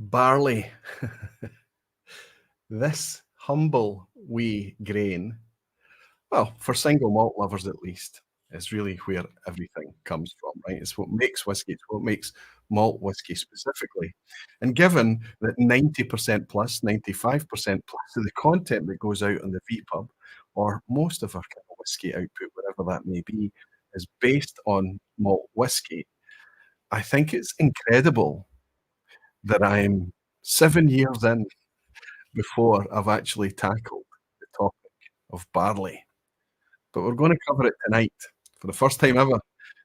Barley. This humble wee grain, well, for single malt lovers at least, is really where everything comes from, right? It's what makes whiskey, it's what makes malt whiskey specifically. And given that 90% plus, 95% plus of the content that goes out on the vPub, or most of our kind of whiskey output, whatever that may be, is based on malt whiskey, I think it's incredible that I'm 7 years in before I've actually tackled the topic of barley. But we're gonna cover it tonight for the first time ever.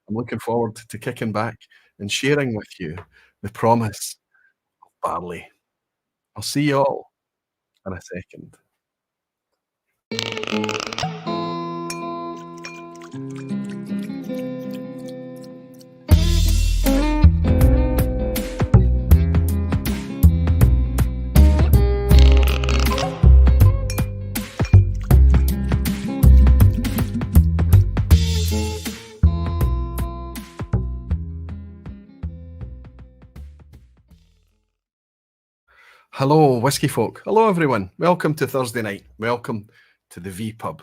I'm looking forward to kicking back and sharing with you the promise of barley. I'll see you all in a second. Hello, whiskey folk. Hello, everyone. Welcome to Thursday night. Welcome to the vPub.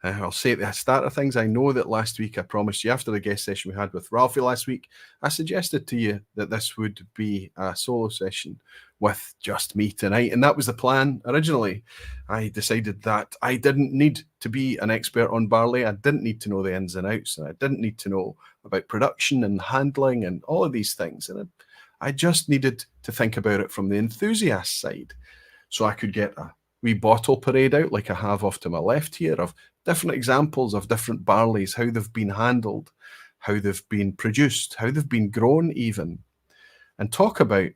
I'll say at the start of things, I know that last week I promised you after the guest session we had with Ralphie last week, I suggested to you that this would be a solo session with just me tonight. And that was the plan originally. I decided that I didn't need to be an expert on barley. I didn't need to know the ins and outs. And I didn't need to know about production and handling and all of these things. And I just needed to think about it from the enthusiast side. So I could get a wee bottle parade out like I have off to my left here of different examples of different barleys, how they've been handled, how they've been produced, how they've been grown even, and talk about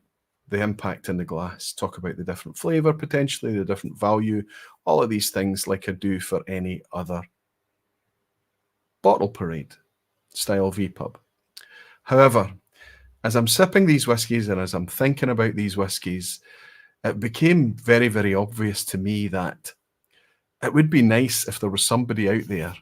the impact in the glass, talk about the different flavour potentially, the different value, all of these things like I do for any other bottle parade style vPub. However, as I'm sipping these whiskies and as I'm thinking about these whiskies, it became very, very obvious to me that it would be nice if there was somebody out there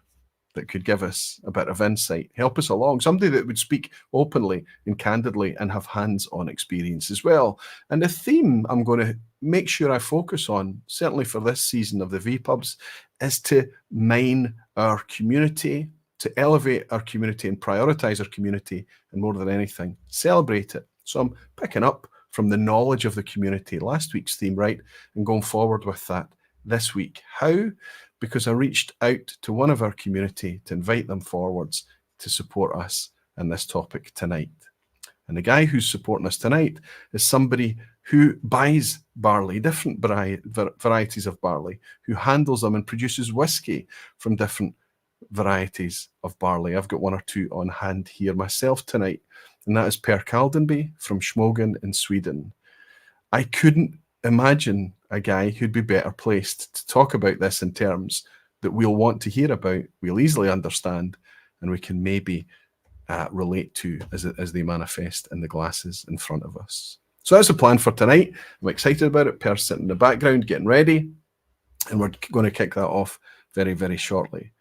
that could give us a bit of insight, help us along, somebody that would speak openly and candidly and have hands-on experience as well. And the theme I'm going to make sure I focus on, certainly for this season of the vPubs, is to mine our community, to elevate our community and prioritize our community, and more than anything, celebrate it. So I'm picking up from the knowledge of the community, last week's theme, right, and going forward with that this week. How? Because I reached out to one of our community to invite them forwards to support us in this topic tonight. And the guy who's supporting us tonight is somebody who buys barley, different varieties of barley, who handles them and produces whiskey from different varieties of barley. I've got one or two on hand here myself tonight, and that is Per Kaldenby from Smögen in Sweden. I couldn't imagine a guy who'd be better placed to talk about this in terms that we'll want to hear about, we'll easily understand, and we can maybe relate to as they manifest in the glasses in front of us. So that's the plan for tonight. I'm excited about it. Per's sitting in the background getting ready, and we're going to kick that off very, very shortly.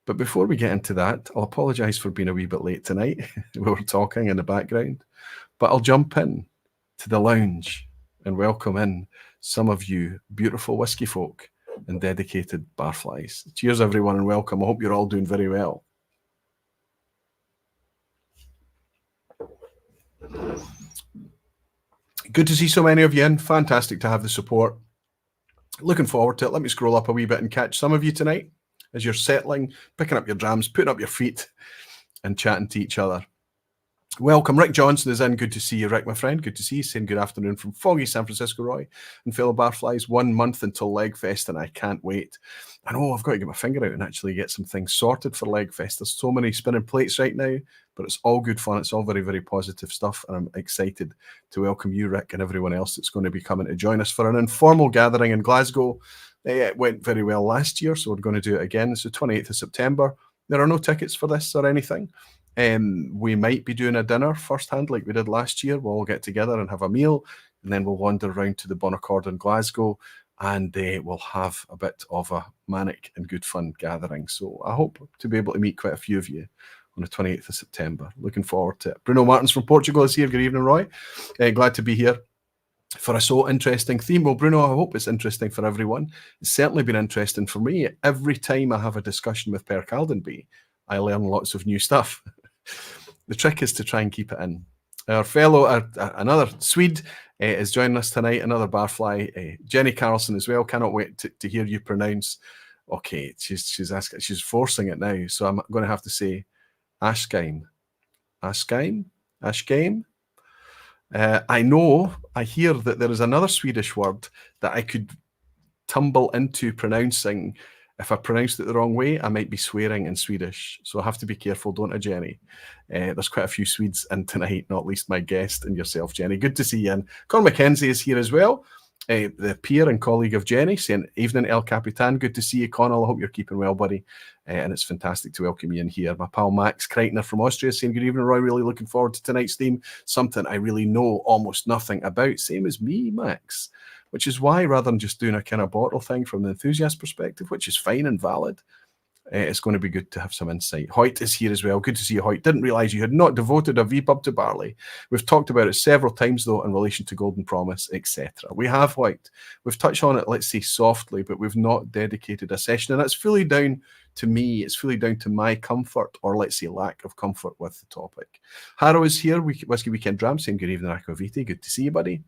But before we get into that, I'll apologise for being a wee bit late tonight. We were talking in the background, but I'll jump in to the lounge and welcome in some of you beautiful whiskey folk and dedicated barflies. Cheers, everyone, and welcome. I hope you're all doing very well. Good to see so many of you in. Fantastic to have the support. Looking forward to it. Let me scroll up a wee bit and catch some of you tonight as you're settling, picking up your drams, putting up your feet and chatting to each other. Welcome. Rick Johnson is in. Good to see you, Rick, my friend. Good to see you. Saying good afternoon from foggy San Francisco, Roy. And fellow barflies, 1 month until Legfest, and I can't wait. I know I've got to get my finger out and actually get some things sorted for Legfest. There's so many spinning plates right now, but it's all good fun. It's all very, very positive stuff, and I'm excited to welcome you, Rick, and everyone else that's going to be coming to join us for an informal gathering in Glasgow. It went very well last year, so we're going to do it again. It's the 28th of September. There are no tickets for this or anything. We might be doing a dinner firsthand like we did last year. We'll all get together and have a meal, and then we'll wander around to the Bonaccord in Glasgow, and we'll have a bit of a manic and good fun gathering. So I hope to be able to meet quite a few of you on the 28th of September. Looking forward to it. Bruno Martins from Portugal is here. Good evening, Roy. Glad to be here. for a so interesting theme. Well, Bruno, I hope it's interesting for everyone. It's certainly been interesting for me. Every time I have a discussion with Per Caldenby, I learn lots of new stuff. The trick is to try and keep it in. Our fellow, another Swede, is joining us tonight, another Barfly, Jenny Carlson as well. Cannot wait to hear you pronounce. Okay, she's asking, she's forcing it now, so I'm going to have to say Ashgeim. Ashgeim? Ashgeim? I hear that there is another Swedish word that I could tumble into pronouncing. If I pronounced it the wrong way, I might be swearing in Swedish. So I have to be careful, don't I, Jenny? There's quite a few Swedes in tonight, not least my guest and yourself, Jenny. Good to see you. And Conor McKenzie is here as well, the peer and colleague of Jenny, saying, evening, El Capitan. Good to see you, Conor. I hope you're keeping well, buddy. And it's fantastic to welcome you in here. My pal Max Kreitner from Austria saying, good evening, Roy. Really looking forward to tonight's theme. Something I really know almost nothing about. Same as me, Max. Which is why, rather than just doing a kind of bottle thing from the enthusiast perspective, which is fine and valid, it's going to be good to have some insight. Whyte is here as well. Good to see you, Whyte. Didn't realise you had not devoted a vPub to barley. We've talked about it several times, though, in relation to Golden Promise, etc. We have, Whyte. We've touched on it, let's say, softly, but we've not dedicated a session, and that's fully down to me. It's fully down to my comfort, or let's say lack of comfort with the topic. Harrow is here. Whiskey Weekend Dram saying, good evening, Akaviti. Good to see you, buddy.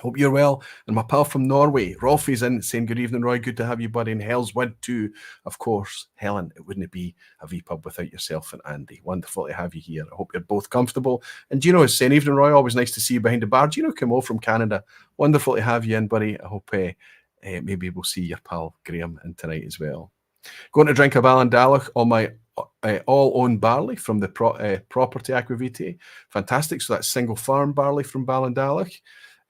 Hope you're well. And my pal from Norway, Rolf, is in saying, good evening, Roy. Good to have you, buddy. And Hell's Wood too. Of course, Helen, it wouldn't be a vPub without yourself and Andy. Wonderful to have you here. I hope you're both comfortable. And Gino is saying, evening, Roy. Always nice to see you behind the bar. Gino Kimo from Canada. Wonderful to have you in, buddy. I hope maybe we'll see your pal Graham in tonight as well. Going to drink a Ballandalach on my all-owned barley from the property Aquavitae. Fantastic. So that's single farm barley from Ballandalach.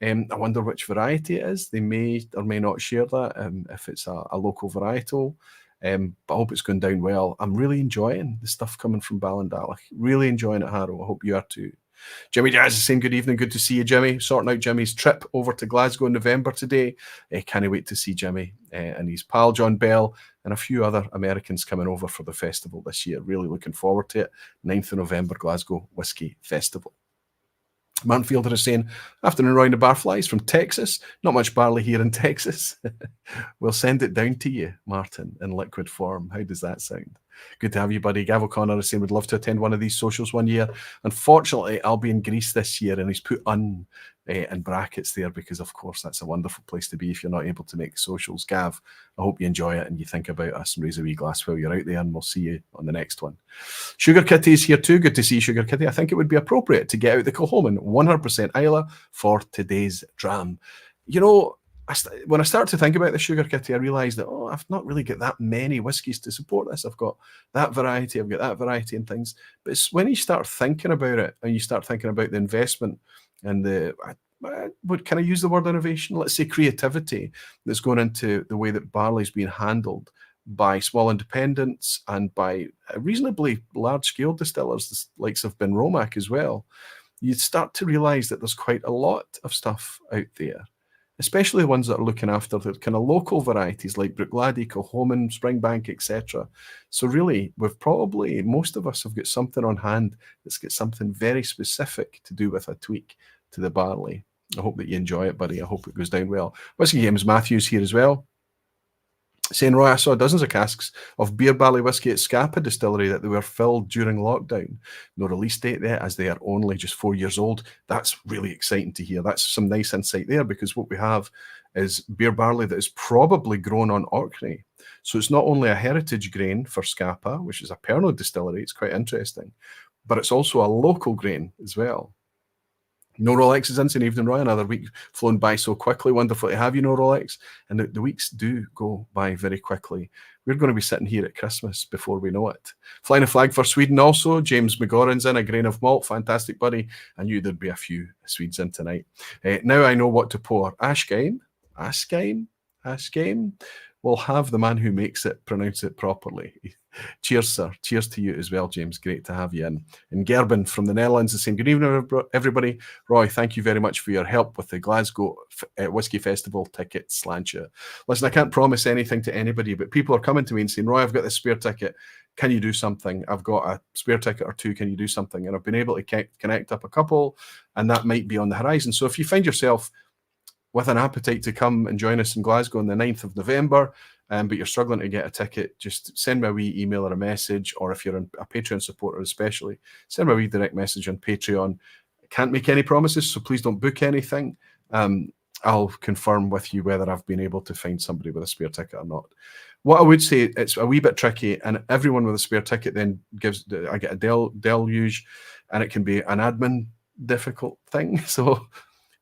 I wonder which variety it is. They may or may not share that if it's a local varietal. But I hope it's going down well. I'm really enjoying the stuff coming from Ballandalach. Really enjoying it, Harrow. I hope you are too. Jimmy Jazz is saying, good evening. Good to see you, Jimmy. Sorting out Jimmy's trip over to Glasgow in November today. Can't wait to see Jimmy and his pal John Bell and a few other Americans coming over for the festival this year. Really looking forward to it. 9th of November, Glasgow Whisky Festival. Martin Fielder is saying, afternoon, Roy, the Barflies from Texas. Not much barley here in Texas. We'll send it down to you, Martin, in liquid form. How does that sound? Good to have you, buddy. Gav O'Connor is saying, would love to attend one of these socials one year. Unfortunately, I'll be in Greece this year, and he's put in brackets there because, of course, that's a wonderful place to be if you're not able to make socials. Gav, I hope you enjoy it and you think about us and raise a wee glass while you're out there, and we'll see you on the next one. Sugar Kitty is here too. Good to see you, Sugar Kitty. I think it would be appropriate to get out the Kilchoman 100% Isla for today's dram. You know, when I start to think about the Sugar Kitty, I realise that, I've not really got that many whiskies to support this. I've got that variety, I've got that variety and things. But it's when you start thinking about it and you start thinking about the investment and can I use the word innovation? Let's say creativity that's going into the way that barley's being handled by small independents and by reasonably large-scale distillers, the likes of Ben Romack as well. You start to realise that there's quite a lot of stuff out there, especially the ones that are looking after the kind of local varieties like Bruichladdich, Kilchoman, Springbank, etc. So really, most of us have got something on hand that's got something very specific to do with a tweak to the barley. I hope that you enjoy it, buddy. I hope it goes down well. Whiskey Games Matthews here as well, saying, Roy, I saw dozens of casks of beer barley whiskey at Scapa Distillery that they were filled during lockdown. No release date there, as they are only just 4 years old. That's really exciting to hear. That's some nice insight there, because what we have is beer barley that is probably grown on Orkney. So it's not only a heritage grain for Scapa, which is a Pernod distillery, it's quite interesting, but it's also a local grain as well. No Rolex is in, saying, evening, Roy. Another week flown by so quickly. Wonderful to have you, No Rolex. And the weeks do go by very quickly. We're going to be sitting here at Christmas before we know it. Flying a flag for Sweden also. James McGoran's in, a grain of malt. Fantastic, buddy. I knew there'd be a few Swedes in tonight. Now I know what to pour. Ashgeim. We'll have the man who makes it pronounce it properly. Cheers, sir. Cheers to you as well, James. Great to have you in. And Gerben from the Netherlands is saying, good evening, everybody. Roy, thank you very much for your help with the Glasgow Whisky Festival tickets, Slancher. Listen, I can't promise anything to anybody, but people are coming to me and saying, Roy, I've got this spare ticket. Can you do something? I've got a spare ticket or two. Can you do something? And I've been able to connect up a couple, and that might be on the horizon. So if you find yourself with an appetite to come and join us in Glasgow on the 9th of November, but you're struggling to get a ticket, just send me a wee email or a message, or if you're a Patreon supporter especially, send me a wee direct message on Patreon. I can't make any promises, so please don't book anything. I'll confirm with you whether I've been able to find somebody with a spare ticket or not. What I would say, it's a wee bit tricky, and everyone with a spare ticket then I get a deluge, and it can be an admin difficult thing. So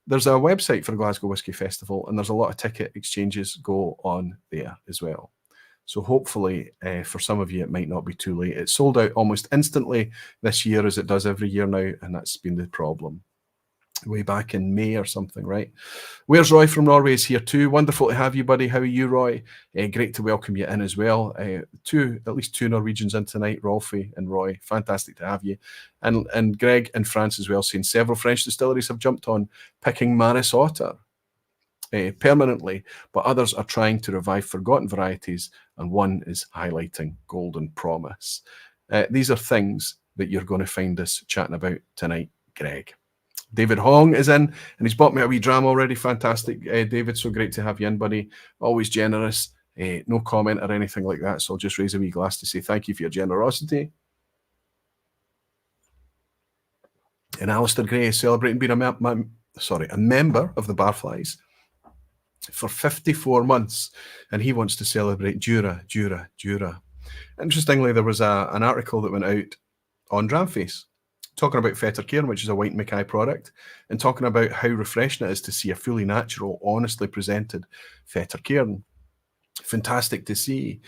there's a website for the Glasgow Whisky Festival, and there's a lot of ticket exchanges go on there as well. So hopefully for some of you, it might not be too late. It sold out almost instantly this year, as it does every year now, and that's been the problem. Way back in May or something, right? Where's Roy from Norway is here too. Wonderful to have you, buddy. How are you, Roy? Great to welcome you in as well. At least two Norwegians in tonight, Rolfie and Roy. Fantastic to have you. And Greg in France as well, saying several French distilleries have jumped on picking Maris Otter permanently, but others are trying to revive forgotten varieties, and one is highlighting Golden Promise. These are things that you're going to find us chatting about tonight, Greg. David Hong is in, and he's bought me a wee dram already. Fantastic, David. So great to have you in, buddy. Always generous. No comment or anything like that. So I'll just raise a wee glass to say thank you for your generosity. And Alistair Gray is celebrating being a member of the Barflies for 54 months, and he wants to celebrate Jura. Interestingly, there was an article that went out on Dramface talking about Fettercairn, which is a Whyte Mackay product, and talking about how refreshing it is to see a fully natural, honestly presented Fettercairn. Fantastic to see.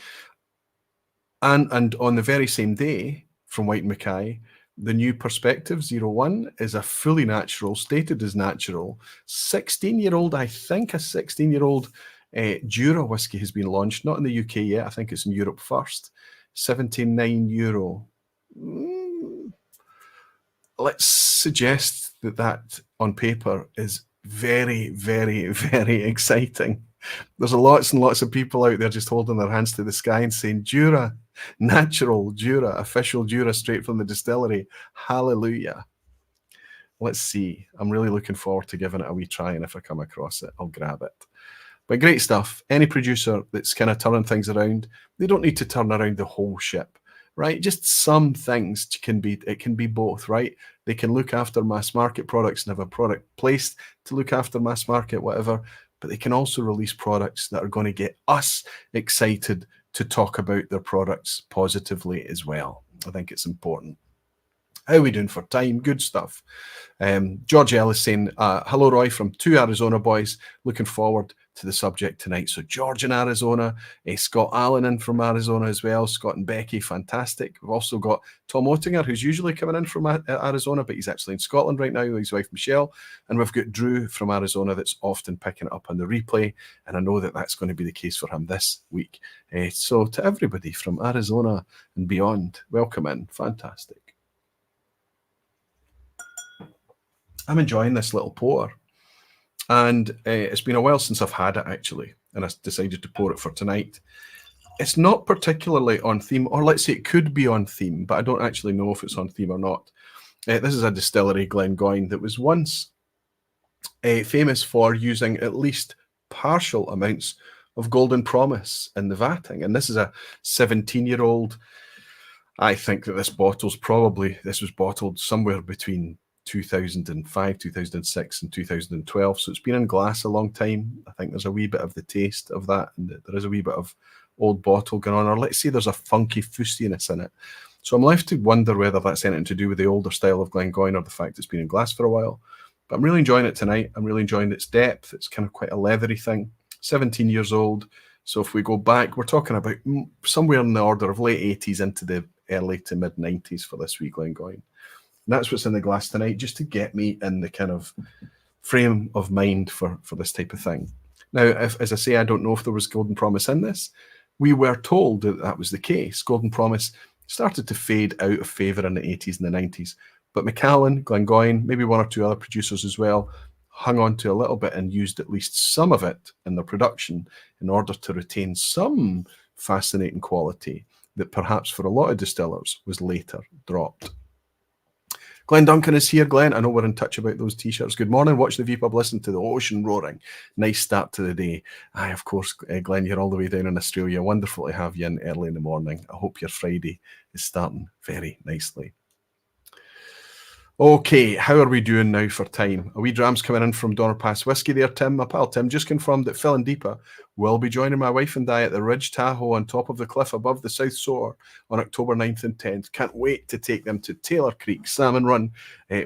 And on the very same day from Whyte Mackay, the new Perspective 01 is a fully natural, stated as natural, 16-year-old, I think a 16-year-old Jura whiskey has been launched, not in the UK yet, I think it's in Europe first, €79. Let's suggest that on paper is very, very, very exciting. There's lots and lots of people out there just holding their hands to the sky and saying, Jura, natural Jura, official Jura straight from the distillery. Hallelujah. Let's see. I'm really looking forward to giving it a wee try, and if I come across it, I'll grab it. But great stuff. Any producer that's kind of turning things around, they don't need to turn around the whole ship, right? Just some things it can be both, right? They can look after mass market products and have a product placed to look after mass market, whatever, but they can also release products that are going to get us excited to talk about their products positively as well. I think it's important. How are we doing for time? Good stuff. George Ellis saying, hello, Roy, from two Arizona boys. Looking forward to the subject tonight. So George in Arizona, Scott Allen in from Arizona as well. Scott and Becky, fantastic. We've also got Tom Oettinger, who's usually coming in from Arizona, but he's actually in Scotland right now with his wife, Michelle. And we've got Drew from Arizona that's often picking it up on the replay. And I know that that's going to be the case for him this week. So to everybody from Arizona and beyond, welcome in. Fantastic. I'm enjoying this little pour, and it's been a while since I've had it actually, and I decided to pour it for tonight. It's not particularly on theme, or let's say it could be on theme, but I don't actually know if it's on theme or not. This is a distillery, Glengoyne, that was once famous for using at least partial amounts of Golden Promise in the vatting, and this is a 17-year-old. I think that this was bottled somewhere between 2005, 2006 and 2012. So it's been in glass a long time. I think there's a wee bit of the taste of that, and there is a wee bit of old bottle going on, or let's say there's a funky fustiness in it. So I'm left to wonder whether that's anything to do with the older style of Glengoyne or the fact it's been in glass for a while. But I'm really enjoying it tonight. I'm really enjoying its depth. It's kind of quite a leathery thing. 17 years old. So if we go back, we're talking about somewhere in the order of late 80s into the early to mid 90s for this wee Glengoyne. And that's what's in the glass tonight, just to get me in the kind of frame of mind for this type of thing. Now, as I say, I don't know if there was Golden Promise in this. We were told that that was the case. Golden Promise started to fade out of favour in the 80s and the 90s. But Macallan, Glengoyne, maybe one or two other producers as well, hung on to a little bit and used at least some of it in their production in order to retain some fascinating quality that perhaps for a lot of distillers was later dropped. Glenn Duncan is here. Glenn, I know we're in touch about those T-shirts. Good morning. Watch the vPub. Listen to the ocean roaring. Nice start to the day. Aye, of course, Glenn, you're all the way down in Australia. Wonderful to have you in early in the morning. I hope your Friday is starting very nicely. Okay, how are we doing now for time? A wee drams coming in from Donner Pass Whiskey there, Tim. My pal Tim just confirmed that Phil and Deepa will be joining my wife and I at the Ridge Tahoe on top of the cliff above the South Shore on October 9th and 10th. Can't wait to take them to Taylor Creek, Salmon Run.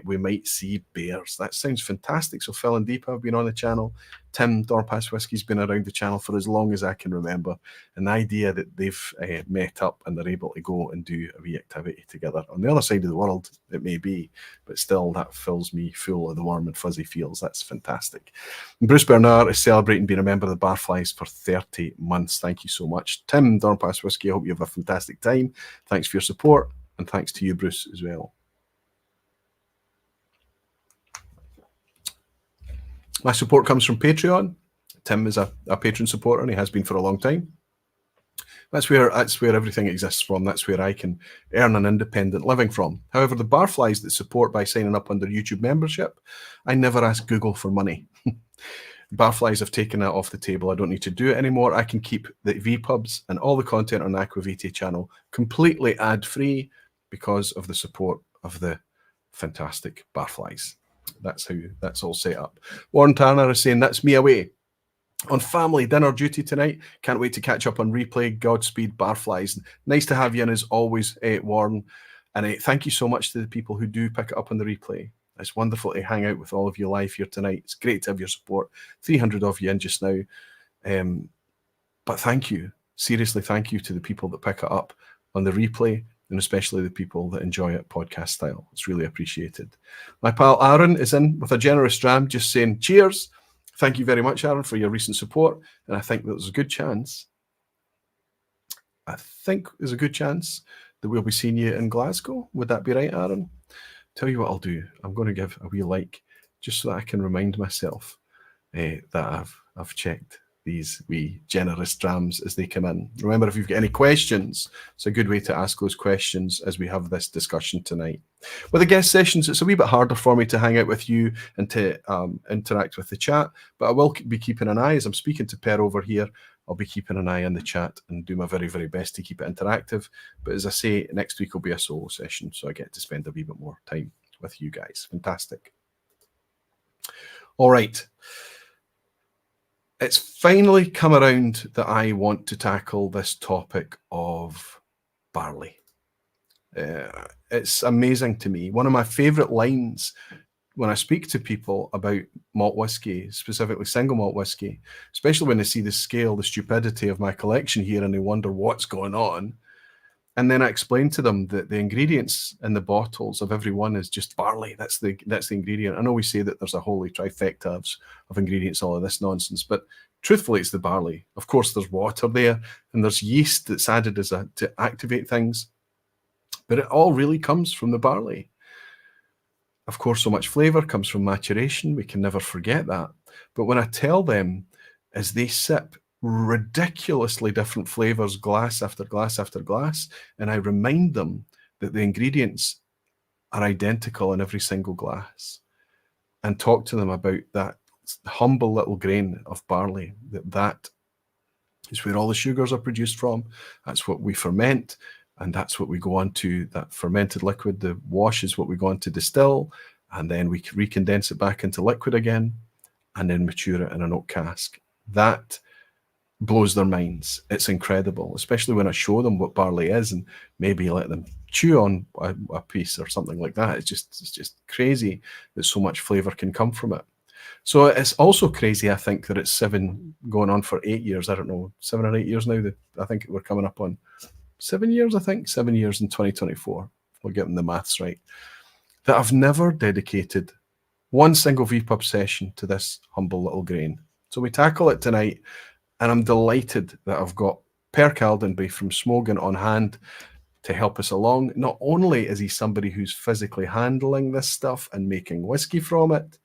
We might see bears. That sounds fantastic. So Phil and Deepa have been on the channel. Tim, Donner Pass Whiskey's been around the channel for as long as I can remember. And the idea that they've met up and they're able to go and do a wee activity together on the other side of the world, it may be, but still that fills me full of the warm and fuzzy feels. That's fantastic. And Bruce Bernard is celebrating being a member of the Barflies for 30 months. Thank you so much. Tim, Donner Pass Whiskey, I hope you have a fantastic time. Thanks for your support, and thanks to you, Bruce, as well. My support comes from Patreon. Tim is a patron supporter, and he has been for a long time. That's where everything exists from. That's where I can earn an independent living from. However, the Barflies that support by signing up under YouTube membership, I never ask Google for money. Barflies have taken that off the table. I don't need to do it anymore. I can keep the vPubs and all the content on the Aquavitae channel completely ad-free because of the support of the fantastic Barflies. That's how that's all set up. Warren Turner is saying, that's me away on family dinner duty tonight. Can't wait to catch up on replay. Godspeed, Barflies. Nice to have you in as always, Warren. And thank you so much to the people who do pick it up on the replay. It's wonderful to hang out with all of you live here tonight. It's great to have your support. 300 of you in just now. But thank you. Seriously, thank you to the people that pick it up on the replay, and especially the people that enjoy it podcast style. It's really appreciated. My pal Arran is in with a generous dram, just saying cheers. Thank you very much, Arran, for your recent support. And I think there's a good chance, that we'll be seeing you in Glasgow. Would that be right, Arran? Tell you what I'll do. I'm going to give a wee like, just so that I can remind myself that I've checked these wee generous drams as they come in. Remember, if you've got any questions, it's a good way to ask those questions as we have this discussion tonight. With the guest sessions, it's a wee bit harder for me to hang out with you and to interact with the chat, but I will be keeping an eye as I'm speaking to Per over here. I'll be keeping an eye on the chat and do my very, very best to keep it interactive. But as I say, next week will be a solo session, so I get to spend a wee bit more time with you guys. Fantastic. All right. It's finally come around that I want to tackle this topic of barley. It's amazing to me. One of my favorite lines when I speak to people about malt whiskey, specifically single malt whiskey, especially when they see the scale, the stupidity of my collection here, and they wonder what's going on. And then I explain to them that the ingredients in the bottles of every one is just barley. That's the ingredient. I know we say that there's a holy trifecta of ingredients, all of this nonsense, but truthfully, it's the barley. Of course, there's water there, and there's yeast that's added to activate things, but it all really comes from the barley. Of course, so much flavour comes from maturation. We can never forget that. But when I tell them, as they sip ridiculously different flavors, glass after glass after glass, and I remind them that the ingredients are identical in every single glass, and talk to them about that humble little grain of barley, that is where all the sugars are produced from. That's what we ferment, and that's what we go on to, that fermented liquid, the wash is what we go on to distill, and then we recondense it back into liquid again, and then mature it in an oak cask. That blows their minds. It's incredible, especially when I show them what barley is and maybe let them chew on a piece or something like that. It's just crazy that so much flavor can come from it. So it's also crazy, I think, that it's going on for 8 years. I don't know, 7 or 8 years now. I think we're coming up on 7 years, I think. 7 years in 2024. We're getting the maths right. That I've never dedicated one single vPub session to this humble little grain. So we tackle it tonight. And I'm delighted that I've got Per Caldenby from Smögen on hand to help us along. Not only is he somebody who's physically handling this stuff and making whiskey from it,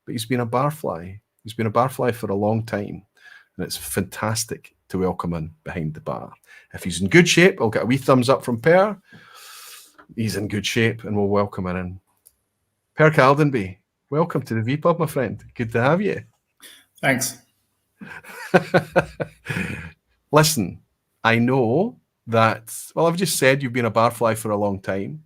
but he's been a barfly. He's been a barfly for a long time. And it's fantastic to welcome him behind the bar. If he's in good shape, I'll get a wee thumbs up from Per. He's in good shape, and we'll welcome him in. Per Caldenby, welcome to the vPub, my friend. Good to have you. Thanks. Listen, I know that, well, I've just said you've been a barfly for a long time.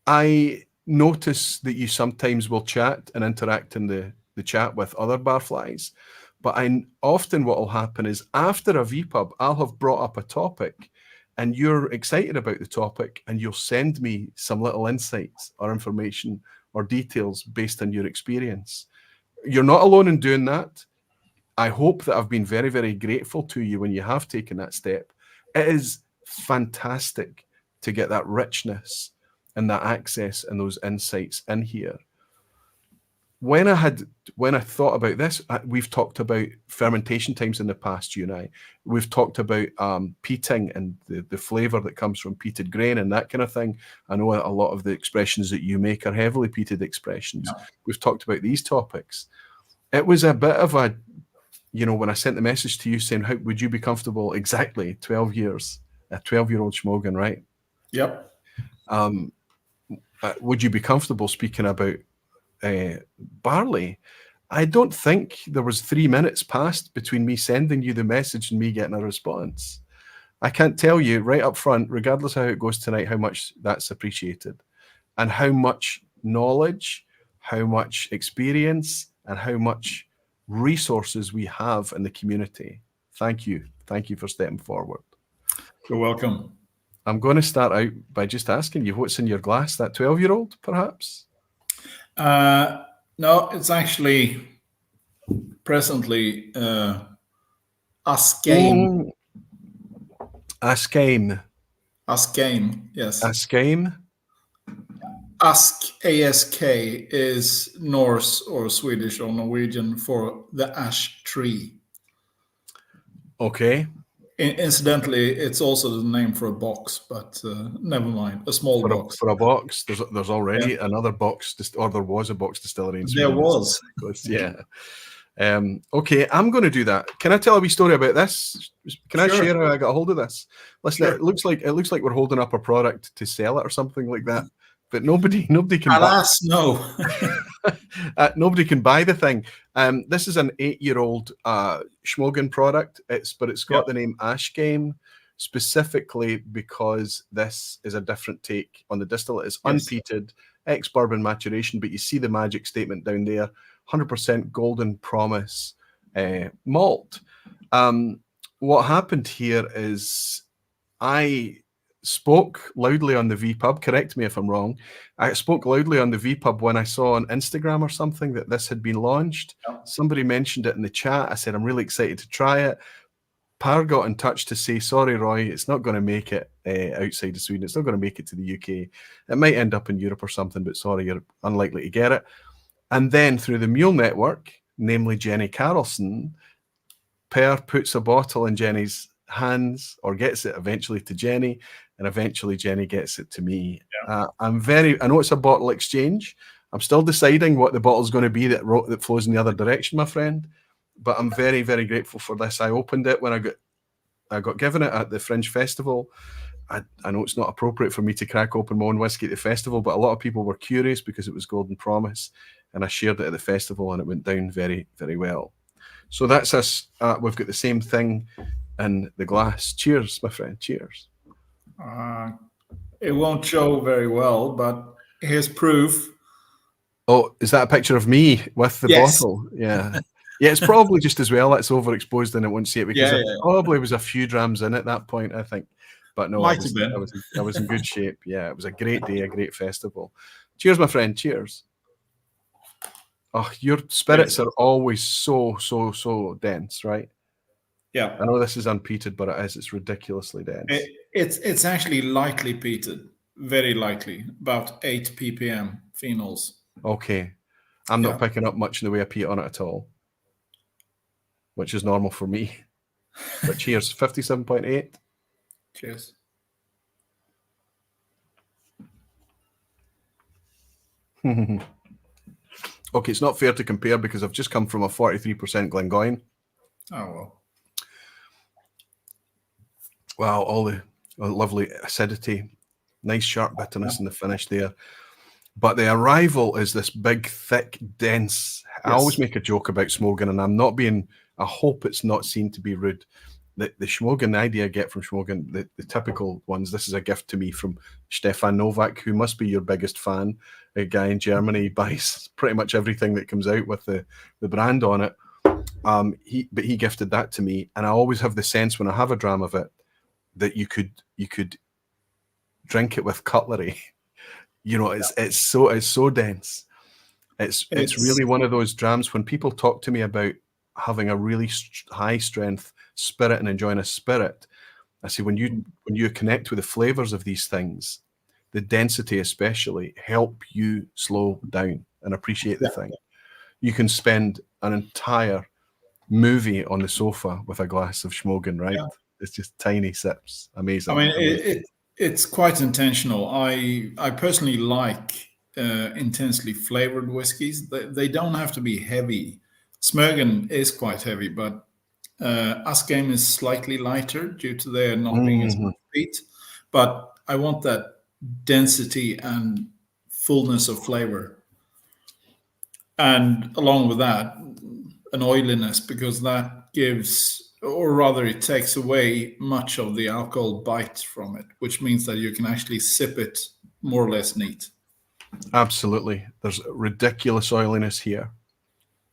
I notice that you sometimes will chat and interact in the chat with other barflies, but often what will happen is after a vPub, I'll have brought up a topic and you're excited about the topic and you'll send me some little insights or information or details based on your experience. You're not alone in doing that. I hope that I've been very, very grateful to you when you have taken that step. It is fantastic to get that richness and that access and those insights in here. When I thought about this, we've talked about fermentation times in the past, you and I. We've talked about peating and the flavour that comes from peated grain and that kind of thing. I know a lot of the expressions that you make are heavily peated expressions. Yeah. We've talked about these topics. It was a bit of a, when I sent the message to you saying, how would you be comfortable? Exactly, 12 years, a 12-year-old Smögen, right? Yep. Would you be comfortable speaking about barley? I don't think there was 3 minutes passed between me sending you the message and me getting a response. I can't tell you right up front, regardless of how it goes tonight, how much that's appreciated and how much knowledge, how much experience, and how much resources we have in the community. Thank you. Thank you for stepping forward. You're welcome. I'm going to start out by just asking you what's in your glass, that 12-year-old, perhaps? No, it's actually presently Askeim. Askeim. Askeim, yes. Askeim? Ask, A-S-K, is Norse or Swedish or Norwegian for the ash tree. Okay. Incidentally, it's also the name for a box, but never mind. A small box. For a box, there's already another box, or there was a box distillery in Sweden. There was. Yeah. Okay, I'm going to do that. Can I tell a wee story about this? Can I share how I got a hold of this? Listen, it looks like we're holding up a product to sell it or something like that. But nobody can. Alas, no. Nobody can buy the thing. This is an 8-year-old Smögen product. It's got the name Askeim specifically because this is a different take on the distillate. It's unpeated, ex-bourbon maturation, but you see the magic statement down there: 100% golden promise malt. What happened here is I spoke loudly on the vPub. Correct me if I'm wrong. I spoke loudly on the vPub when I saw on Instagram or something that this had been launched. Somebody mentioned it in the chat. I said, I'm really excited to try it. Par got in touch to say, sorry, Roy, it's not going to make it outside of Sweden. It's not going to make it to the UK. It might end up in Europe or something, but sorry, you're unlikely to get it. And then through the Mule Network, namely Jenny Carlson, Per puts a bottle in Jenny's hands or gets it eventually to Jenny, and eventually Jenny gets it to me. I know it's a bottle exchange. I'm still deciding what the bottle's going to be that flows in the other direction, my friend, but I'm very, very grateful for this. I opened it when I got given it at the Fringe Festival. I know it's not appropriate for me to crack open my own whiskey at the festival, but a lot of people were curious because it was Golden Promise, and I shared it at the festival and it went down very, very well. So that's us. We've got the same thing in the glass. Cheers, my friend. Cheers. It won't show very well, but here's proof. Oh, is that a picture of me with the bottle? Yeah. Yeah, it's probably just as well that's overexposed and it won't see it because there probably was a few drams in at that point, I think. But no, I was in good shape. Yeah, it was a great day, a great festival. Cheers, my friend. Cheers. Oh, your spirits are always so dense, right? Yeah. I know this is unpeated, but it is. It's ridiculously dense. It's actually lightly peated, very lightly, about 8 ppm phenols. Okay. I'm not picking up much in the way of peat on it at all, which is normal for me. But cheers, 57.8. Cheers. Okay, it's not fair to compare because I've just come from a 43% Glengoyne. Oh, well. Wow, all the lovely acidity Nice sharp bitterness in the finish there. But the arrival is this big, thick, dense. I always make a joke about Smögen, and I'm not being, I hope it's not seen to be rude. The Smögen, the idea I get from Smögen, the typical ones, this is a gift to me from Stefan Novak, who must be your biggest fan, a guy in Germany, buys pretty much everything that comes out with the brand on it. But he gifted that to me, and I always have the sense when I have a dram of it that you could drink it with cutlery. You know, it's so dense. It's really one of those drams. When people talk to me about having a really high strength spirit and enjoying a spirit, I say when you connect with the flavors of these things, the density especially help you slow down and appreciate the thing. You can spend an entire movie on the sofa with a glass of Smögen, right? Yeah. It's just tiny sips. Amazing. I mean, it's quite intentional. I personally like intensely flavored whiskies. They don't have to be heavy. Smögen is quite heavy, but Askem is slightly lighter due to there not being as much peat. But I want that density and fullness of flavor. And along with that, an oiliness, because that gives, or rather it takes away much of the alcohol bite from it, which means that you can actually sip it more or less neat. Absolutely. There's ridiculous oiliness here.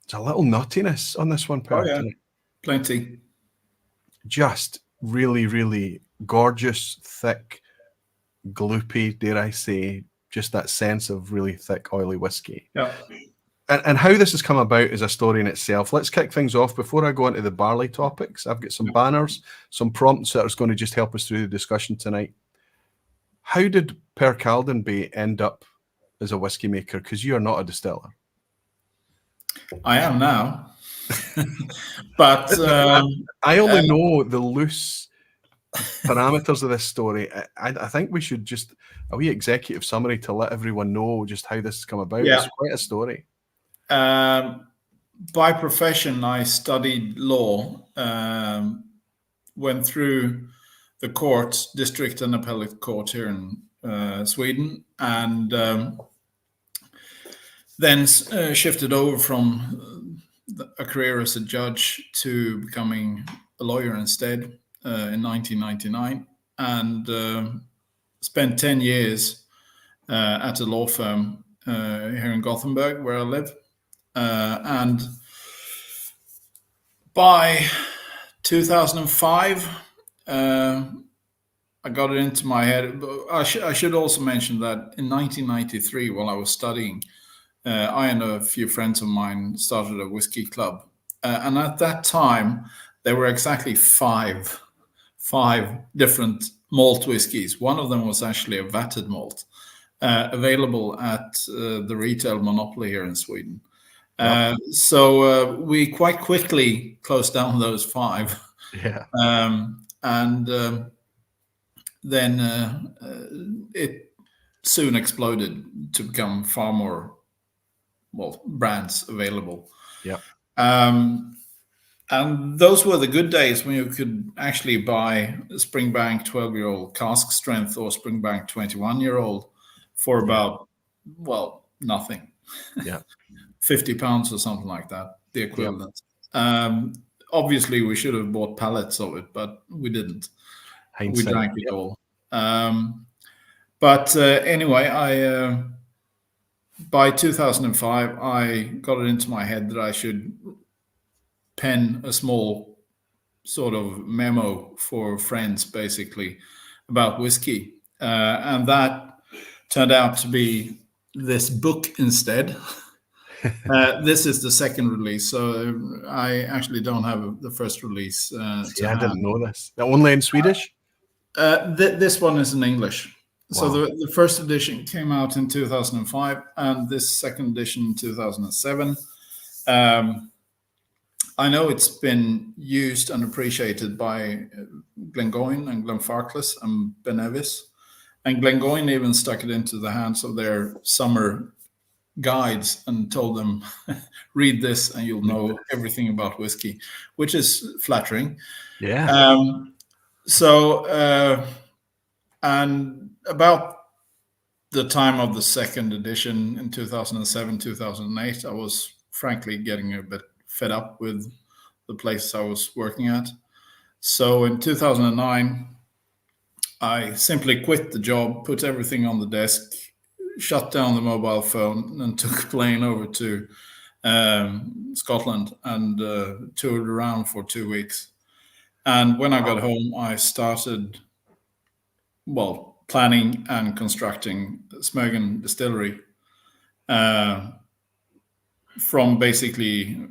There's a little nuttiness on this one, Per. Oh, yeah. Plenty. Just really, really gorgeous, thick, gloopy, dare I say, just that sense of really thick, oily whiskey. Yeah. And how this has come about is a story in itself. Let's kick things off. Before I go into the barley topics, I've got some banners, some prompts that are going to just help us through the discussion tonight. How did Per Caldenby end up as a whiskey maker? Because you are not a distiller. I am now. But I only know the loose parameters of this story. I think we should just a wee executive summary to let everyone know just how this has come about. Yeah. It's quite a story. By profession, I studied law, went through the courts, district and appellate court here in Sweden, and then shifted over from a career as a judge to becoming a lawyer instead in 1999, and spent 10 years at a law firm here in Gothenburg, where I live. And by 2005, I got it into my head. I should also mention that in 1993, while I was studying, I and a few friends of mine started a whiskey club. And at that time, there were exactly five different malt whiskies. One of them was actually a vatted malt, available at the retail monopoly here in Sweden. So we quite quickly closed down those five. Yeah. And then it soon exploded to become far more, brands available. Yeah. And those were the good days when you could actually buy a Springbank 12-year-old cask strength or Springbank 21-year-old for about, nothing. Yeah. £50 or something like that, the equivalent. Obviously, we should have bought pallets of it, but we didn't. Hindsight. We drank it all. But anyway, by 2005, I got it into my head that I should pen a small sort of memo for friends, basically, about whiskey. And that turned out to be this book instead. This is the second release, so I actually don't have the first release. I didn't know this. Only in Swedish? This one is in English. Wow. So the first edition came out in 2005, and this second edition in 2007. I know it's been used and appreciated by Glengoyne and Glenfarclas and Ben Nevis. And Glengoyne even stuck it into the hands of their summer guides and told them, read this and you'll know everything about whiskey, which is flattering. Yeah. And about the time of the second edition in 2007, 2008, I was frankly getting a bit fed up with the place I was working at. So in 2009, I simply quit the job, put everything on the desk, shut down the mobile phone, and took a plane over to Scotland and toured around for 2 weeks. And when I got home, I started, planning and constructing Smögen distillery from basically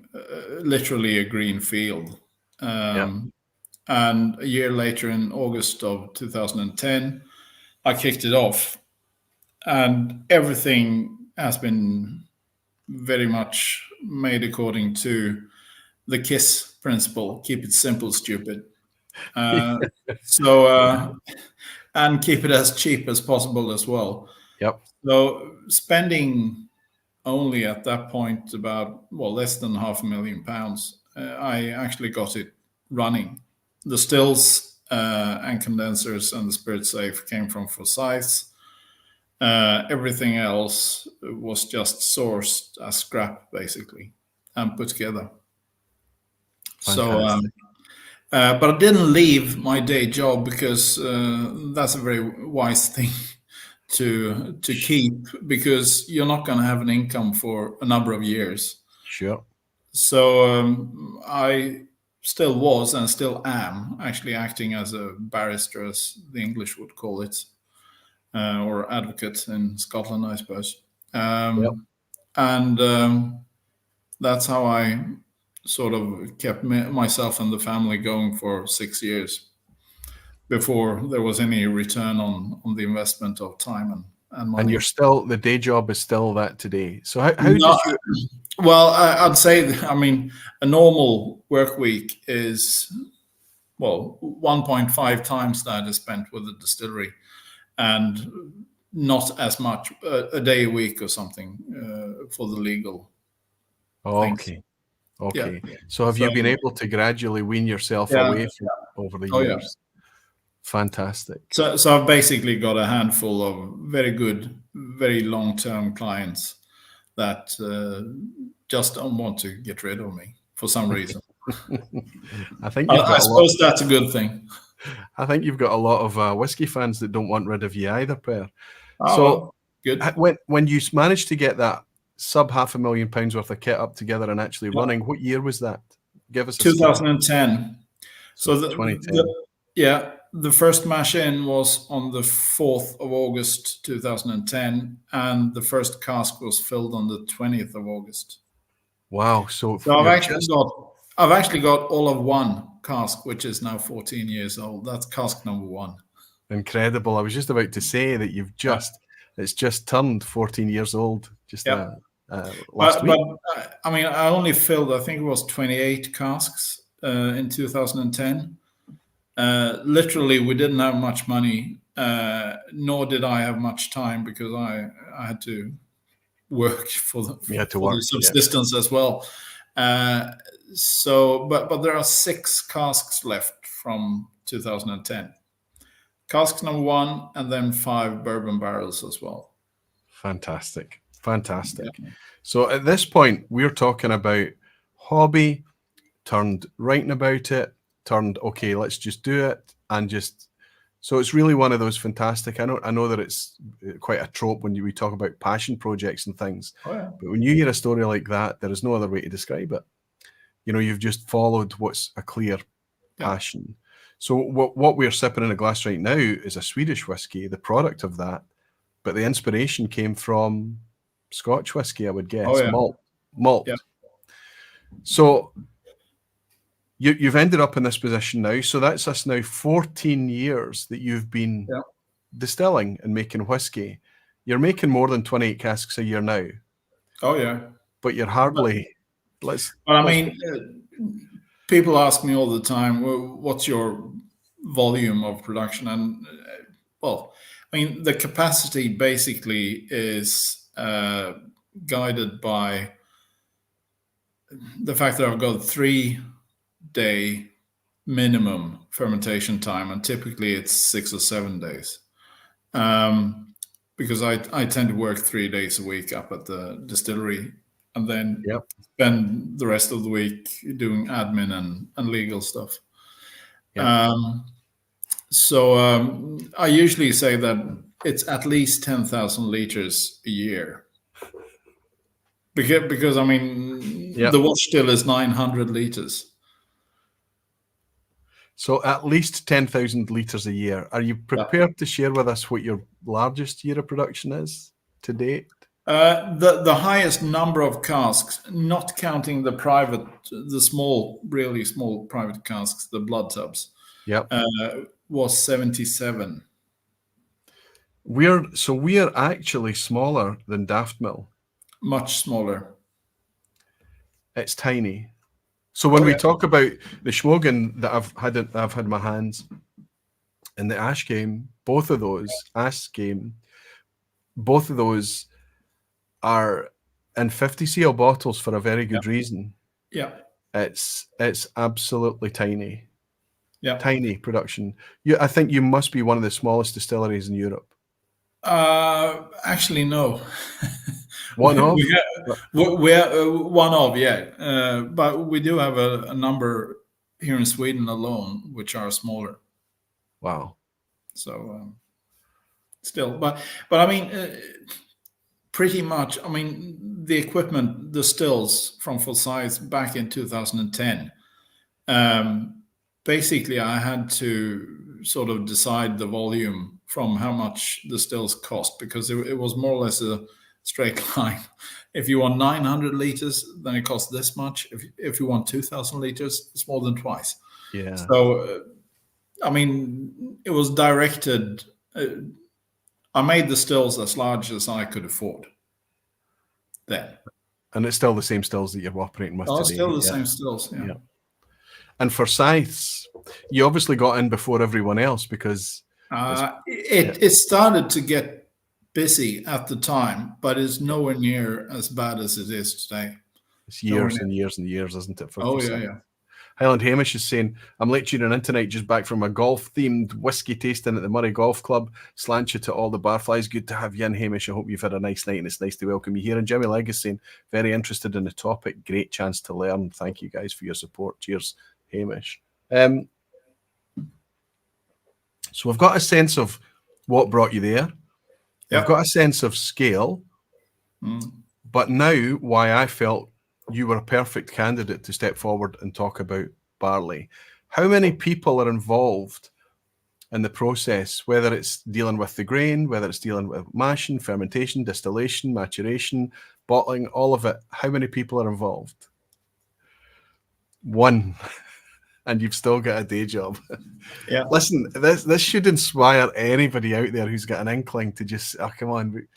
literally a green field. And a year later, in August of 2010, I kicked it off. And everything has been very much made according to the KISS principle: keep it simple, stupid. And keep it as cheap as possible as well. Yep. So spending only at that point about less than £500,000, I actually got it running. The stills and condensers and the spirit safe came from Forsyths. Everything else was just sourced as scrap, basically, and put together. Fantastic. But I didn't leave my day job, because that's a very wise thing to keep, because you're not going to have an income for a number of years. Sure. So I still was and still am actually acting as a barrister, as the English would call it, or advocate in Scotland, I suppose. And that's how I sort of kept myself and the family going for 6 years before there was any return on the investment of time and money. And you're still, the day job is still that today. So how did you? Well, I'd say, a normal work week is, 1.5 times that is spent with the distillery, and not as much a day a week or something for the legal. Okay. Yeah. So have you been able to gradually wean yourself away from over the years? Fantastic. So I've basically got a handful of very good, very long-term clients that just don't want to get rid of me for some reason. I suppose that's a good thing. I think you've got a lot of whiskey fans that don't want rid of you either, Per. So good. When you managed to get that sub £500,000 worth of kit up together and actually running, what year was that? Give us a 2010. So 2010. The first mash in was on the 4th of August 2010, and the first cask was filled on the 20th of August. Wow! So I've actually got all of one cask, which is now 14 years old. That's cask number 1. Incredible! I was just about to say that it's just turned 14 years old. Last week. But I only filled, I think it was 28 casks in 2010. Literally, we didn't have much money, nor did I have much time, because I had to work for the subsistence as well. But there are 6 casks left from 2010. Cask number 1, and then 5 bourbon barrels as well. Fantastic. Yeah. So at this point, we're talking about hobby turned writing about it, turned, okay, let's just do it, and just, so it's really one of those fantastic, I know that it's quite a trope when we talk about passion projects and things, but when you hear a story like that, there is no other way to describe it. You've just followed what's a clear passion. So what we're sipping in a glass right now is a Swedish whiskey, the product of that, but the inspiration came from Scotch whiskey, I would guess. Malt. So you've ended up in this position now. So that's us now 14 years that you've been distilling and making whiskey. You're making more than 28 casks a year now. Oh yeah. But you're hardly. People ask me all the time, well, what's your volume of production? And the capacity basically is guided by the fact that I've got 3-day minimum fermentation time, and typically it's 6 or 7 days. because I tend to work 3 days a week up at the distillery, and then Yep. spend the rest of the week doing admin and legal stuff. Yeah. So I usually say that it's at least 10,000 liters a year. Because I mean, Yep. the wash still is 900 liters. So at least 10,000 litres a year. Are you prepared to share with us what your largest year of production is to date? The highest number of casks, not counting the small, really small private casks, the blood tubs, Yep. was 77. We're actually smaller than Daft Mill. Much smaller. It's tiny. So when we yeah. talk about the Smögen that I've had in my hands, and the Ash game, both of those are in 50cl bottles for a very good reason. Yeah. It's absolutely tiny. Yeah. Tiny production. I think you must be one of the smallest distilleries in Europe. Actually, no. One of? We're one of, yeah. But we do have a number here in Sweden alone, which are smaller. Wow. So still, but I mean, pretty much. I mean, the equipment, the stills from full size back in 2010. Basically, I had to sort of decide the volume from how much the stills cost, because it was more or less a straight line. If you want 900 liters, then it costs this much. If you want 2,000 liters, it's more than twice. Yeah. So, I mean, it was directed. I made the stills as large as I could afford then. And it's still the same stills that you're operating with today. Still the same stills, yeah. And for scythes, you obviously got in before everyone else, because it started to get busy at the time, but it's nowhere near as bad as it is today. It's years and years and years, isn't it? Oh, yeah. Highland Hamish is saying, I'm late tuning in tonight, just back from a golf-themed whiskey tasting at the Murray Golf Club. Slant you to all the Barflies. Good to have you in, Hamish. I hope you've had a nice night, and it's nice to welcome you here. And Jimmy Legg is saying, very interested in the topic. Great chance to learn. Thank you guys for your support. Cheers, Hamish. So we've got a sense of what brought you there. Yep. We've got a sense of scale. But now why I felt you were a perfect candidate to step forward and talk about barley. How many people are involved in the process, whether it's dealing with the grain, whether it's dealing with mashing, fermentation, distillation, maturation, bottling, all of it? How many people are involved? One. And you've still got a day job. Yeah. Listen, this should inspire anybody out there who's got an inkling to just, come on,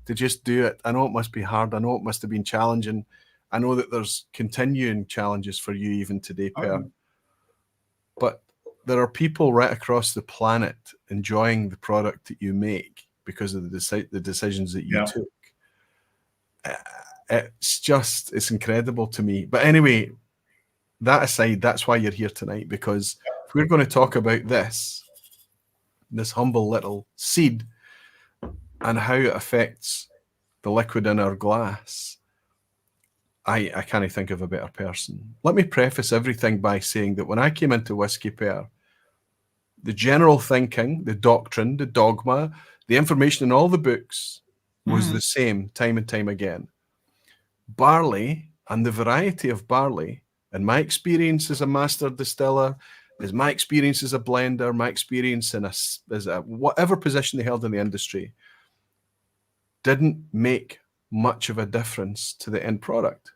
to just do it. I know it must be hard. I know it must have been challenging. I know that there's continuing challenges for you even today, Per. But there are people right across the planet enjoying the product that you make because of the decisions that you took. It's incredible to me. But anyway, that aside, that's why you're here tonight, because if we're going to talk about this humble little seed and how it affects the liquid in our glass, I can't think of a better person. Let me preface everything by saying that when I came into Whiskey Per, the general thinking, the doctrine, the dogma, the information in all the books was the same time and time again. Barley and the variety of barley, in my experience as a master distiller, as my experience as a blender, my experience as a whatever position they held in the industry, didn't make much of a difference to the end product.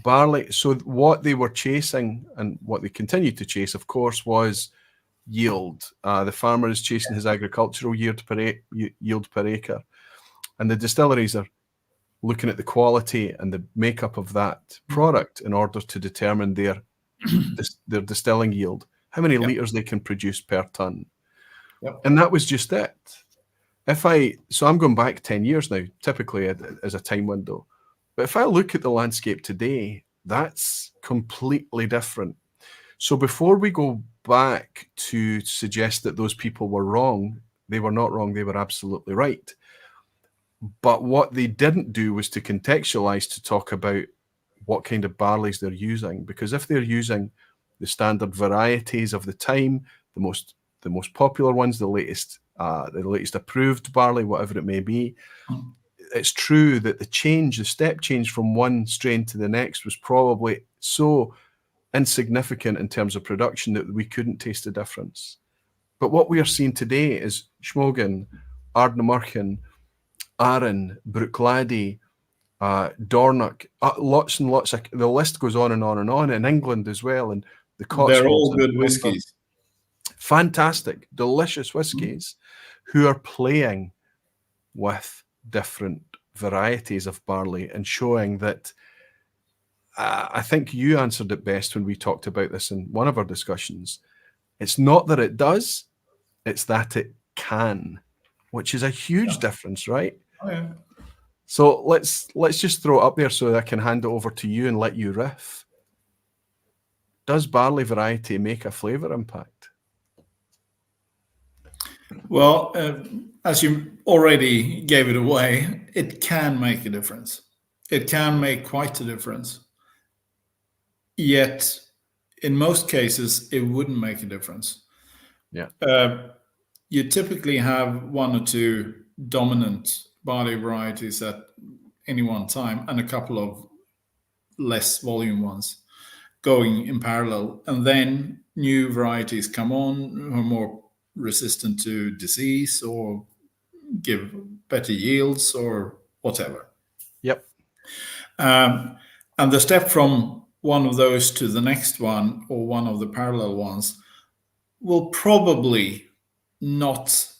Barley, so what they were chasing and what they continued to chase, of course, was yield. The farmer is chasing his agricultural yield per acre, and the distilleries are looking at the quality and the makeup of that product in order to determine their distilling yield, how many liters they can produce per ton. And that was just it. So I'm going back 10 years now, typically as a time window. But if I look at the landscape today, that's completely different. So before we go back to suggest that those people were wrong, They were not wrong. They were absolutely right. But what they didn't do was to contextualize, to talk about what kind of barleys they're using. Because if they're using the standard varieties of the time, the most popular ones, the latest approved barley, whatever it may be, it's true that the step change from one strain to the next was probably so insignificant in terms of production that we couldn't taste the difference. But what we are seeing today is Smögen, Ardnamurchan, Arran, Bruichladdich, Dornoch, lots and lots of, the list goes on and on and on, in England as well, and the Cotswolds. They're all good whiskies. Fantastic, delicious whiskies who are playing with different varieties of barley and showing that, I think you answered it best when we talked about this in one of our discussions. It's not that it does, it's that it can, which is a huge difference, right? Oh, yeah. So let's just throw it up there so that I can hand it over to you and let you riff. Does barley variety make a flavour impact? Well, as you already gave it away, it can make a difference. It can make quite a difference. Yet, in most cases, it wouldn't make a difference. Yeah. You typically have one or two dominant barley varieties at any one time and a couple of less volume ones going in parallel. And then new varieties come on who are more resistant to disease or give better yields or whatever. Yep. And the step from one of those to the next one or one of the parallel ones will probably not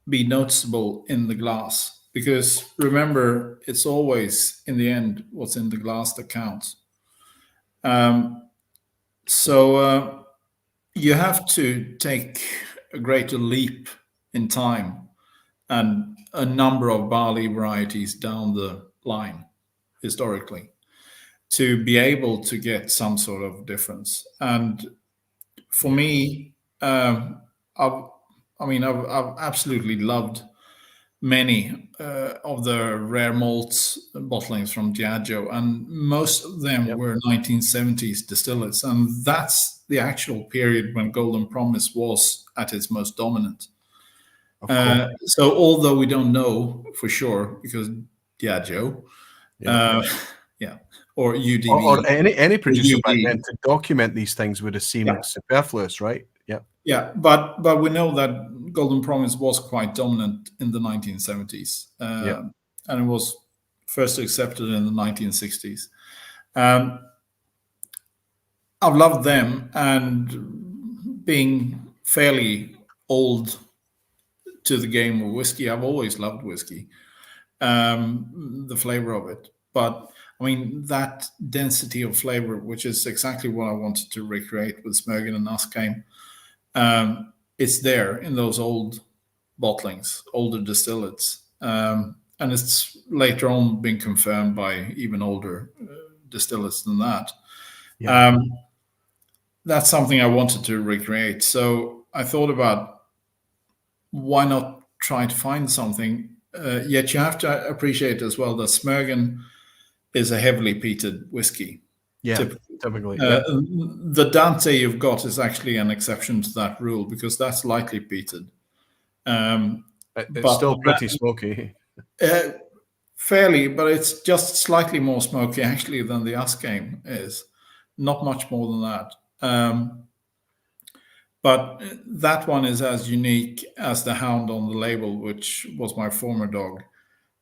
be noticeable in the glass, because remember, it's always in the end what's in the glass that counts. So you have to take a greater leap in time and a number of barley varieties down the line historically to be able to get some sort of difference. And for me, I've absolutely loved many of the rare malts bottlings from Diageo, and most of them were 1970s distillates, and that's the actual period when Golden Promise was at its most dominant. So although we don't know for sure, because Diageo, or UDV, or any producer back then, to document these things would have seemed superfluous, right? Yeah, but we know that Golden Promise was quite dominant in the 1970s, and it was first accepted in the 1960s. I've loved them, and being fairly old to the game of whiskey, I've always loved whiskey, the flavor of it. But I mean, that density of flavor, which is exactly what I wanted to recreate with Smögen and Askeim, it's there in those old bottlings, older distillates. And it's later on been confirmed by even older distillates than that. That's something I wanted to recreate. So I thought about, why not try to find something? Yet you have to appreciate as well that Smögen is a heavily peated whiskey. Typically. The Dante you've got is actually an exception to that rule, because that's lightly peated. It's still pretty smoky. Fairly, but it's just slightly more smoky actually than the Askeim is. Not much more than that. But that one is as unique as the Hound on the label, which was my former dog.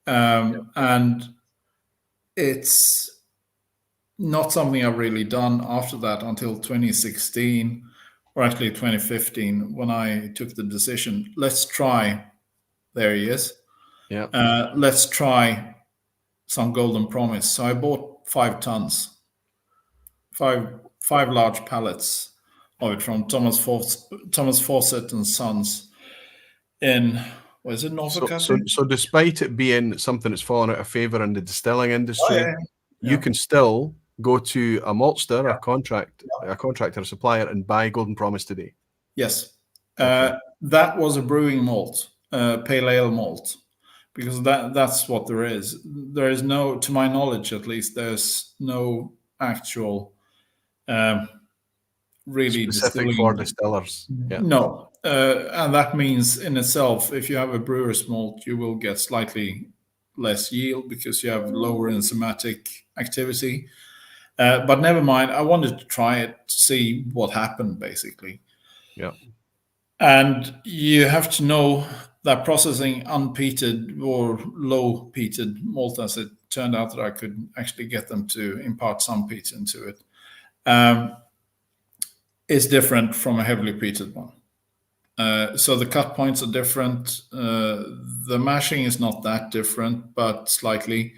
And it's not something I've really done after that until 2016, or actually 2015, when I took the decision, let's try, there he is. Let's try some Golden Promise. So I bought 5 tons, five large pallets of it from Thomas Fawcett and Sons in, was it Norfolk Country? So despite it being something that's fallen out of favour in the distilling industry, you can still go to a maltster, a contractor, a supplier, and buy Golden Promise today. Yes. That was a brewing malt. pale ale malt, because that's what there is. There is no, to my knowledge at least, there's no actual really Specific for distilling. distillers. Yeah. No, and that means in itself, if you have a brewer's malt, you will get slightly less yield because you have lower enzymatic activity. But never mind. I wanted to try it to see what happened, basically. Yeah. And you have to know that processing unpeated or low peated malt, as it turned out that I could actually get them to impart some peat into it, is different from a heavily peated one. So the cut points are different. The mashing is not that different, but slightly.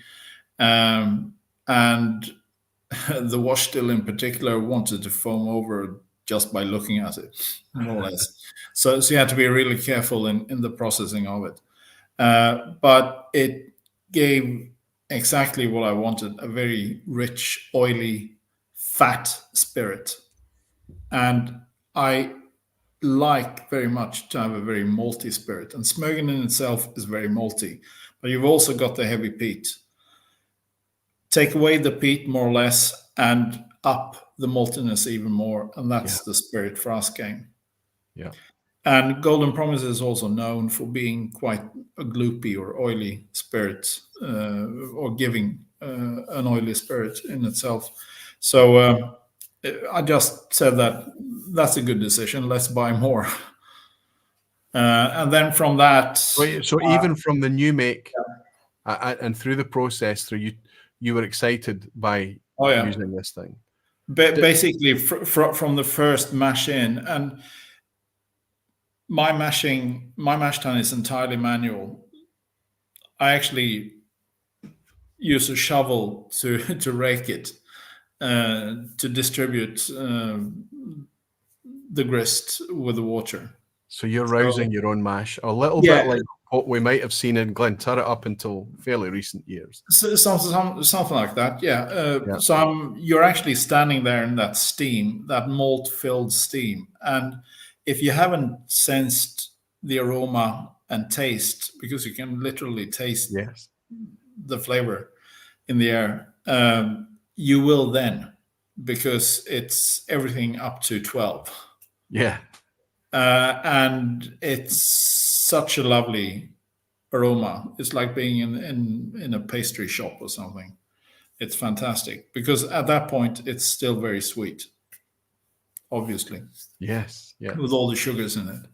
And the wash still in particular wanted to foam over just by looking at it, more or less. So you had to be really careful in the processing of it. But it gave exactly what I wanted, a very rich, oily, fat spirit. And I like very much to have a very malty spirit. And Smögen in itself is very malty, but you've also got the heavy peat. Take away the peat more or less and up the maltiness even more, and that's the spirit for us game. Yeah. And Golden Promise is also known for being quite a gloopy or oily spirit, or giving an oily spirit in itself. So I just said that that's a good decision. Let's buy more. And then from that, So even from the new make, and through the process, you were excited by using this thing. Basically, from the first mash in, and my mash tun is entirely manual. I actually use a shovel to rake it, to distribute the grist with the water. So you're rousing your own mash, a little bit like what we might have seen in Glenturret up until fairly recent years. So, something like that, yeah. So you're actually standing there in that steam, that malt-filled steam, and if you haven't sensed the aroma and taste, because you can literally taste the flavor in the air, you will then, because it's everything up to 12. Yeah. And it's such a lovely aroma. It's like being in a pastry shop or something. It's fantastic, because at that point it's still very sweet, obviously. Yes. Yeah. With all the sugars in it.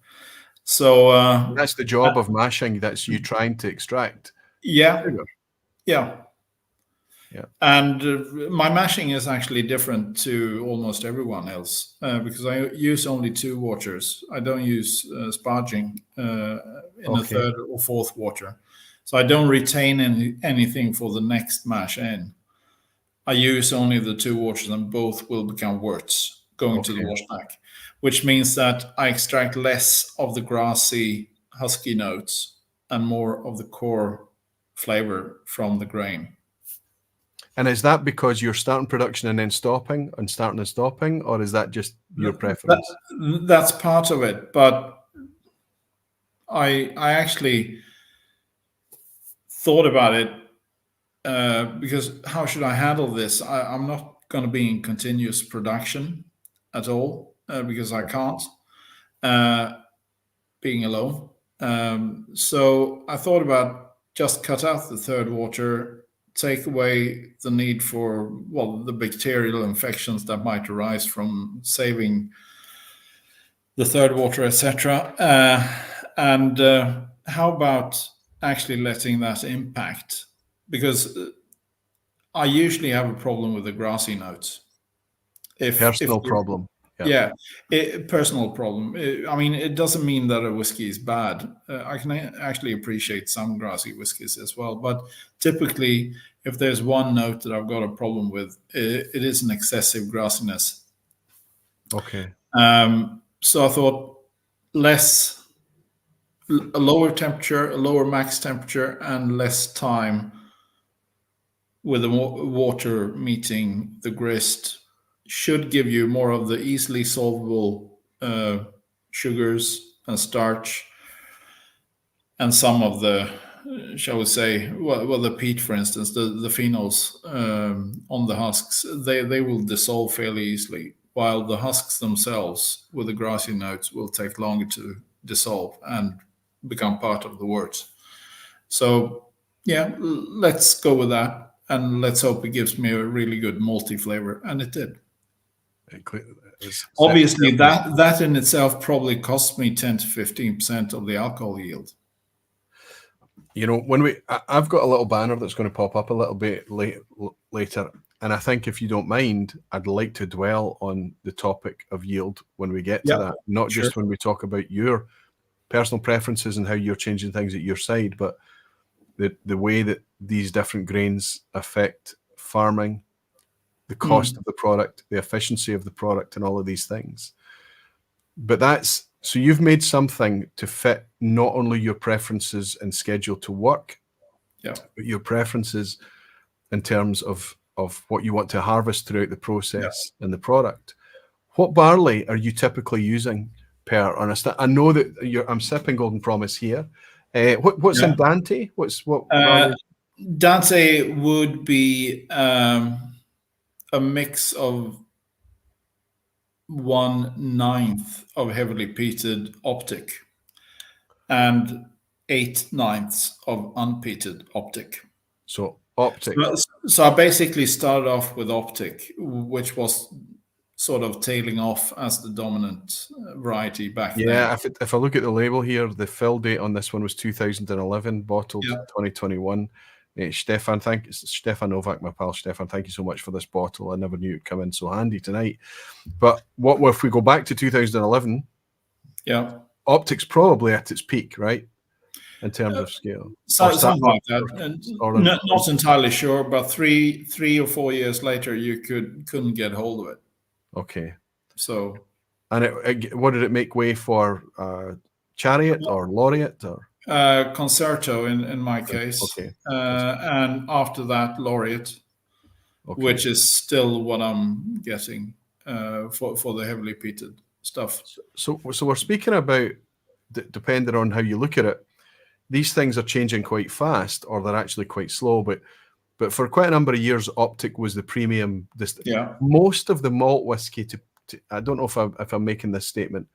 So that's the job of mashing. That's you trying to extract. Yeah. Sugar. Yeah. Yeah. And my mashing is actually different to almost everyone else, because I use only 2 waters. I don't use sparging in the third or fourth water. So I don't retain anything for the next mash in. I use only the 2 waters, and both will become worts going to the wash back, which means that I extract less of the grassy, husky notes and more of the core flavor from the grain. And is that because you're starting production and then stopping, and starting and stopping, or is that just your preference? That's part of it, but I actually thought about it, because how should I handle this? I'm not going to be in continuous production at all, because I can't, being alone. So I thought about just cut out the third water, take away the need for, the bacterial infections that might arise from saving the third water, etc. And how about actually letting that impact? Because I usually have a problem with the grassy notes. Personal problem. Yeah, personal problem. I mean, it doesn't mean that a whiskey is bad. I can actually appreciate some grassy whiskies as well. But typically, if there's one note that I've got a problem with, it is an excessive grassiness. Okay. So I thought a lower temperature, a lower max temperature, and less time with the water meeting the grist should give you more of the easily solvable sugars and starch, and some of the, shall we say, well, the peat, for instance, the phenols on the husks, they will dissolve fairly easily, while the husks themselves, with the grassy notes, will take longer to dissolve and become part of the worts. So, yeah, let's go with that, and let's hope it gives me a really good malty flavor, and it did. Obviously, that in itself probably cost me 10 to 15% of the alcohol yield. You know, I've got a little banner that's going to pop up a little bit later, and I think if you don't mind, I'd like to dwell on the topic of yield when we get to that, not just when we talk about your personal preferences and how you're changing things at your side, but the way that these different grains affect farming, the cost of the product, the efficiency of the product, and all of these things. But so you've made something to fit not only your preferences and schedule to work, but your preferences in terms of what you want to harvest throughout the process and the product. What barley are you typically using per? I know that I'm sipping Golden Promise here. What's in Dante? What barley? Dante would be a mix of 1/9 of heavily peated optic and 8/9 of unpeated optic. So optic. So I basically started off with optic, which was sort of tailing off as the dominant variety back then. Yeah, if I look at the label here, the fill date on this one was 2011, bottled 2021. Stefan Novak, my pal Stefan, thank you so much for this bottle. I never knew it'd come in so handy tonight. But what if we go back to 2011? Yeah, optic's probably at its peak, right, in terms of scale. Something like that. Not entirely sure, but three or 4 years later, you couldn't get hold of it. Okay. So, and what did it make way for? Chariot or Laureate or? Concerto in my case. Okay. And after that, Laureate, which is still what I'm getting for the heavily peated stuff. So we're speaking about, depending on how you look at it, these things are changing quite fast, or they're actually quite slow. But for quite a number of years, optic was the premium. Most of the malt whiskey, I don't know if I'm making this statement.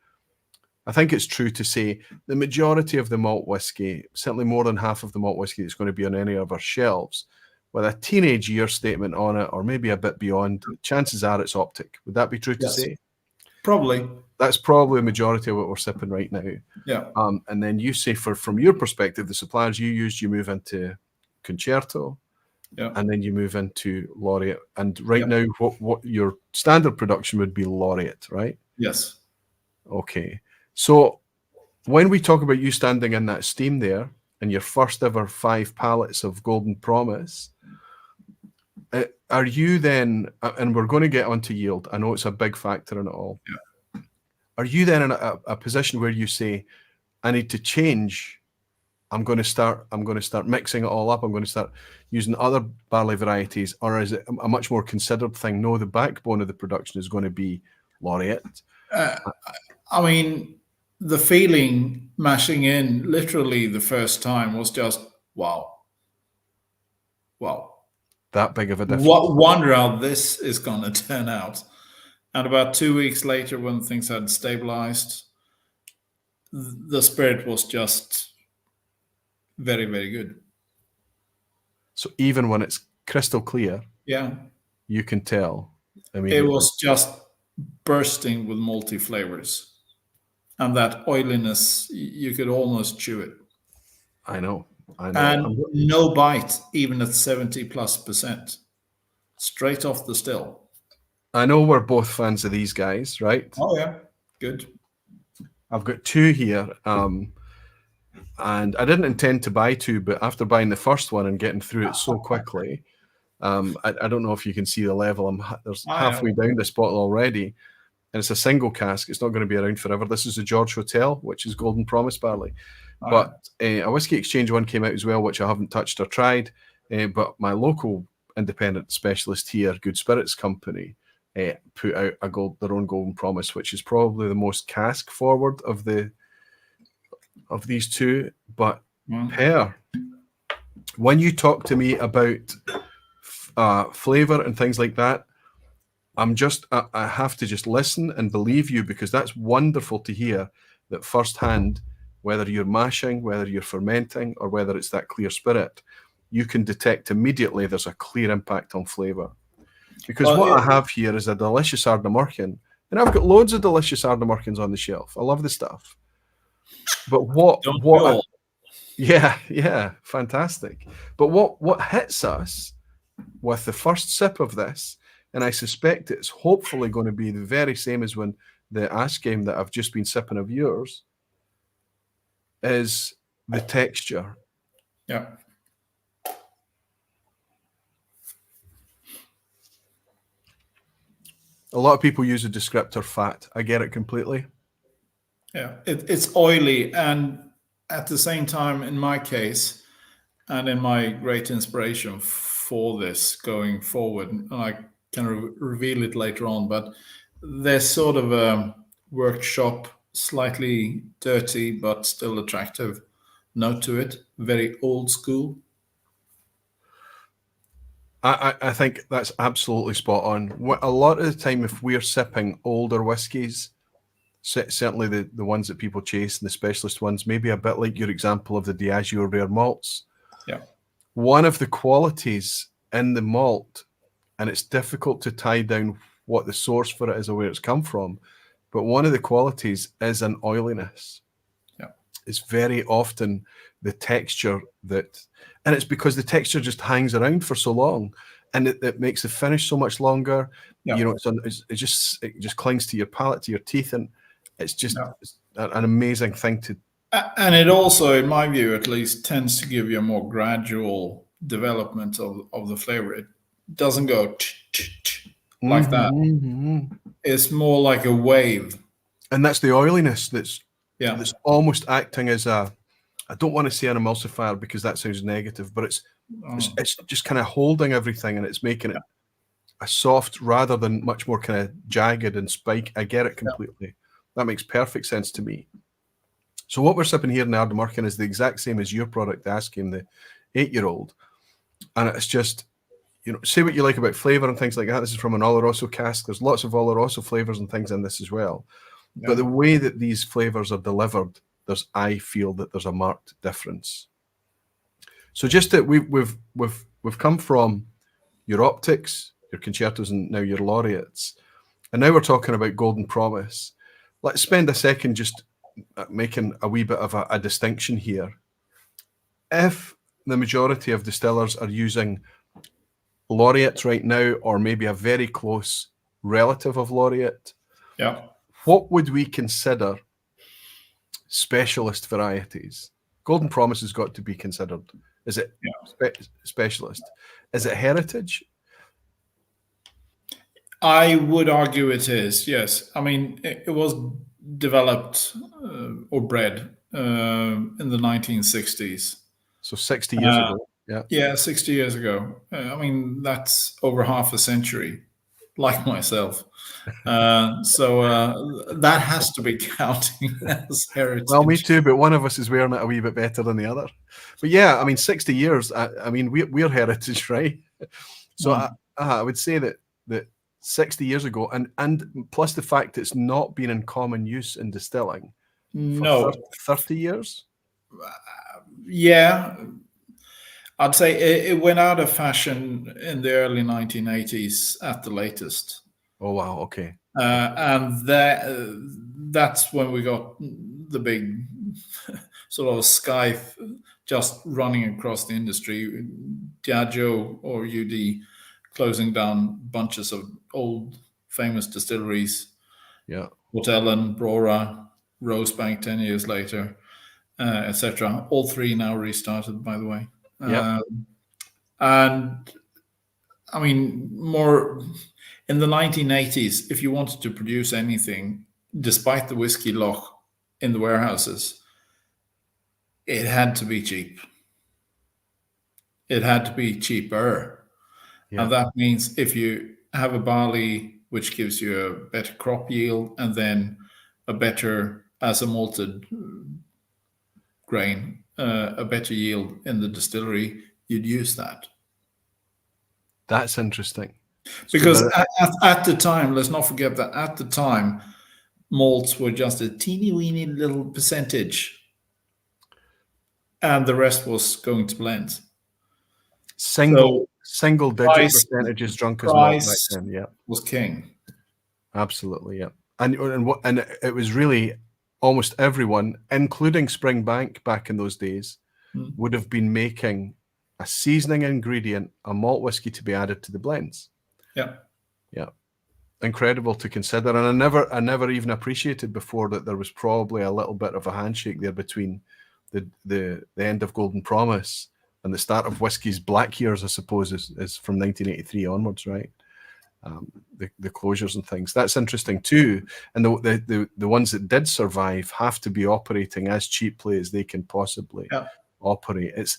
I think it's true to say the majority of the malt whiskey, certainly more than half of the malt whiskey that's going to be on any of our shelves, with a teenage year statement on it, or maybe a bit beyond, chances are it's optic. Would that be true to say? Probably. That's probably a majority of what we're sipping right now. Yeah. And then you say, from your perspective, the suppliers you used, you move into Concerto, and then you move into Laureate. And right now, what your standard production would be Laureate, right? Yes. Okay. So when we talk about you standing in that steam there and your first ever 5 pallets of Golden Promise, are you then, and we're going to get onto yield, I know it's a big factor in it all. Yeah. Are you then in a position where you say, I need to change, I'm going to start mixing it all up, I'm going to start using other barley varieties, or is it a much more considered thing? No, the backbone of the production is going to be Laureate. I mean, the feeling mashing in literally the first time was just wow. That big of a difference. Wonder how this is going to turn out. And about 2 weeks later, when things had stabilized, the spirit was just very, very good. So even when it's crystal clear, you can tell. It was just bursting with malty flavors. And that oiliness, you could almost chew it. I know. And no bite, even at 70+%. Straight off the still. I know we're both fans of these guys, right? Oh, yeah. Good. I've got 2 here. And I didn't intend to buy 2, but after buying the first one and getting through it so quickly, I don't know if you can see the level. There's halfway down this bottle already. And it's a single cask. It's not going to be around forever. This is the George Hotel, which is Golden Promise barley. But a Whiskey Exchange one came out as well, which I haven't touched or tried. But my local independent specialist here, Good Spirits Company, put out their own Golden Promise, which is probably the most cask forward of these 2. But Per, when you talk to me about flavor and things like that, I have to just listen and believe you, because that's wonderful to hear that firsthand, whether you're mashing, whether you're fermenting, or whether it's that clear spirit, you can detect immediately there's a clear impact on flavor. Because what I have here is a delicious Ardnamurchan, and I've got loads of delicious Ardnamurchans on the shelf. I love the stuff. But yeah, fantastic. But what hits us with the first sip of this, and I suspect it's hopefully going to be the very same as when the Ash game that I've just been sipping of yours, is the texture. Yeah. A lot of people use the descriptor fat. I get it completely. Yeah, it's oily, and at the same time, in my case, and in my great inspiration for this going forward, and I can reveal it later on, but there's sort of a workshop, slightly dirty but still attractive note to it, very old school. I think that's absolutely spot on. A lot of the time, if we're sipping older whiskies, certainly the ones that people chase and the specialist ones, maybe a bit like your example of the Diageo rare malts. Yeah. One of the qualities in the malt, and it's difficult to tie down what the source for it is or where it's come from, but one of the qualities is an oiliness. Yeah. It's very often the texture and it's because the texture just hangs around for so long, and it makes the finish so much longer. Yeah. You know, it just clings to your palate, to your teeth, and it's just it's an amazing thing to. And it also, in my view at least, tends to give you a more gradual development of the flavor. It doesn't go like that. It's more like a wave. And that's the oiliness that's almost acting as a, I don't want to say an emulsifier because that sounds negative, but it's just kind of holding everything, and it's making it a soft rather than much more kind of jagged and spike. I get it completely. That makes perfect sense to me. So what we're sipping here in the Ardnamurchan is the exact same as your product, the Ash game, the 8-year-old. And it's just, you know, say what you like about flavor and things like that. This is from an Oloroso cask. There's lots of Oloroso flavors and things in this as well. Yeah. But the way that these flavors are delivered, I feel that there's a marked difference. So just that we've come from your optics, your concertos, and now your laureates, and now we're talking about Golden Promise. Let's spend a second just making a wee bit of a distinction here. If the majority of distillers are using laureates right now, or maybe a very close relative of laureate, what would we consider specialist varieties? Golden Promise has got to be considered. Is it specialist? Is it heritage? I would argue it is, yes. I mean, it was developed or bred in the 1960s. So 60 years ago. Yeah, 60 years ago. I mean, that's over half a century, like myself. So that has to be counting as heritage. Well, me too, but one of us is wearing it a wee bit better than the other. But yeah, I mean, 60 years, I mean, we're heritage, right? So I would say that 60 years ago, and plus the fact it's not been in common use in distilling for 30 years? Yeah. I'd say it went out of fashion in the early 1980s at the latest. Oh, wow. Okay. And that's when we got the big sort of sky just running across the industry. Diageo or UD closing down bunches of old famous distilleries. Yeah. Port Ellen, Bere, Rosebank 10 years later, etc. All three now restarted, by the way. Yeah. And I mean, more in the 1980s, if you wanted to produce anything, despite the whiskey lock in the warehouses, it had to be cheap. It had to be cheaper. Yeah. And that means if you have a barley which gives you a better crop yield and then a better as a malted grain, a better yield in the distillery, you'd use that. That's interesting. Because at the time, let's not forget that at the time, malts were just a teeny weeny little percentage, and the rest was going to blends. Single digit price- percentages drunk as malt back Price then. Yeah, was king. absolutely. Yeah, and it was really almost everyone, including Springbank back in those days, would have been making a seasoning ingredient, a malt whiskey to be added to the blends. Yeah. Yeah. Incredible to consider. And I never even appreciated before that there was probably a little bit of a handshake there between the end of Golden Promise and the start of whiskey's black years, I suppose, is from 1983 onwards, right? The closures and things. That's interesting too. And the ones that did survive have to be operating as cheaply as they can possibly operate. It's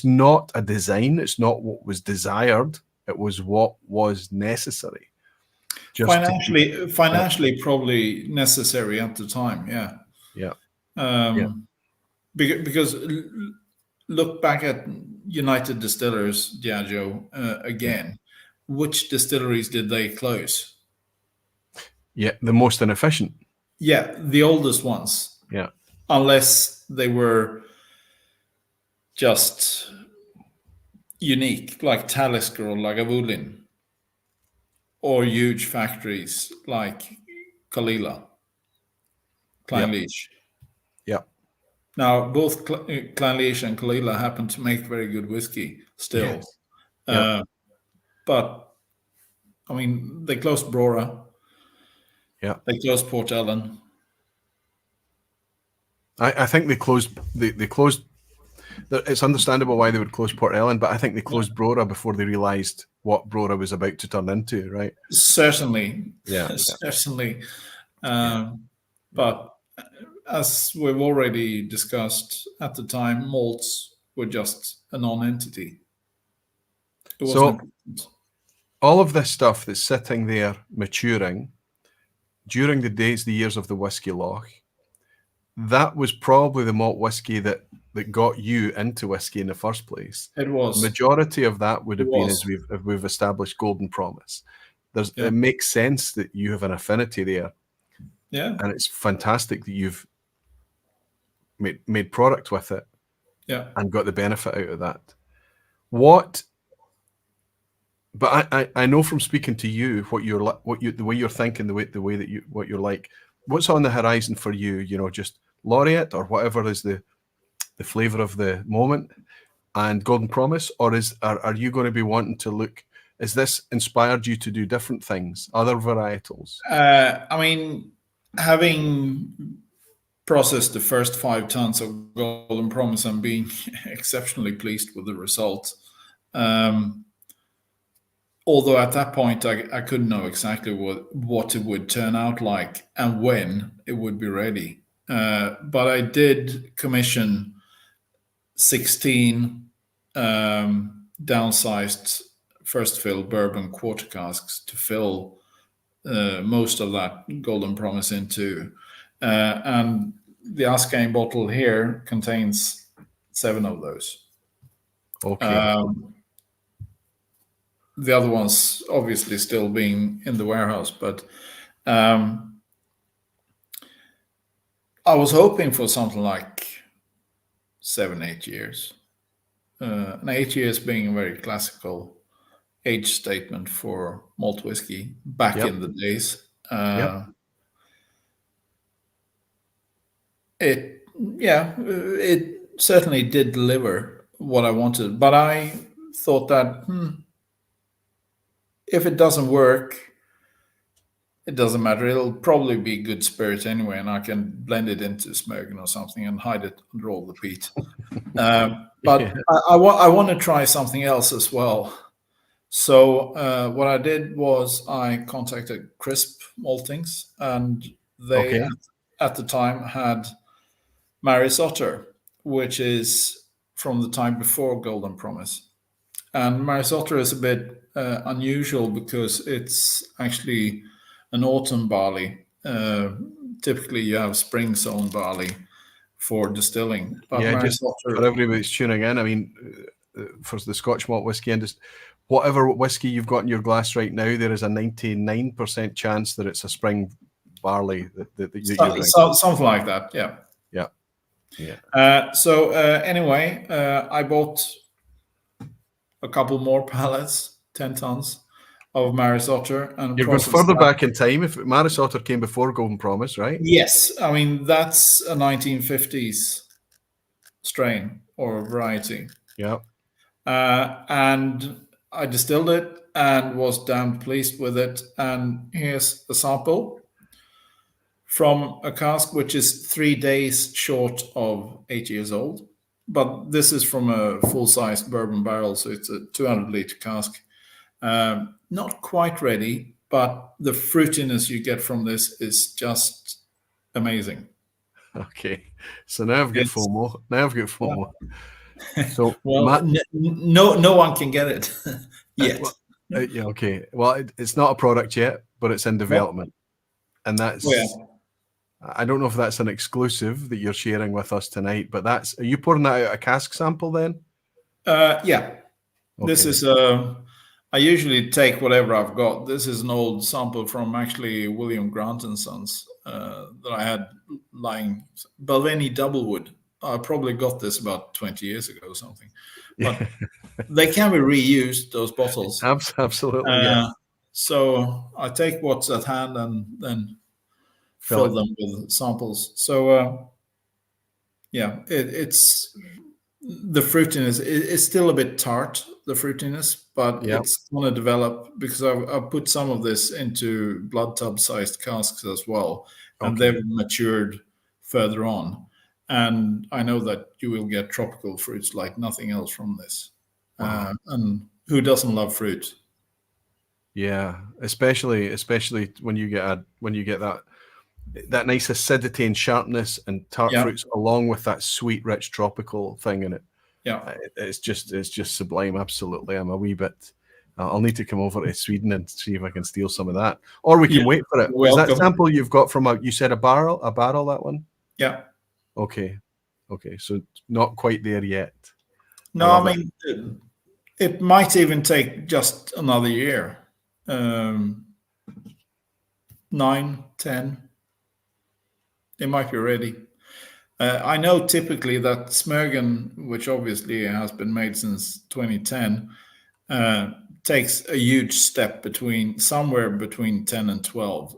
not a design. It's not what was desired. It was what was necessary. Financially, probably necessary at the time. Yeah. Because look back at United Distillers, Diageo, again. Which distilleries did they close? Yeah, the most inefficient. Yeah, the oldest ones. Yeah. Unless they were just unique, like Talisker or Lagavulin, or huge factories like Kalila, Clynelish. Yeah. Now, both Clynelish and Kalila happen to make very good whiskey still. Yes. But, I mean, they closed Brora. Yeah. They closed Port Ellen. I think they closed. They closed. It's understandable why they would close Port Ellen, but I think they closed Brora before they realised what Brora was about to turn into, right? Certainly. Yeah. Certainly. But as we've already discussed, at the time, malts were just a non-entity. So all of this stuff that's sitting there maturing during the years of the whiskey loch, that was probably the malt whiskey that got you into whiskey in the first place. It was. The majority of that would have been as we've established Golden Promise. It makes sense that you have an affinity there. Yeah. And it's fantastic that you've made product with it. Yeah. And got the benefit out of that. But I know from speaking to you the way you're thinking, the way that what you're like. What's on the horizon for you? You know, just Laureate or whatever is the flavour of the moment, and Golden Promise, or are you going to be wanting to look? Is this inspired you to do different things, other varietals? I mean, having processed the first 5 tons of Golden Promise and being exceptionally pleased with the result. Although at that point I couldn't know exactly what it would turn out like and when it would be ready. But I did commission 16 downsized first fill bourbon quarter casks to fill most of that Golden Promise into. And the Ascane bottle here contains 7 of those. Okay. The other ones obviously still being in the warehouse, but I was hoping for something like 7-8 years. And 8 years being a very classical age statement for malt whiskey back in the days. It certainly did deliver what I wanted, but I thought that if it doesn't work, it doesn't matter. It'll probably be good spirit anyway, and I can blend it into Smögen or something and hide it under all the peat. But I want to try something else as well. So what I did was I contacted Crisp Maltings, and they at the time had Maris Otter, which is from the time before Golden Promise. And Maris Otter is a bit unusual because it's actually an autumn barley. Typically, you have spring sown barley for distilling. But Yeah, just Maris for everybody that's tuning in, I mean, for the Scotch malt whiskey industry, whatever whiskey you've got in your glass right now, there is a 99% chance that it's a spring barley that you're drinking. Something like that, yeah. Yeah, yeah. Anyway, I bought a couple more pallets, 10 tons of Maris Otter. And You're going further back in time. If Maris Otter came before Golden Promise, right? Yes, I mean, that's a 1950s strain or variety. Yeah. And I distilled it and was damn pleased with it. And here's a sample from a cask which is 3 days short of 8 years old. But this is from a full-sized bourbon barrel, so it's a 200-liter cask. Not quite ready, but the fruitiness you get from this is just amazing. Okay, so now I've got FOMO. Now I've got FOMO. So well, no one can get it yet. Yeah, okay. Well, it's not a product yet, but it's in development, and that's. I don't know if that's an exclusive that you're sharing with us tonight, but are you pouring that out a cask sample then? Yeah. Okay. This is I usually take whatever I've got. This is an old sample from actually William Grant and Sons that I had lying. Balvenie Doublewood. I probably got this about 20 years ago or something. But they can be reused, those bottles. Absolutely, yeah. So I take what's at hand and then fill them with samples. So it's the fruitiness is still a bit tart, the fruitiness, but it's going to develop because I've put some of this into blood tub sized casks as well, and they've matured further on. And I know that you will get tropical fruits like nothing else from this. Wow. And who doesn't love fruit? Yeah, especially when you get that nice acidity and sharpness and tart fruits along with that sweet, rich tropical thing in it. Yeah, it's just sublime. Absolutely, I'm a wee bit. I'll need to come over to Sweden and see if I can steal some of that, or we can wait for it. Is that sample you've got from you said a barrel, that one? Yeah. Okay, so not quite there yet. No, I mean it might even take just another year. 9, 10. They might be ready. I know typically that Smögen, which obviously has been made since 2010, takes a huge step somewhere between 10 and 12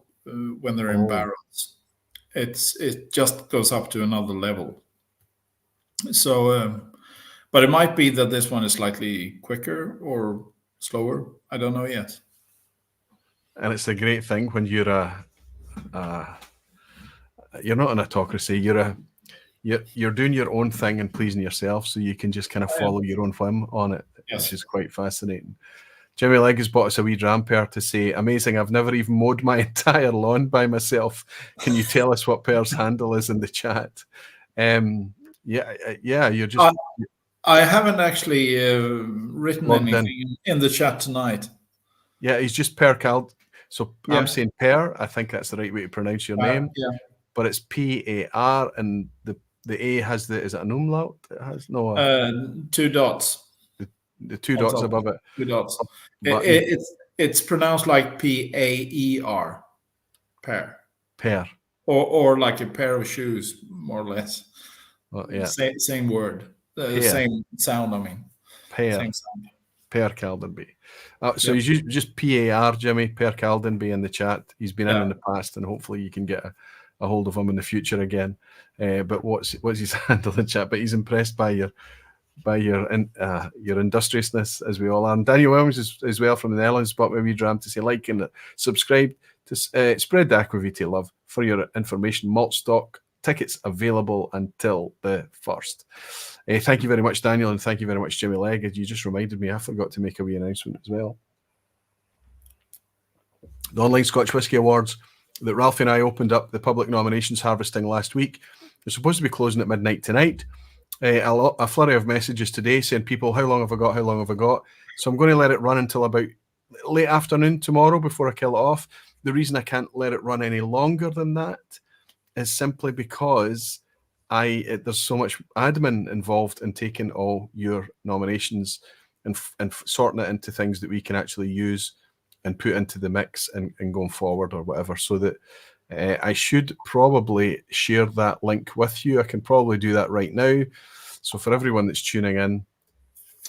when they're in barrels. It just goes up to another level. So, but it might be that this one is slightly quicker or slower. I don't know yet. And it's a great thing when you're not an autocracy. You're doing your own thing and pleasing yourself, so you can just kind of follow your own whim on it, which is quite fascinating. Jimmy Legg has bought us a wee dramper to say, amazing, I've never even mowed my entire lawn by myself. Can you tell us what Per's handle is in the chat? You're just... I haven't actually written anything in the chat tonight. Yeah, he's just Per Cal. So I'm saying Per, I think that's the right way to pronounce your name. Yeah. But it's P-A-R, and the A has is it an umlaut? It has 2 dots. The 2 dots above it. 2 dots. It's pronounced like P-A-E-R. Per. Per. Or like a pair of shoes, more or less. Well, yeah. Same word. Same sound, I mean. Per. Same sound. Per Caldenby. So he's just P-A-R, Jimmy, Per Caldenby in the chat. He's been in the past, and hopefully you can get a hold of him in the future again. But what's his handle in chat? But he's impressed by your industriousness, as we all are. And Daniel Williams as well from the Netherlands bought me a wee dram to say like and subscribe to spread the Aquavitae love. For your information, malt stock tickets available until the 1st. Thank you very much, Daniel, and thank you very much, Jimmy Legg. You just reminded me, I forgot to make a wee announcement as well. The online Scotch Whisky Awards that Ralphie and I opened up the public nominations harvesting last week. They're supposed to be closing at midnight tonight. A flurry of messages today saying, people, how long have I got? How long have I got? So I'm going to let it run until about late afternoon tomorrow before I kill it off. The reason I can't let it run any longer than that is simply because there's so much admin involved in taking all your nominations and sorting it into things that we can actually use and put into the mix and going forward or whatever. So that I should probably share that link with you. I can probably do that right now. So for everyone that's tuning in,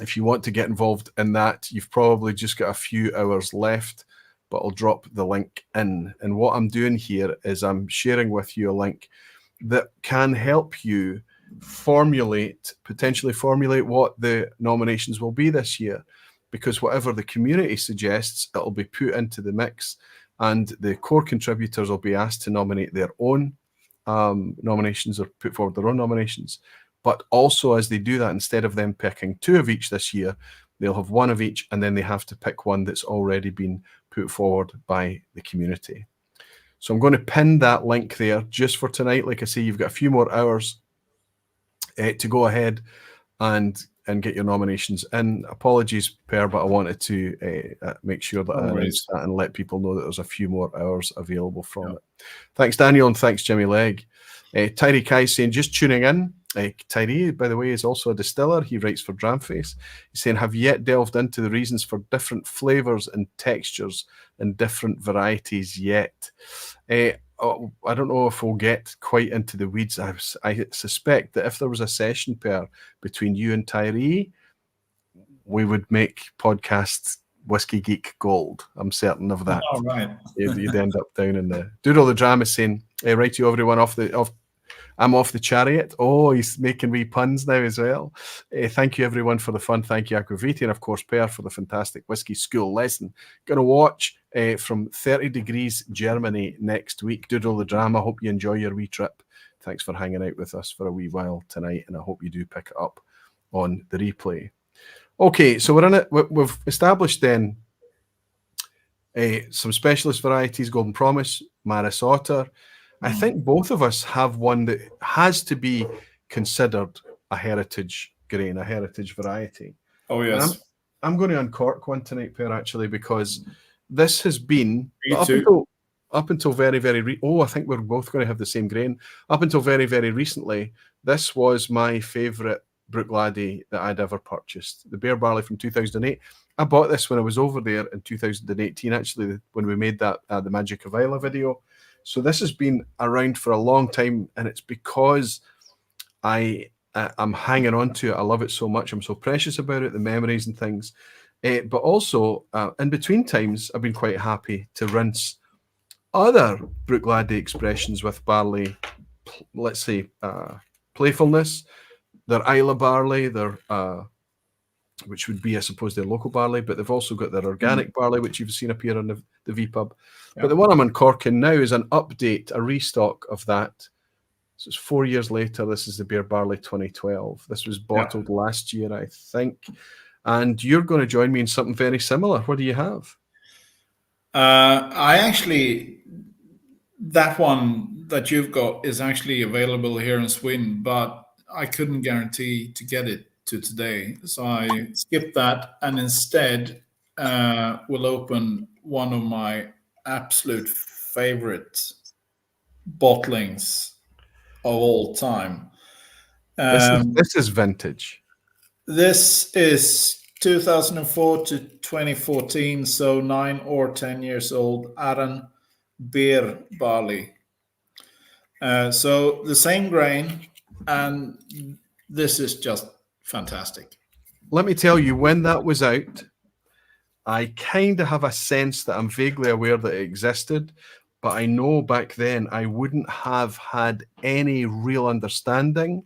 if you want to get involved in that, you've probably just got a few hours left, but I'll drop the link in. And what I'm doing here is I'm sharing with you a link that can help you potentially formulate what the nominations will be this year, because whatever the community suggests, it'll be put into the mix, and the core contributors will be asked to nominate their own nominations or put forward their own nominations. But also, as they do that, instead of them picking 2 of each this year, they'll have 1 of each, and then they have to pick one that's already been put forward by the community. So I'm going to pin that link there just for tonight. Like I say, you've got a few more hours to go ahead and get your nominations in. Apologies, Per, but I wanted to make sure that I announced that and let people know that there's a few more hours available from it. Thanks, Daniel, and thanks, Jimmy Legg. Tyree Kai saying, just tuning in. Tyree, by the way, is also a distiller. He writes for Dramface. He's saying, have yet delved into the reasons for different flavours and textures and different varieties yet. I don't know if we'll get quite into the weeds. I suspect that if there was a session pair between you and Tyree, we would make podcast Whiskey Geek gold. I'm certain of that. Oh, right. You'd end up down in the Doodle the Drama saying, right, you everyone I'm off the chariot. Oh, he's making wee puns now as well. Thank you, everyone, for the fun. Thank you, Aquaviti, and of course, Per, for the fantastic whiskey school lesson. Going to watch from 30 degrees Germany next week. Doodle the Drama. Hope you enjoy your wee trip. Thanks for hanging out with us for a wee while tonight, and I hope you do pick it up on the replay. Okay, so we're in it. We've established then some specialist varieties: Golden Promise, Maris Otter. I think both of us have one that has to be considered a heritage grain, a heritage variety. Oh, yes. I'm going to uncork one tonight, Per, actually, because this has been up until very, very I think we're both going to have the same grain. Up until very, very recently, this was my favourite Bruichladdich that I'd ever purchased. The Bere Barley from 2008. I bought this when I was over there in 2018, actually, when we made that the Magic of Isla video. So this has been around for a long time, and it's because I'm hanging on to it. I love it so much. I'm so precious about it, the memories and things. But also, in between times, I've been quite happy to rinse other Bruichladdich expressions with barley, let's say, playfulness. Their Isla barley, their which would be, I suppose, their local barley, but they've also got their organic barley, which you've seen appear on the vPub. Yeah. But the one I'm uncorking now is an update, a restock of that. So it's 4 years later. This is the Bere Barley 2012. This was bottled last year, I think. And you're going to join me in something very similar. What do you have? That one that you've got is actually available here in Sweden, but I couldn't guarantee to get it to today. So I skipped that and instead will open one of my absolute favorite bottlings of all time. This is vintage. This is 2004 to 2014, so 9 or 10 years old, Arran Bere Barley. So the same grain, and this is just fantastic. Let me tell you, when that was out, I kind of have a sense that I'm vaguely aware that it existed, but I know back then I wouldn't have had any real understanding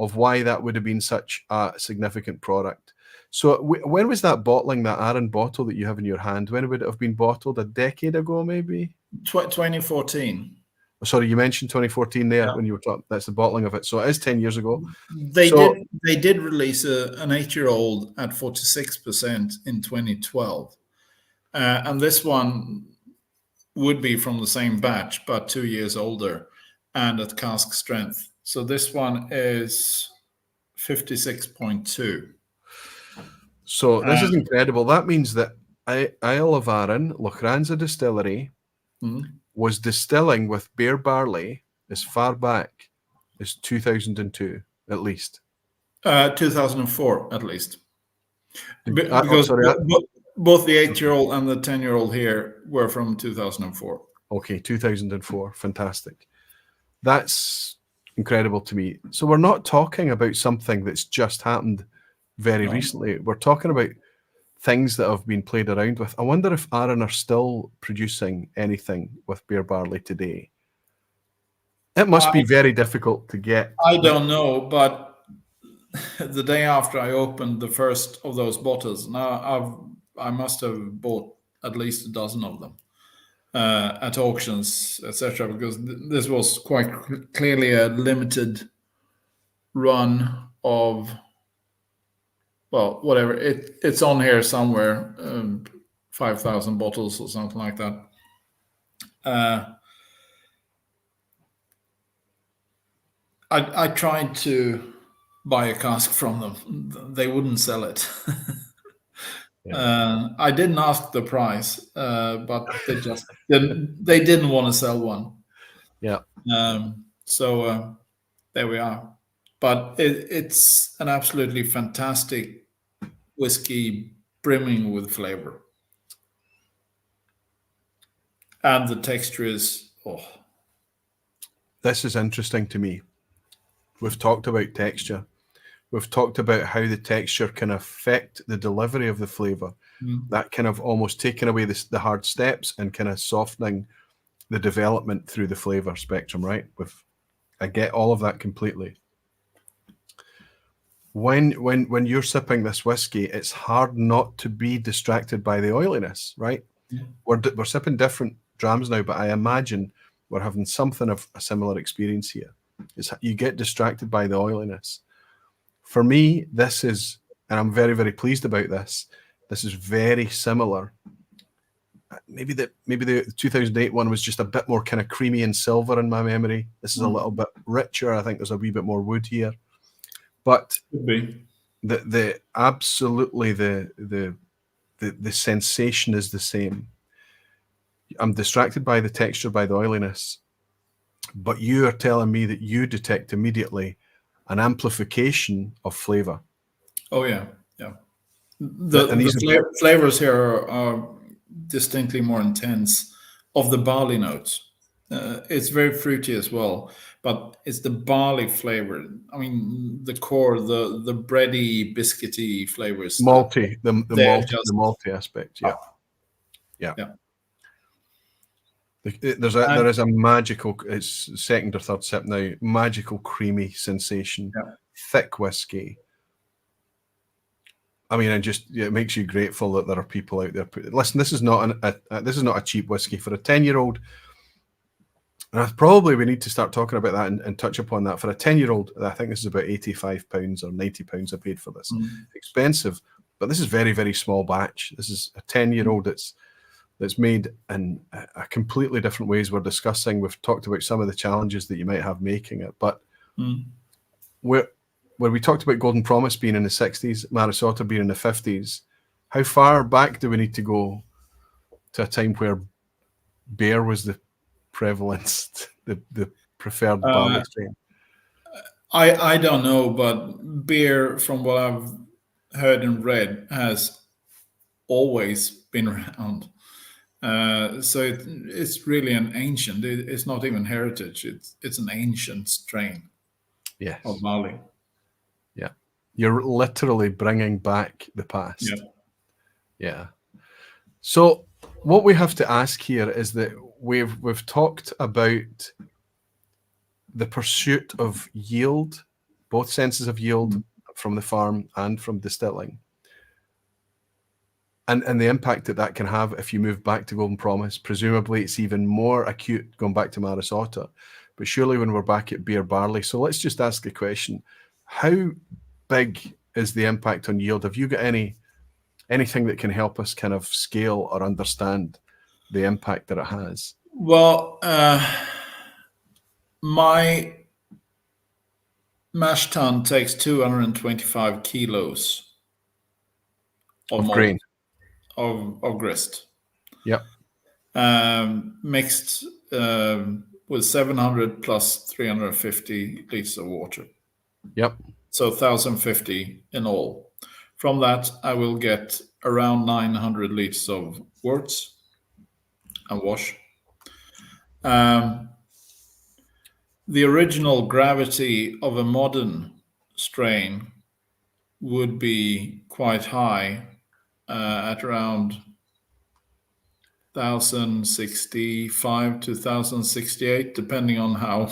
of why that would have been such a significant product. So when was that bottling, that Arran bottle that you have in your hand? When would it have been bottled? A decade ago, maybe? 2014. Sorry, you mentioned 2014 there when you were talking. That's the bottling of it. So it is 10 years ago. They did release an 8-year-old at 46% in 2012. And this one would be from the same batch, but 2 years older and at cask strength. So this one is 56.2. So this is incredible. That means that Isle of Arran, Lochranza Distillery, was distilling with Bere Barley as far back is 2002 at least. 2004 at least. Because sorry, both the 8-year-old and the 10-year-old here were from 2004. Okay, 2004. Fantastic. That's incredible to me. So we're not talking about something that's just happened very recently. We're talking about things that have been played around with. I wonder if Arran are still producing anything with beer barley today. It must be very difficult to get. I don't know, but the day after I opened the first of those bottles, now I must have bought at least a dozen of them at auctions, etc. Because this was quite clearly a limited run of, well, whatever. It's on here somewhere, 5,000 bottles or something like that. I tried to buy a cask from them. They wouldn't sell it. I didn't ask the price, but they didn't want to sell one. Yeah. So there we are. But it's an absolutely fantastic whiskey, brimming with flavor, and the texture is This is interesting to me. We've talked about texture. We've talked about how the texture can affect the delivery of the flavour. That kind of almost taking away the hard steps and kind of softening the development through the flavour spectrum, right? I get all of that completely. When you're sipping this whiskey, it's hard not to be distracted by the oiliness, right? We're sipping different drams now, but I imagine we're having something of a similar experience here. You get distracted by the oiliness. For me, this is, and I'm very, very pleased about this. This is very similar. Maybe the 2008 one was just a bit more kind of creamy and silver in my memory. This is a little bit richer. I think there's a wee bit more wood here, but the absolutely the sensation is the same. I'm distracted by the texture, by the oiliness, but you are telling me that you detect immediately an amplification of flavor. Oh yeah. The flavors here are distinctly more intense of the barley notes. It's very fruity as well, but it's the barley flavor. I mean, the core, the bready, biscuity flavors. Malty, the malty aspect. Yeah. There is a magical, it's second or third sip now, magical creamy sensation, thick whiskey. I mean, it makes you grateful that there are people out there. Listen, this is not a cheap whiskey for a 10-year-old. And probably we need to start talking about that and touch upon that. For a 10-year-old, I think this is about £85 or £90 I paid for this. Expensive, but this is very, very small batch. This is a 10-year-old that's made in a completely different ways. We're discussing, we've talked about some of the challenges that you might have making it, but where we talked about Golden Promise being in the 60s, Marisota being in the 50s, how far back do we need to go to a time where Bere was the prevalence, the preferred barley strain? I don't know, but Bere, from what I've heard and read, has always been around. So it's really an ancient. It's not even heritage. It's an ancient strain. Yes. Of barley. Yeah, you're literally bringing back the past. Yeah. So what we have to ask here is that we've talked about the pursuit of yield, both senses of yield from the farm and from distilling. And the impact that can have if you move back to Golden Promise. Presumably it's even more acute going back to Marisota, but surely when we're back at beer barley. So let's just ask the question, how big is the impact on yield? Have you got anything that can help us kind of scale or understand the impact that it has? Well, my mash tun takes 225 kilos of grain. Of grist. Yep. Mixed with 700 plus 350 liters of water. Yep. So 1,050 in all. From that, I will get around 900 liters of worts and wash. The original gravity of a modern strain would be quite high, at around 1,065 to 1,068, depending on how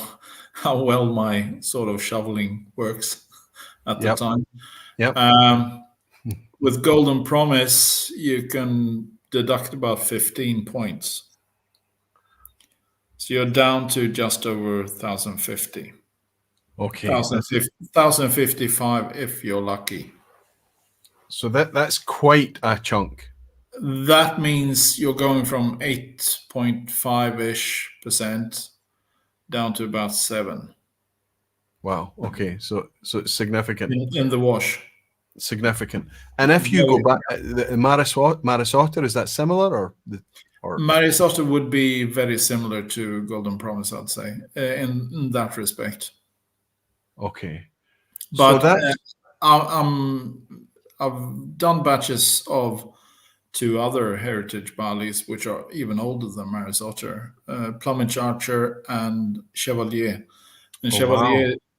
well my sort of shoveling works at the time. Yep. With Golden Promise, you can deduct about 15 points. So you're down to just over 1,050. Okay. 1,055 if you're lucky. So that's quite a chunk. That means you're going from 8.5-ish% down to about 7. Wow. Okay. So it's significant. In the wash. Significant. And if you go back, the Maris Otter, is that similar or? Maris Otter would be very similar to Golden Promise, I'd say, in that respect. Okay. But so that I've done batches of 2 other heritage barleys, which are even older than Maris Otter, Plumage Archer and Chevalier. And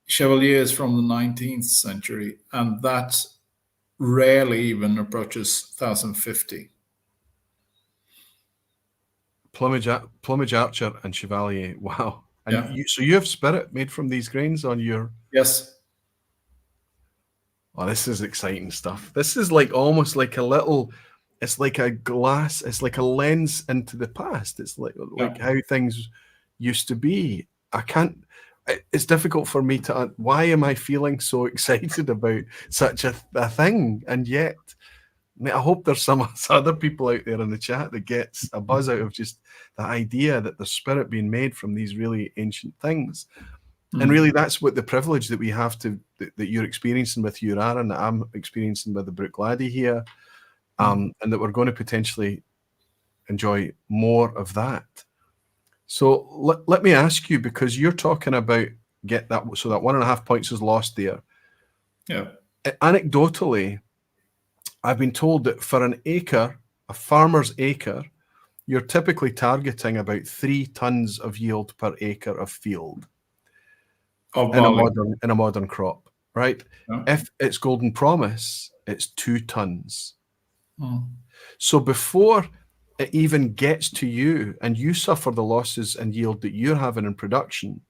Chevalier is from the 19th century, and that rarely even approaches 1,050. Plumage Archer and Chevalier. Wow. And so you have spirit made from these grains on your... Yes. Oh, this is exciting stuff. This is like almost like a little... It's like a glass. It's like a lens into the past. It's like how things used to be. I can't... It's difficult for me to... Why am I feeling so excited about such a thing? And yet... I hope there's some other people out there in the chat that gets a buzz out of just the idea that there's spirit being made from these really ancient things. And really, that's what the privilege that we have that you're experiencing with your Arran, that I'm experiencing with the Bruichladdich here, and that we're going to potentially enjoy more of that. So let me ask you, because you're talking about so that 1.5 points is lost there. Yeah. Anecdotally, I've been told that for an acre, a farmer's acre, you're typically targeting about 3 tons of yield per acre of field in a modern crop, right? Yeah. If it's Golden Promise, it's 2 tons. So before it even gets to you and you suffer the losses and yield that you're having in production,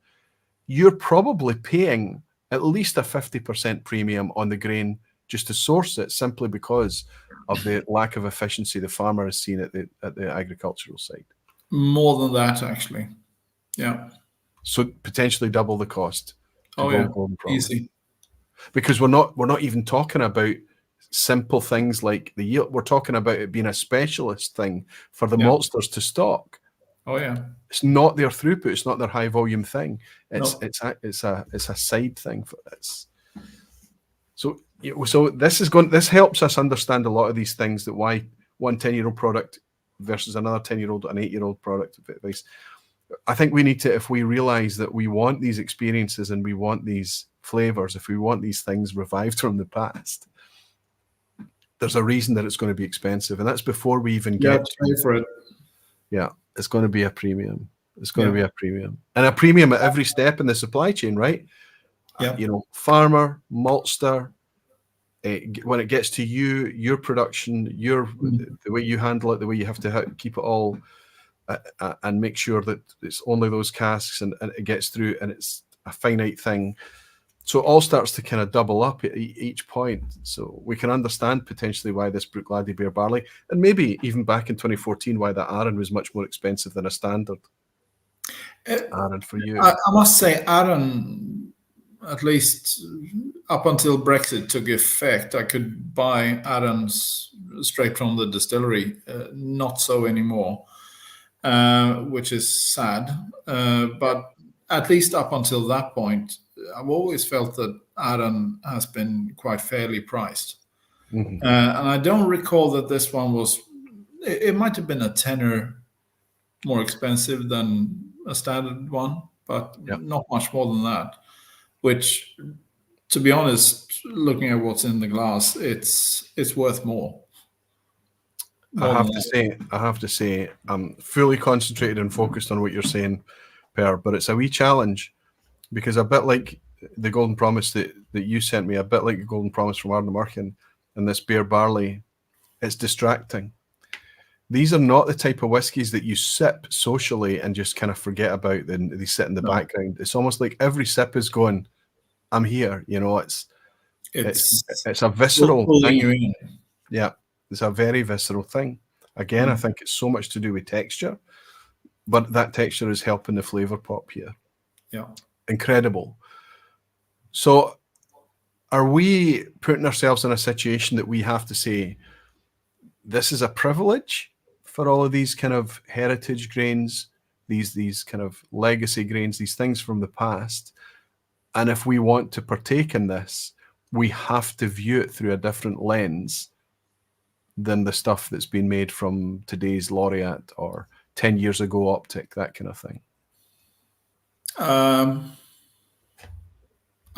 you're probably paying at least a 50% premium on the grain just to source it, simply because of the lack of efficiency the farmer has seen at the agricultural site. More than that, actually. Yeah. So potentially double the cost. Easy. Because we're not even talking about simple things like the yield. We're talking about it being a specialist thing for the maltsters to stock. Oh yeah. It's not their throughput. It's not their high volume thing. It's a side thing for this. So this helps us understand a lot of these things, that why one 10-year-old product versus another 10-year-old and 8-year-old product. I think we need to, if we realize that we want these experiences and we want these flavors, if we want these things revived from the past, there's a reason that it's going to be expensive. And that's before we even get to pay for it. Yeah, it's going to be a premium. It's going to be a premium. And a premium at every step in the supply chain, right? Yeah. Farmer, maltster, when it gets to you, your production, the way you handle it, the way you have to keep it all and make sure that it's only those casks and it gets through and it's a finite thing. So it all starts to kind of double up at each point. So we can understand potentially why this Bruichladdich Bere barley, and maybe even back in 2014, why that Arran was much more expensive than a standard Arran for you. I must say, Arran, at least up until Brexit took effect, I could buy Arrans straight from the distillery. Not so anymore, which is sad. But at least up until that point, I've always felt that Arran has been quite fairly priced. And I don't recall that this one was, it might have been a tenner more expensive than a standard one, but Yep. not much more than that. Which, to be honest, looking at what's in the glass, it's worth more. I have to say, I'm fully concentrated and focused on what you're saying, Per, but it's a wee challenge because a bit like the Golden Promise that you sent me, a bit like the Golden Promise from Arran and this Bere Barley, it's distracting. These are not the type of whiskies that you sip socially and just kind of forget about, and they sit in the background. It's almost like every sip is going, I'm here, you know, it's a visceral thing. Yeah, it's a very visceral thing. Again, I think it's so much to do with texture, but that texture is helping the flavor pop here. Yeah. Incredible. So are we putting ourselves in a situation that we have to say, this is a privilege for all of these kind of heritage grains, these kind of legacy grains, these things from the past, and if we want to partake in this, we have to view it through a different lens than the stuff that's been made from today's Laureate or 10 years ago Optic, that kind of thing? I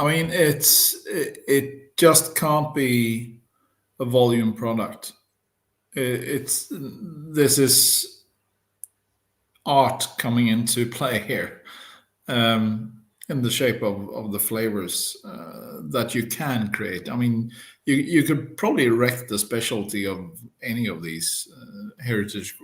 mean, it just can't be a volume product. This is art coming into play here, in the shape of the flavors that you can create. I mean, you could probably wreck the specialty of any of these heritage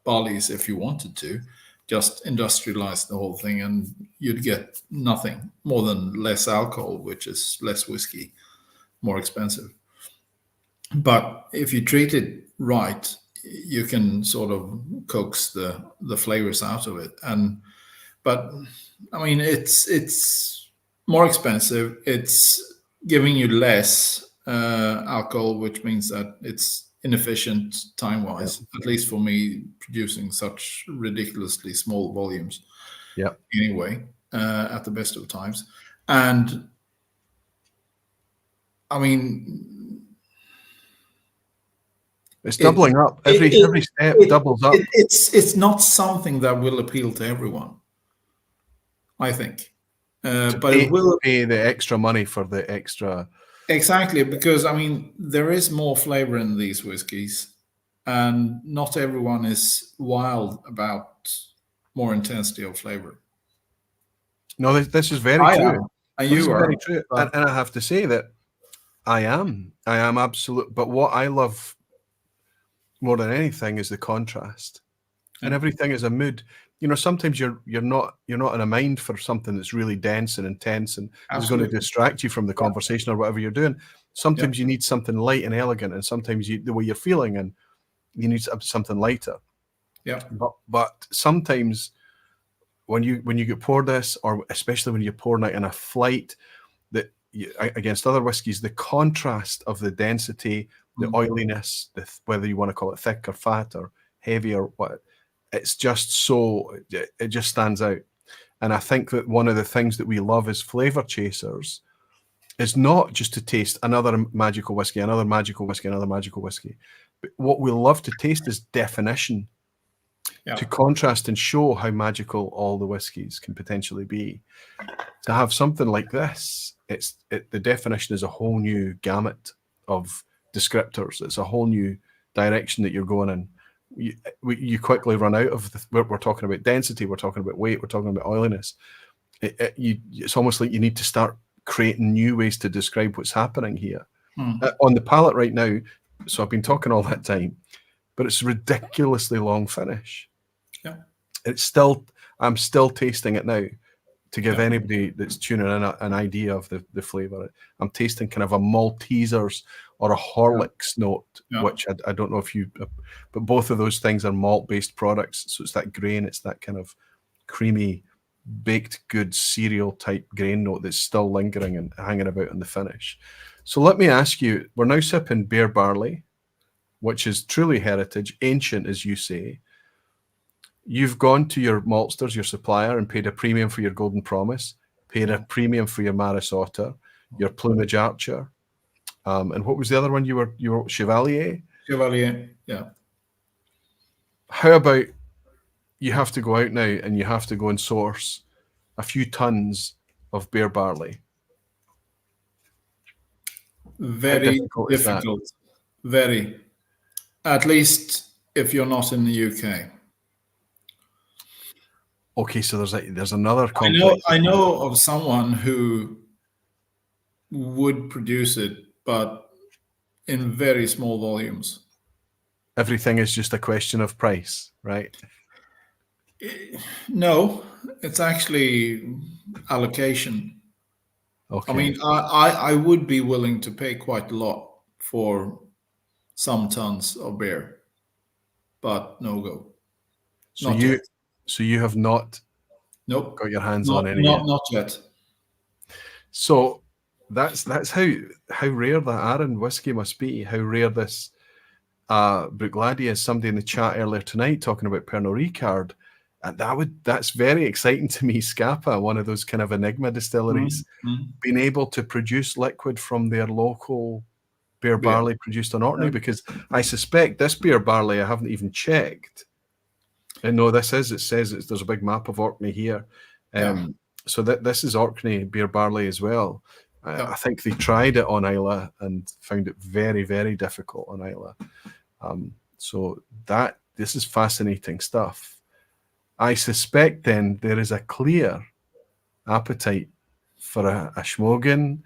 barleys if you wanted to. Just industrialize the whole thing and you'd get nothing more than less alcohol, which is less whiskey, more expensive. But if you treat it right, you can sort of coax the flavors out of it. But I mean, it's more expensive. It's giving you less alcohol, which means that it's inefficient time-wise, at least for me, producing such ridiculously small volumes. Yeah. Anyway, at the best of times. And I mean, it's doubling up. Every step doubles up. It's not something that will appeal to everyone, I think. But it will pay the extra money for the extra. Exactly, because I mean, there is more flavor in these whiskies, and not everyone is wild about more intensity of flavor. No, this is very true. And you are very true. And I have to say that I am absolute. But what I love more than anything is the contrast, and everything is a mood. You know, sometimes you're not in a mind for something that's really dense and intense and is going to distract you from the conversation or whatever you're doing. Sometimes you need something light and elegant, and sometimes the way you're feeling, and you need something lighter. Yeah. But sometimes when you get poured this, or especially when you're pouring it in a flight, that against other whiskies, the contrast of the density, the oiliness, whether you want to call it thick or fat or heavy or what. It's just it just stands out. And I think that one of the things that we love as flavor chasers is not just to taste another magical whiskey, another magical whiskey, another magical whiskey. But what we love to taste is definition, to contrast and show how magical all the whiskies can potentially be. To have something like this, the definition is a whole new gamut of descriptors. It's a whole new direction that you're going in. You quickly run out of we're talking about density, we're talking about weight, we're talking about oiliness. It's almost like you need to start creating new ways to describe what's happening here. On the palate right now, so I've been talking all that time, but it's ridiculously long finish. I'm still tasting it now to give anybody that's tuning in an idea of the flavor. I'm tasting kind of a Maltesers or a Horlicks note, which I don't know if you, but both of those things are malt-based products. So it's that grain, it's that kind of creamy, baked goods cereal type grain note that's still lingering and hanging about in the finish. So let me ask you, we're now sipping Bere Barley, which is truly heritage, ancient, as you say. You've gone to your maltsters, your supplier, and paid a premium for your Golden Promise, paid a premium for your Maris Otter, your Plumage Archer, and what was the other one? You were Chevalier. Chevalier, yeah. How about you have to go out now and you have to go and source a few tons of Bere barley. Very difficult is that? difficult. Very. At least if you're not in the UK. Okay, so there's another complex. I know of someone who would produce it, but in very small volumes. Everything is just a question of price, right? No, it's actually allocation. Okay. I mean, I would be willing to pay quite a lot for some tons of beer, but no go. So Not you yet. so you have not Nope. got your hands on any yet. Not yet. So that's how rare that Arran whiskey must be. How rare this Bruichladdich is. Somebody in the chat earlier tonight talking about Pernod Ricard. And that's very exciting to me. Scapa, one of those kind of enigma distilleries, being able to produce liquid from their local Bere barley produced on Orkney, because I suspect this Bere barley, I haven't even checked. And no, it says there's a big map of Orkney here. So this is Orkney Bere barley as well. I think they tried it on Islay and found it very, very difficult on Islay. So this is fascinating stuff. I suspect then there is a clear appetite for a Smögen,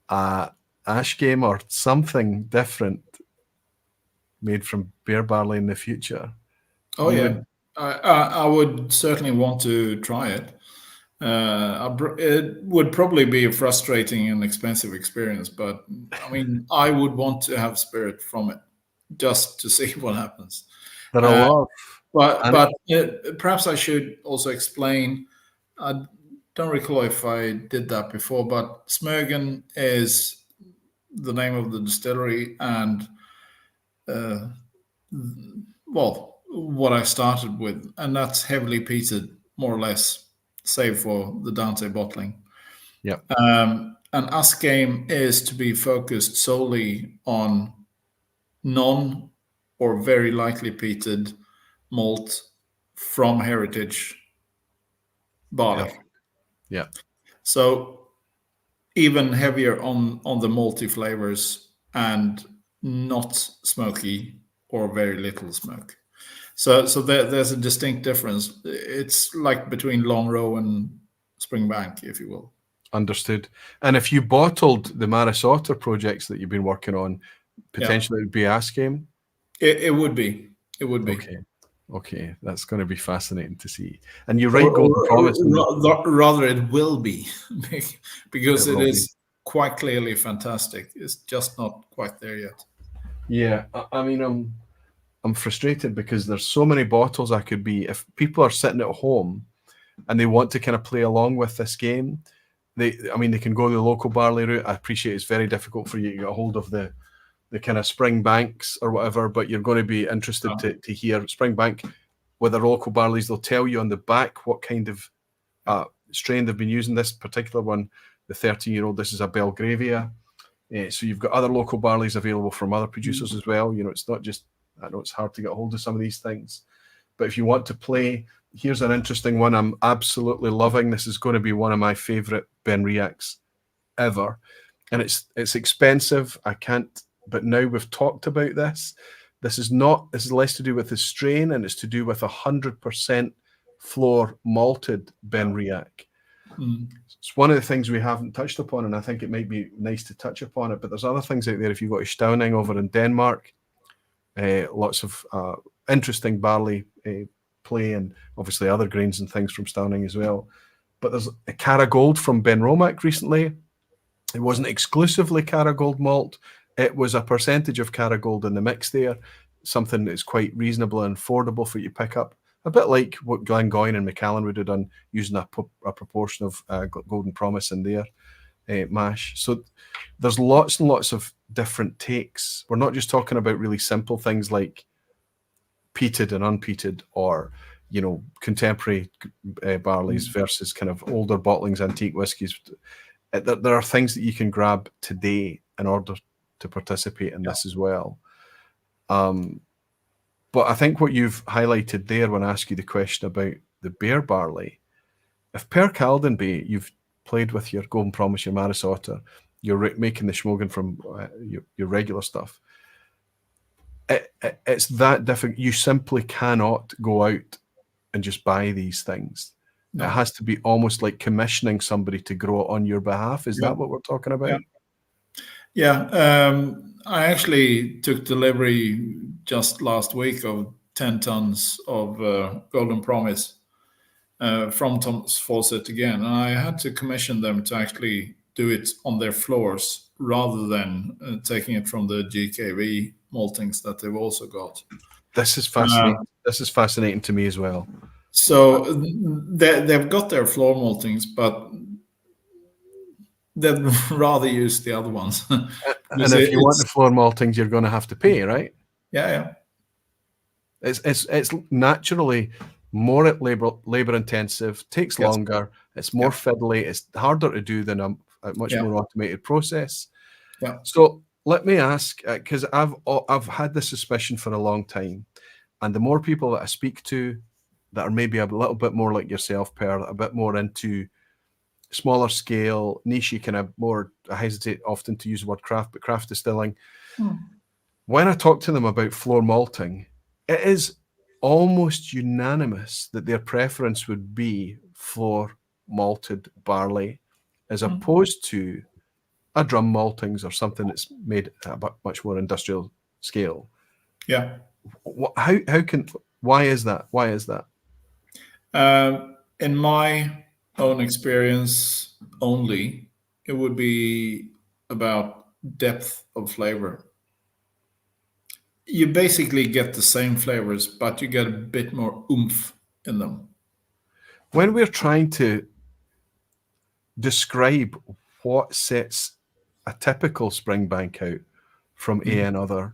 Ashgame, or something different made from Bere barley in the future. Oh, I would certainly want to try it. It would probably be a frustrating and expensive experience, but I mean, I would want to have spirit from it just to see what happens. There are a lot. But perhaps I should also explain. I don't recall if I did that before, but Smögen is the name of the distillery, and well, what I started with, and that's heavily peated, more or less, save for the Dante bottling. Yeah. And Ashgame is to be focused solely on non or very lightly peated malt from heritage barley. Yeah. So even heavier on the malty flavors and not smoky or very little smoke. So there's a distinct difference. It's like between Long Row and Springbank, if you will. Understood. And if you bottled the Maris Otter projects that you've been working on, potentially it would be Ashgame? It would be. It would be. Okay, that's going to be fascinating to see. And you're right, Golden Promise. Rather, it will be, because it is quite clearly fantastic. It's just not quite there yet. Yeah, I mean, I'm frustrated because there's so many bottles I could be. If people are sitting at home and they want to kind of play along with this game, they can go the local barley route. I appreciate it's very difficult for you to get a hold of the kind of Springbanks or whatever, but you're going to be interested to hear Springbank with their local barleys. They'll tell you on the back what kind of strain they've been using. This particular one, the 13-year-old, this is a Belgravia. So you've got other local barleys available from other producers as well. You know, it's not just, I know it's hard to get a hold of some of these things, but if you want to play, here's an interesting one I'm absolutely loving. This is going to be one of my favorite Benriacs ever. And it's expensive. I can't, but now we've talked about this. This is less to do with the strain, and it's to do with 100% floor malted Benriac. It's one of the things we haven't touched upon, and I think it might be nice to touch upon it, but there's other things out there. If you go to Stauning over in Denmark, lots of interesting barley play, and obviously other grains and things from Stauning as well. But there's a Cara Gold from Ben Romack recently. It wasn't exclusively Cara Gold malt. It was a percentage of Cara Gold in the mix there, something that's quite reasonable and affordable for you to pick up. A bit like what Glengoyne and Macallan would have done, using a proportion of Golden Promise in their mash. So there's lots and lots of different takes. We're not just talking about really simple things like peated and unpeated, or contemporary barleys versus kind of older bottlings, antique whiskies. There are things that you can grab today in order to participate in this as well. But I think what you've highlighted there when I ask you the question about the Bere barley, if per Caldenby you've played with your Golden Promise, your Maris Otter, you're making the Smögen from your regular stuff, it's that different. You simply cannot go out and just buy these things. No. It has to be almost like commissioning somebody to grow it on your behalf. Is that what we're talking about? Yeah. I actually took delivery just last week of 10 tons of Golden Promise from Thomas Fawcett again. And I had to commission them to actually do it on their floors rather than taking it from the GKV maltings that they've also got. This is fascinating. This is fascinating to me as well. So they've got their floor maltings, but they'd rather use the other ones. And if you want the floor maltings, you're going to have to pay, right? Yeah. It's naturally more labor intensive, takes longer, it's more fiddly, it's harder to do than a much more automated process. Yeah. So let me ask, because I've had this suspicion for a long time, and the more people that I speak to that are maybe a little bit more like yourself, Per, a bit more into smaller scale, niche, kind of more, I hesitate often to use the word craft, but craft distilling. When I talk to them about floor malting, it is almost unanimous that their preference would be floor malted barley as opposed to a drum maltings or something that's made at a much more industrial scale. Yeah. Why is that? Why is that? In my own experience only, it would be about depth of flavor. You basically get the same flavors, but you get a bit more oomph in them. When we're trying to describe what sets a typical Springbank out from any other,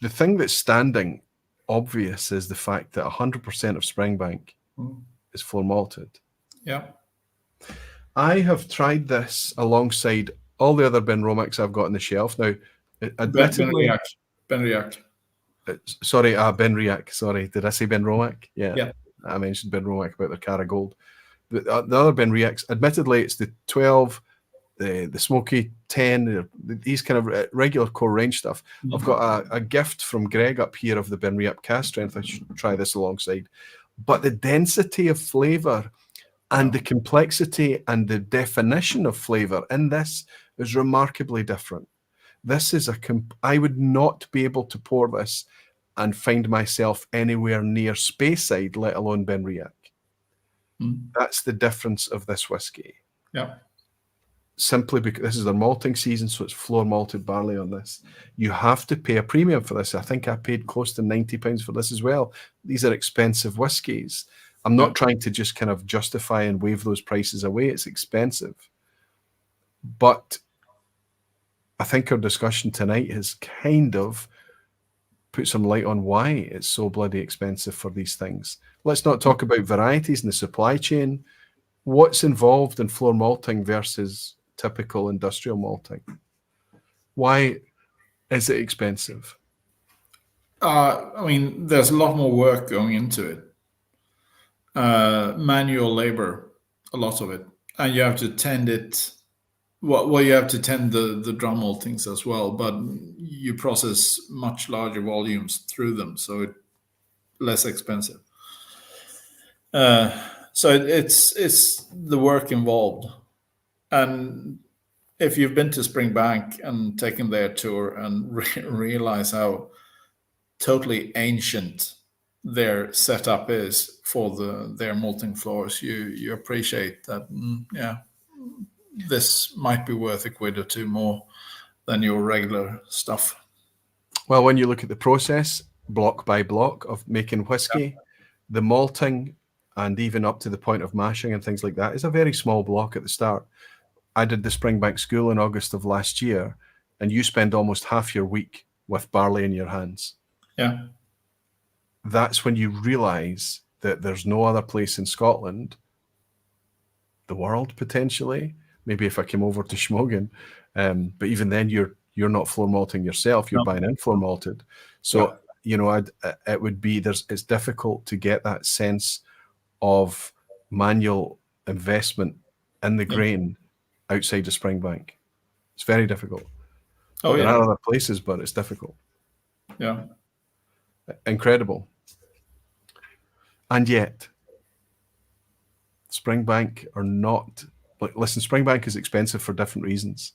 the thing that's standing obvious is the fact that 100% of Springbank is floor malted. Yeah. I have tried this alongside all the other Benriach I've got on the shelf. Now, admittedly, Benriach. Sorry, Benriach. Sorry, did I say Benriach? Yeah. I mentioned Benriach about their Cara Gold. The other Benriachs, admittedly, it's the 12, the Smoky 10, these kind of regular core range stuff. I've got a gift from Greg up here of the Benriach cast strength. I should try this alongside. But the density of flavour and the complexity and the definition of flavour in this is remarkably different. This is I would not be able to pour this and find myself anywhere near Speyside, let alone Benriach. That's the difference of this whiskey. Yeah. Simply because this is their malting season, so it's floor malted barley on this. You have to pay a premium for this. I think I paid close to £90 for this as well. These are expensive whiskies. I'm not trying to just kind of justify and wave those prices away. It's expensive. But I think our discussion tonight has kind of put some light on why it's so bloody expensive for these things. Let's not talk about varieties in the supply chain. What's involved in floor malting versus typical industrial malting? Why is it expensive? I mean, there's a lot more work going into it. Manual labor, a lot of it. And you have to tend it. Well, you have to tend the drum maltings as well, but you process much larger volumes through them, so it's less expensive. So it's the work involved. And if you've been to Springbank and taken their tour and realize how totally ancient their setup is for their malting floors, you appreciate that. This might be worth a quid or two more than your regular stuff. Well, when you look at the process, block by block of making whiskey, the malting, and even up to the point of mashing and things like that is a very small block at the start. I did the Springbank School in August of last year, and you spend almost half your week with barley in your hands. Yeah. That's when you realise that there's no other place in Scotland, the world potentially, maybe if I came over to Smögen, but even then you're not floor malting yourself, you're buying in floor malted. So it would be it's difficult to get that sense of manual investment in the grain outside of Springbank. It's very difficult. Oh, There yeah. are other places, but it's difficult. Yeah. Incredible. And yet, Springbank are not, like, listen, Springbank is expensive for different reasons.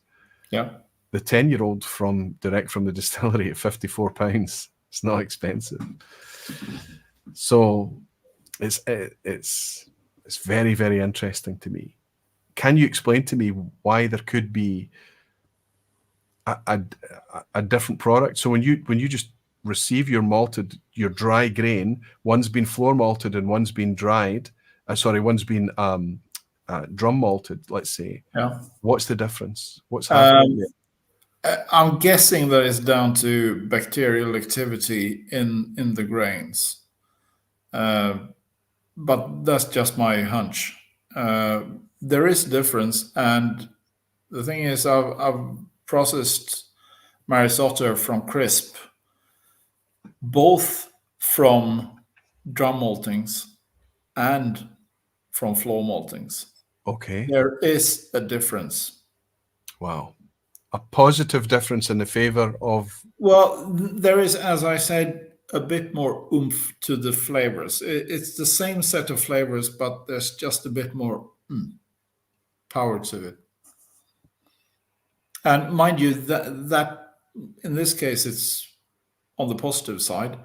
Yeah. The 10-year-old direct from the distillery at £54, it's not expensive. So it's very, very interesting to me. Can you explain to me why there could be a different product? So when you just receive your dry grain, one's been floor malted and one's been dried. One's been drum malted. Let's say. Yeah. What's the difference? What's happening there? I'm guessing that it's down to bacterial activity in the grains, but that's just my hunch. There is difference, and the thing is, I've processed Marisotter from crisp, both from drum maltings and from floor maltings. Okay. There is a difference. Wow. A positive difference in the favor of... Well, there is, as I said, a bit more oomph to the flavors. It's the same set of flavors, but there's just a bit more power to it. And mind you, that in this case, it's on the positive side,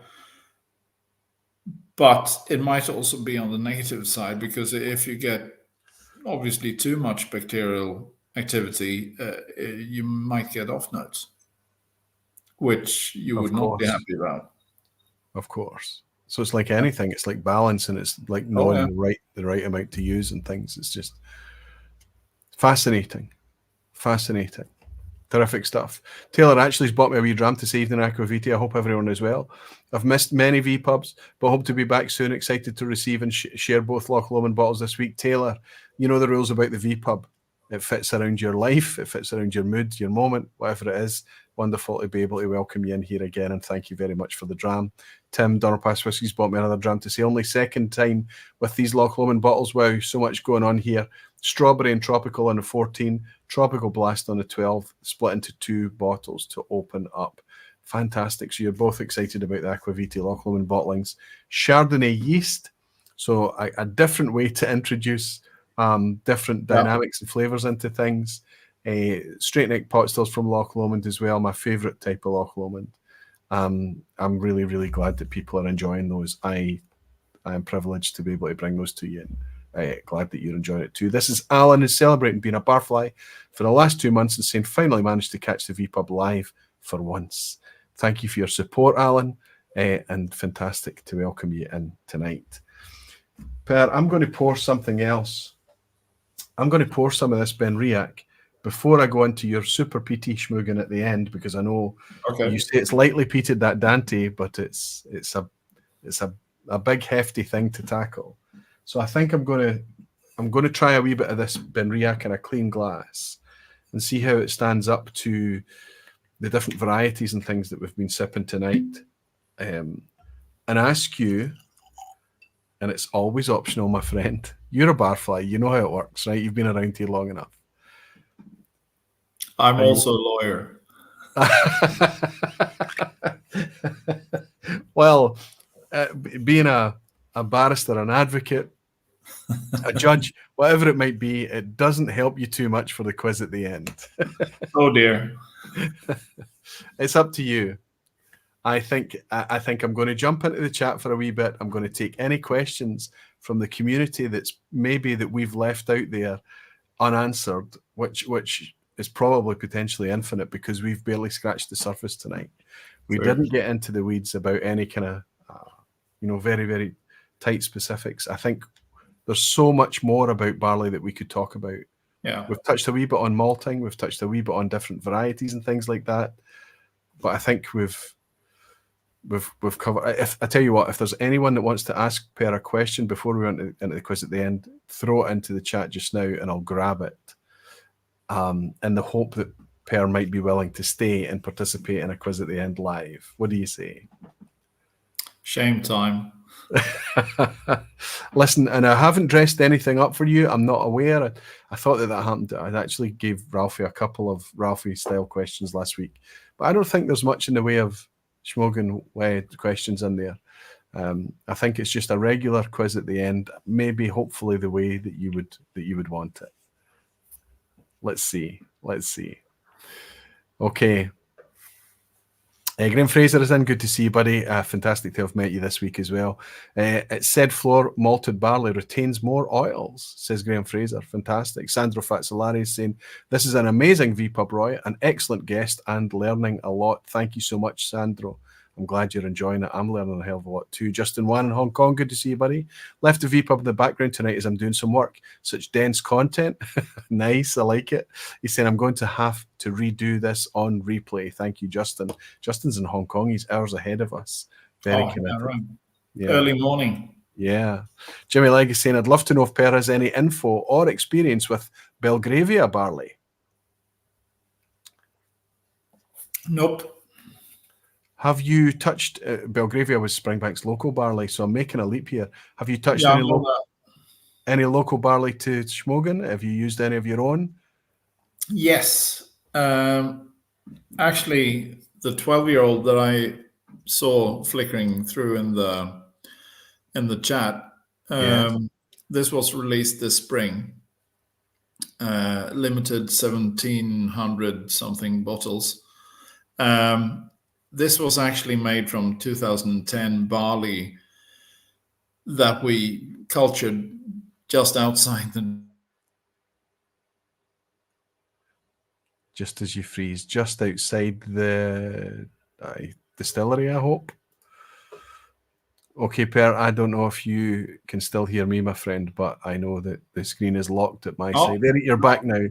but it might also be on the negative side, because if you get obviously too much bacterial activity, you might get off notes, which you would not be happy about. Of course. So it's like anything. It's like balance, and it's like knowing the right amount to use and things. It's just fascinating. Terrific stuff. Taylor actually's bought me a wee dram to say evening Aquaviti. I hope everyone is well. I've missed many vPubs, but hope to be back soon. Excited to receive and share both Loch Lomond bottles this week. Taylor, you know the rules about the vPub. It fits around your life. It fits around your mood, your moment, whatever it is. Wonderful to be able to welcome you in here again, and thank you very much for the dram. Tim, Dunnerpass Whiskies, bought me another dram to say only second time with these Loch Lomond bottles. Wow, so much going on here. Strawberry and tropical on the 14, tropical blast on the 12, split into 2 bottles to open up. Fantastic. So you're both excited about the Aquaviti Loch Lomond bottlings. Chardonnay yeast, so a different way to introduce different dynamics and flavors into things. Straight neck pot stills from Loch Lomond as well, my favorite type of Loch Lomond. I'm really, really glad that people are enjoying those. I am privileged to be able to bring those to you, and glad that you're enjoying it too. This is Alan, who's celebrating being a Barfly for the last 2 months and saying finally managed to catch the vPub live for once. Thank you for your support, Alan, and fantastic to welcome you in tonight. Per, I'm going to pour something else. I'm going to pour some of this Benriach before I go into your super PT Smögen at the end, because I know you say it's lightly peated, that Dante, but it's a big hefty thing to tackle. So I think I'm going to try a wee bit of this Benriach in a clean glass and see how it stands up to the different varieties and things that we've been sipping tonight, and ask you, and it's always optional, my friend. You're a Barfly, you know how it works, right? You've been around here long enough. I'm also a lawyer. Well, being a barrister, an advocate, a judge, whatever it might be, it doesn't help you too much for the quiz at the end. Oh dear. It's up to you. I think I'm going to jump into the chat for a wee bit. I'm going to take any questions from the community that's maybe that we've left out there unanswered, which is probably potentially infinite, because we've barely scratched the surface tonight. We didn't get into the weeds about any kind of very, very tight specifics. I think there's so much more about barley that we could talk about. Yeah, we've touched a wee bit on malting, we've touched a wee bit on different varieties and things like that, but I think we've covered. If I tell you what, if there's anyone that wants to ask Per a question before we went into the quiz at the end, throw it into the chat just now and I'll grab it, in the hope that Per might be willing to stay and participate in a quiz at the end live. What do you say? Shame time. Listen, and I haven't dressed anything up for you. I'm not aware. I thought that happened. I actually gave Ralphie a couple of Ralphie-style questions last week, but I don't think there's much in the way of Smögen questions in there. I think it's just a regular quiz at the end, maybe hopefully the way that you would want it. Let's see. Okay. Graham Fraser is in. Good to see you, buddy. Fantastic to have met you this week as well. It said floor malted barley retains more oils, says Graham Fraser. Fantastic. Sandro Fazzolari is saying, this is an amazing vPub, Roy, an excellent guest and learning a lot. Thank you so much, Sandro. I'm glad you're enjoying it. I'm learning a hell of a lot too. Justin Wan in Hong Kong, good to see you, buddy. Left the vPub in the background tonight as I'm doing some work. Such dense content. Nice, I like it. He's saying, I'm going to have to redo this on replay. Thank you, Justin. Justin's in Hong Kong. He's hours ahead of us. Very committed. Right. Yeah. Early morning. Yeah. Jimmy Legg is saying, I'd love to know if Bere has any info or experience with Belgravia barley. Nope. Have you touched Belgravia was Springbank's local barley, so I'm making a leap here. Have you touched any local barley to Smögen? Have you used any of your own? Yes. Actually, the 12-year-old that I saw flickering through in the chat, this was released this spring. Limited 1,700 something bottles. This was actually made from 2010 barley that we cultured just outside the... Just as you freeze, just outside the distillery, I hope. Okay, Per, I don't know if you can still hear me, my friend, but I know that the screen is locked at my side. There, you're back now.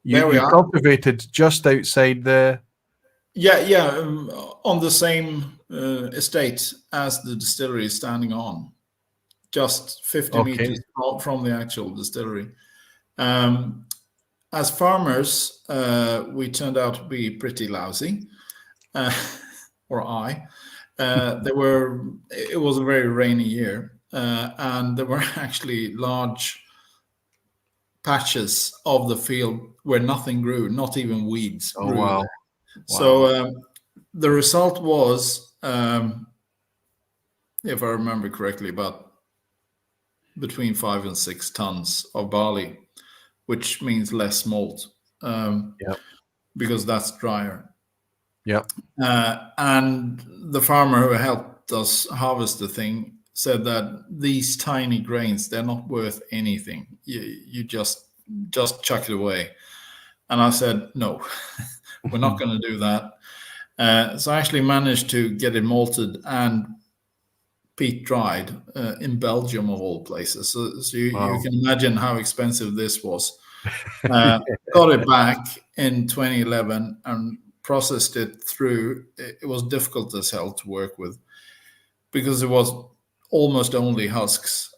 You cultivated just outside the... Yeah, on the same estate as the distillery is standing on, just 50 meters from the actual distillery. As farmers, we turned out to be pretty lousy, or I. It was a very rainy year, and there were actually large patches of the field where nothing grew, not even weeds grew. Wow. So the result was, if I remember correctly, about between 5 and 6 tons of barley, which means less malt, because that's drier. Yeah. And the farmer who helped us harvest the thing said that these tiny grains, they're not worth anything. You just chuck it away. And I said, no. We're not going to do that. So I actually managed to get it malted and peat dried in Belgium, of all places. So you can imagine how expensive this was. Got it back in 2011 and processed it through. It was difficult as hell to work with because it was almost only husks.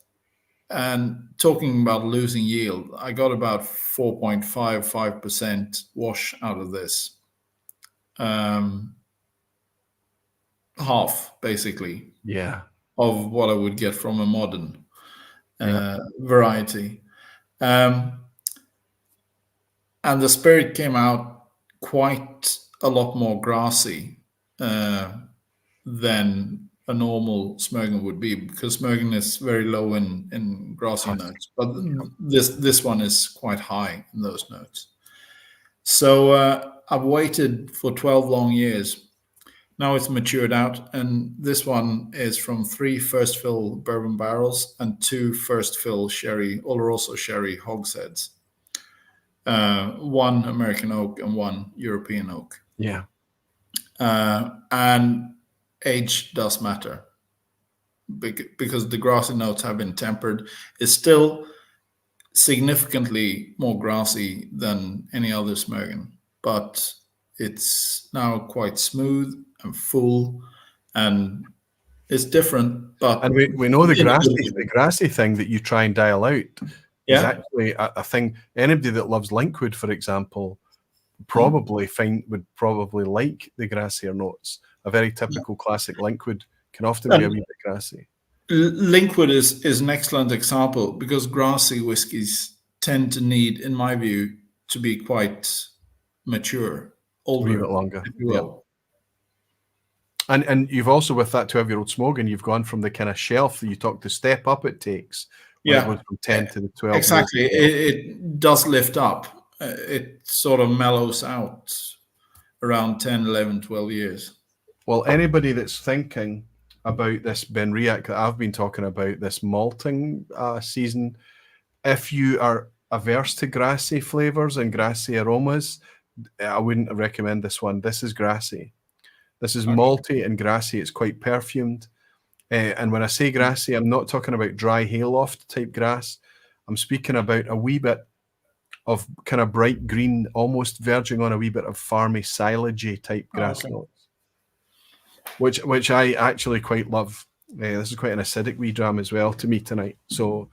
And talking about losing yield, I got about 4.55% wash out of this. Half, basically, of what I would get from a modern variety. And the spirit came out quite a lot more grassy than a normal Smögen would be, because Smögen is very low in grassy notes, but this one is quite high in those notes. So I've waited for 12 long years. Now it's matured out, and this one is from 3 first fill bourbon barrels and 2 first fill sherry, Oloroso sherry hogsheads. 1 American oak and 1 European oak. Yeah. And age does matter because the grassy notes have been tempered. It's still significantly more grassy than any other Smögen, but it's now quite smooth and full, and it's different. But and we know the grassy thing that you try and dial out is actually a thing. Anybody that loves linkwood, for example, would probably like the grassier notes. A very typical classic linkwood Can often be a wee bit grassy. Linkwood is an excellent example because grassy whiskies tend to need, in my view, to be quite mature, A wee bit older, longer. if you will. And you've also, with that 12-year-old Smögen, you've gone from the kind of shelf that you talk, the step up it takes when it goes from 10 to the 12. Exactly. It does lift up. It sort of mellows out around 10, 11, 12 years. Well, anybody that's thinking about this Benriach that I've been talking about, this malting season, if you are averse to grassy flavors and grassy aromas, I wouldn't recommend this one. This is grassy. This is malty and grassy. It's quite perfumed. And when I say grassy, I'm not talking about dry hayloft type grass. I'm speaking about a wee bit of kind of bright green, almost verging on a wee bit of farmy silagey type grass notes, which I actually quite love. This is quite an acidic wee dram as well to me tonight. So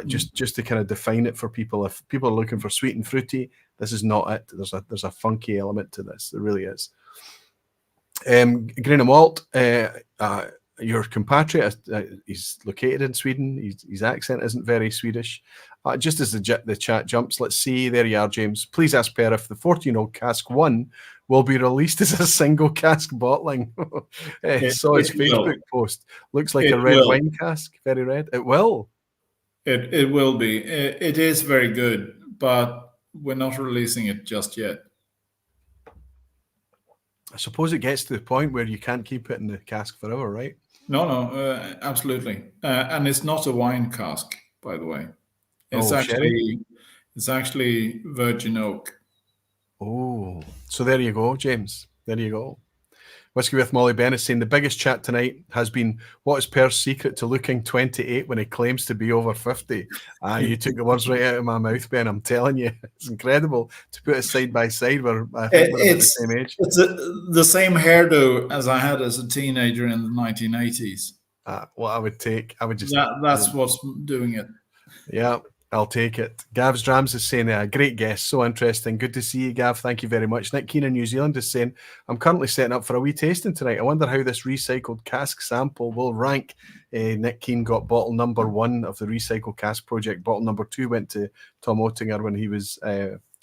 just to kind of define it for people, if people are looking for sweet and fruity, this is not it. There's a funky element to this. There really is. Grain of Malt, your compatriot, he's located in Sweden. His accent isn't very Swedish. Just as the chat jumps, let's see. There you are, James. Please ask Per if the 14-year-old cask 1 will be released as a single cask bottling. Saw his Facebook post. Looks like a red wine cask. Very red. It will. It will be. It is very good, but we're not releasing it just yet. I suppose it gets to the point where you can't keep it in the cask forever, right? No, absolutely. And it's not a wine cask, by the way. It's actually virgin oak. Oh, so there you go, James. There you go. Whiskey with Molly Ben is saying the biggest chat tonight has been what is Per's secret to looking 28 when he claims to be over 50. You took the words right out of my mouth, Ben. I'm telling you, it's incredible to put us side by side. We're about the same age. It's the same hairdo as I had as a teenager in the 1980s. What I would take, I would just... That's what's doing it. Yeah, I'll take it. Gav's Drams is saying, great guest, so interesting. Good to see you, Gav. Thank you very much. Nick Keen in New Zealand is saying, I'm currently setting up for a wee tasting tonight. I wonder how this recycled cask sample will rank. Nick Keen got bottle number 1 of the Recycle Cask Project. Bottle number 2 went to Tom Oettinger when he was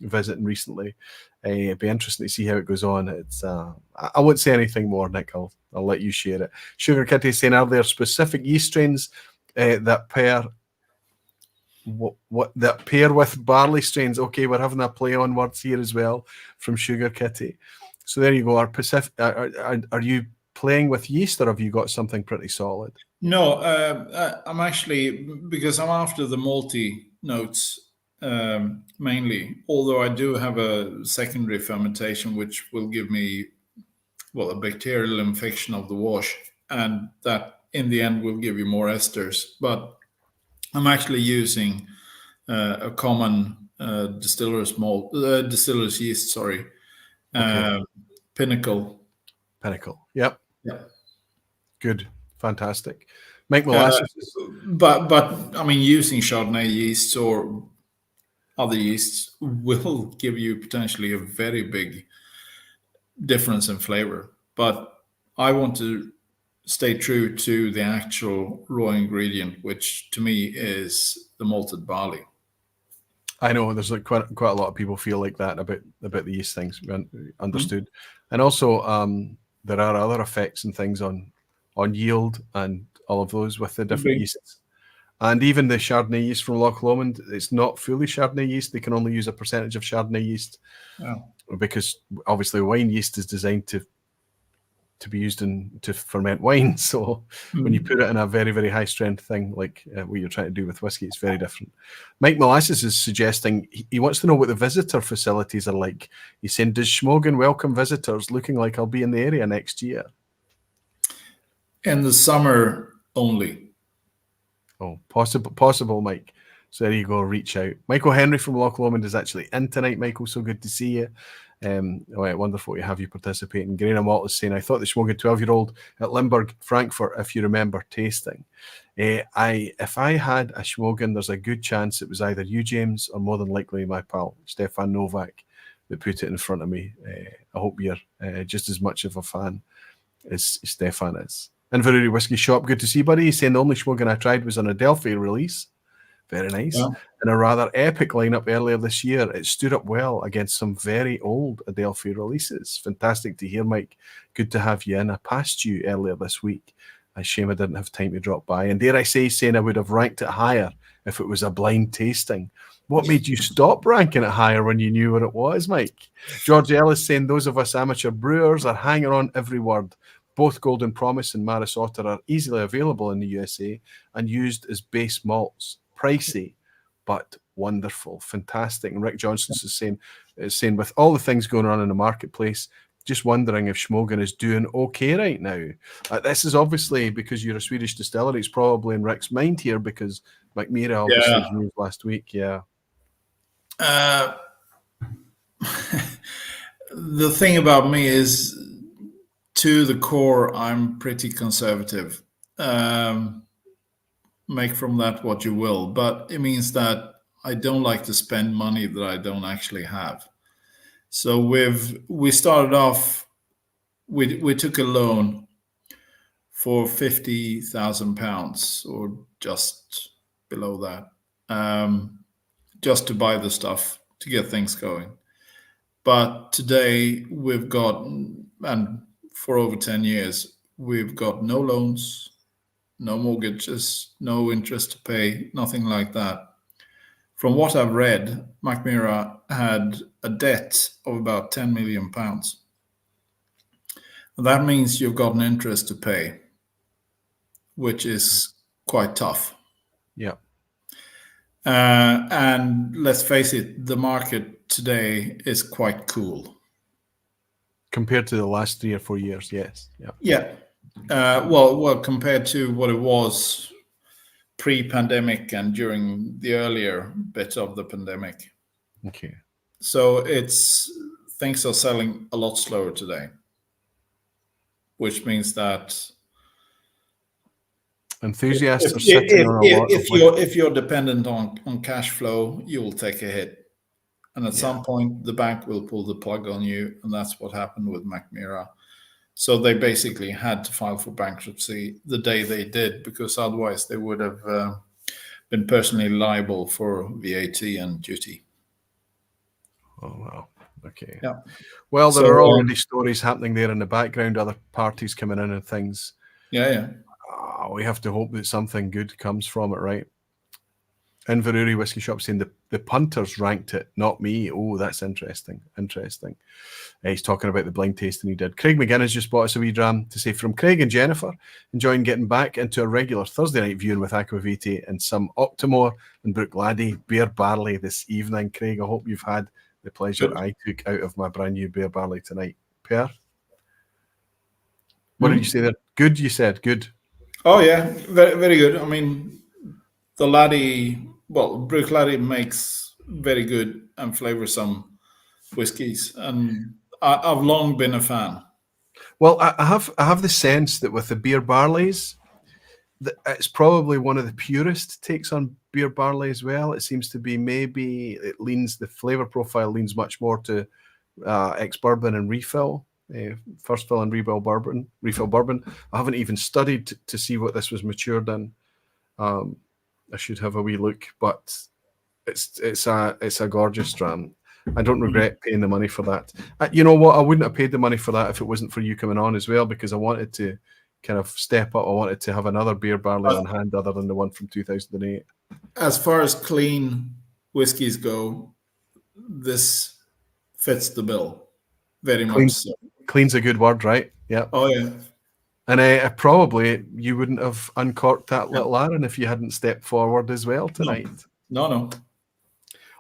visiting recently. It'd be interesting to see how it goes on. It's I won't say anything more, Nick. I'll let you share it. Sugar Kitty is saying, are there specific yeast strains that pair that pair with barley strains? Okay, we're having a play on words here as well from Sugar Kitty. So there you go. Are you playing with yeast, or have you got something pretty solid? No, I'm actually, because I'm after the malty notes mainly, although I do have a secondary fermentation which will give me, well, a bacterial infection of the wash, and that in the end will give you more esters. But I'm actually using a common distiller's yeast, sorry. Okay. Pinnacle. Yep. Yeah. Good. Fantastic. Make molasses. But I mean, using Chardonnay yeasts or other yeasts will give you potentially a very big difference in flavor. But I want to stay true to the actual raw ingredient, which to me is the malted barley. I know there's like quite a lot of people feel like that about the yeast things. Understood. And also there are other effects and things on yield and all of those with the different yeasts. And even the Chardonnay yeast from Loch Lomond, it's not fully Chardonnay yeast. They can only use a percentage of Chardonnay yeast because obviously wine yeast is designed to be used to ferment wine. So when you put it in a very, very high strength thing like what you're trying to do with whiskey, it's very different. Mike Molasses is suggesting he wants to know what the visitor facilities are like. He's saying, does Smögen welcome visitors? Looking like I'll be in the area next year. In the summer only. Oh, possible, Mike. So there you go, reach out. Michael Henry from Loch Lomond is actually in tonight, Michael, so good to see you. Wonderful to have you participating. Grain of Malt is saying, I thought the Smögen 12-year-old at Limburg, Frankfurt, if you remember tasting. If I had a Smögen, there's a good chance it was either you, James, or more than likely my pal, Stefan Novak, that put it in front of me. I hope you're just as much of a fan as Stefan is. Inverurie Whiskey Shop, good to see, buddy. He's saying the only Smögen I tried was on a Delphi release. Very nice. Yeah. In a rather epic lineup earlier this year, it stood up well against some very old Adelphi releases. Fantastic to hear, Mike. Good to have you in. I passed you earlier this week. A shame I didn't have time to drop by. And dare I say, saying I would have ranked it higher if it was a blind tasting. What made you stop ranking it higher when you knew what it was, Mike? George Ellis saying those of us amateur brewers are hanging on every word. Both Golden Promise and Maris Otter are easily available in the USA and used as base malts. Pricey, but wonderful, fantastic. And Rick Johnson's is saying with all the things going on in the marketplace, just wondering if Smögen is doing okay right now. This is obviously because you're a Swedish distillery. It's probably in Rick's mind here because Mackmyra obviously was news last week. Yeah. The thing about me is, to the core, I'm pretty conservative. Make from that what you will, but it means that I don't like to spend money that I don't actually have. So we started off, we took a loan for £50,000 or just below that, just to buy the stuff to get things going. But today we've got, and for over 10 years, we've got no loans, no mortgages, no interest to pay, nothing like that. From what I've read, Mackmyra had a debt of about £10 million. That means you've got an interest to pay, which is quite tough. Yeah. And let's face it, the market today is quite cool. Compared to the last 3 or 4 years, yes. Yeah. Yeah. Well, compared to what it was pre-pandemic and during the earlier bit of the pandemic. Okay. So things are selling a lot slower today, which means that enthusiasts are sitting on a lot. If you're dependent on cash flow, you will take a hit, and at some point the bank will pull the plug on you, and that's what happened with Mackmyra. So they basically had to file for bankruptcy the day they did, because otherwise they would have been personally liable for VAT and duty. Oh, wow. Okay. Yeah. Well, there are already stories happening there in the background, other parties coming in and things. Yeah. We have to hope that something good comes from it, right? Inverurie Whiskey Shop saying the punters ranked it, not me. Oh, that's interesting. He's talking about the blind tasting he did. Craig McGinnis just bought us a wee dram to say, from Craig and Jennifer, enjoying getting back into a regular Thursday night viewing with Aquavitae and some Optimore and Bruichladdich Beer Barley this evening. Craig, I hope you've had the pleasure I took out of my brand new Beer Barley tonight. Per? What did you say there? Good, you said. Good. Oh, yeah. Very, very good. I mean, the laddie, Bruichladdich makes very good and flavoursome whiskies, and I've long been a fan. Well, I have the sense that with the beer barleys, that it's probably one of the purest takes on beer barley as well. It seems to be the flavour profile leans much more to ex-bourbon and refill, first fill and refill bourbon. I haven't even studied to see what this was matured in. I should have a wee look, but it's a gorgeous dram. I don't regret paying the money for that. You know what? I wouldn't have paid the money for that if it wasn't for you coming on as well, because I wanted to kind of step up. I wanted to have another beer barley on hand other than the one from 2008. As far as clean whiskies go, this fits the bill very much. So. Clean's a good word, right? Yeah. Oh, yeah. And probably you wouldn't have uncorked that little Arran if you hadn't stepped forward as well tonight. No.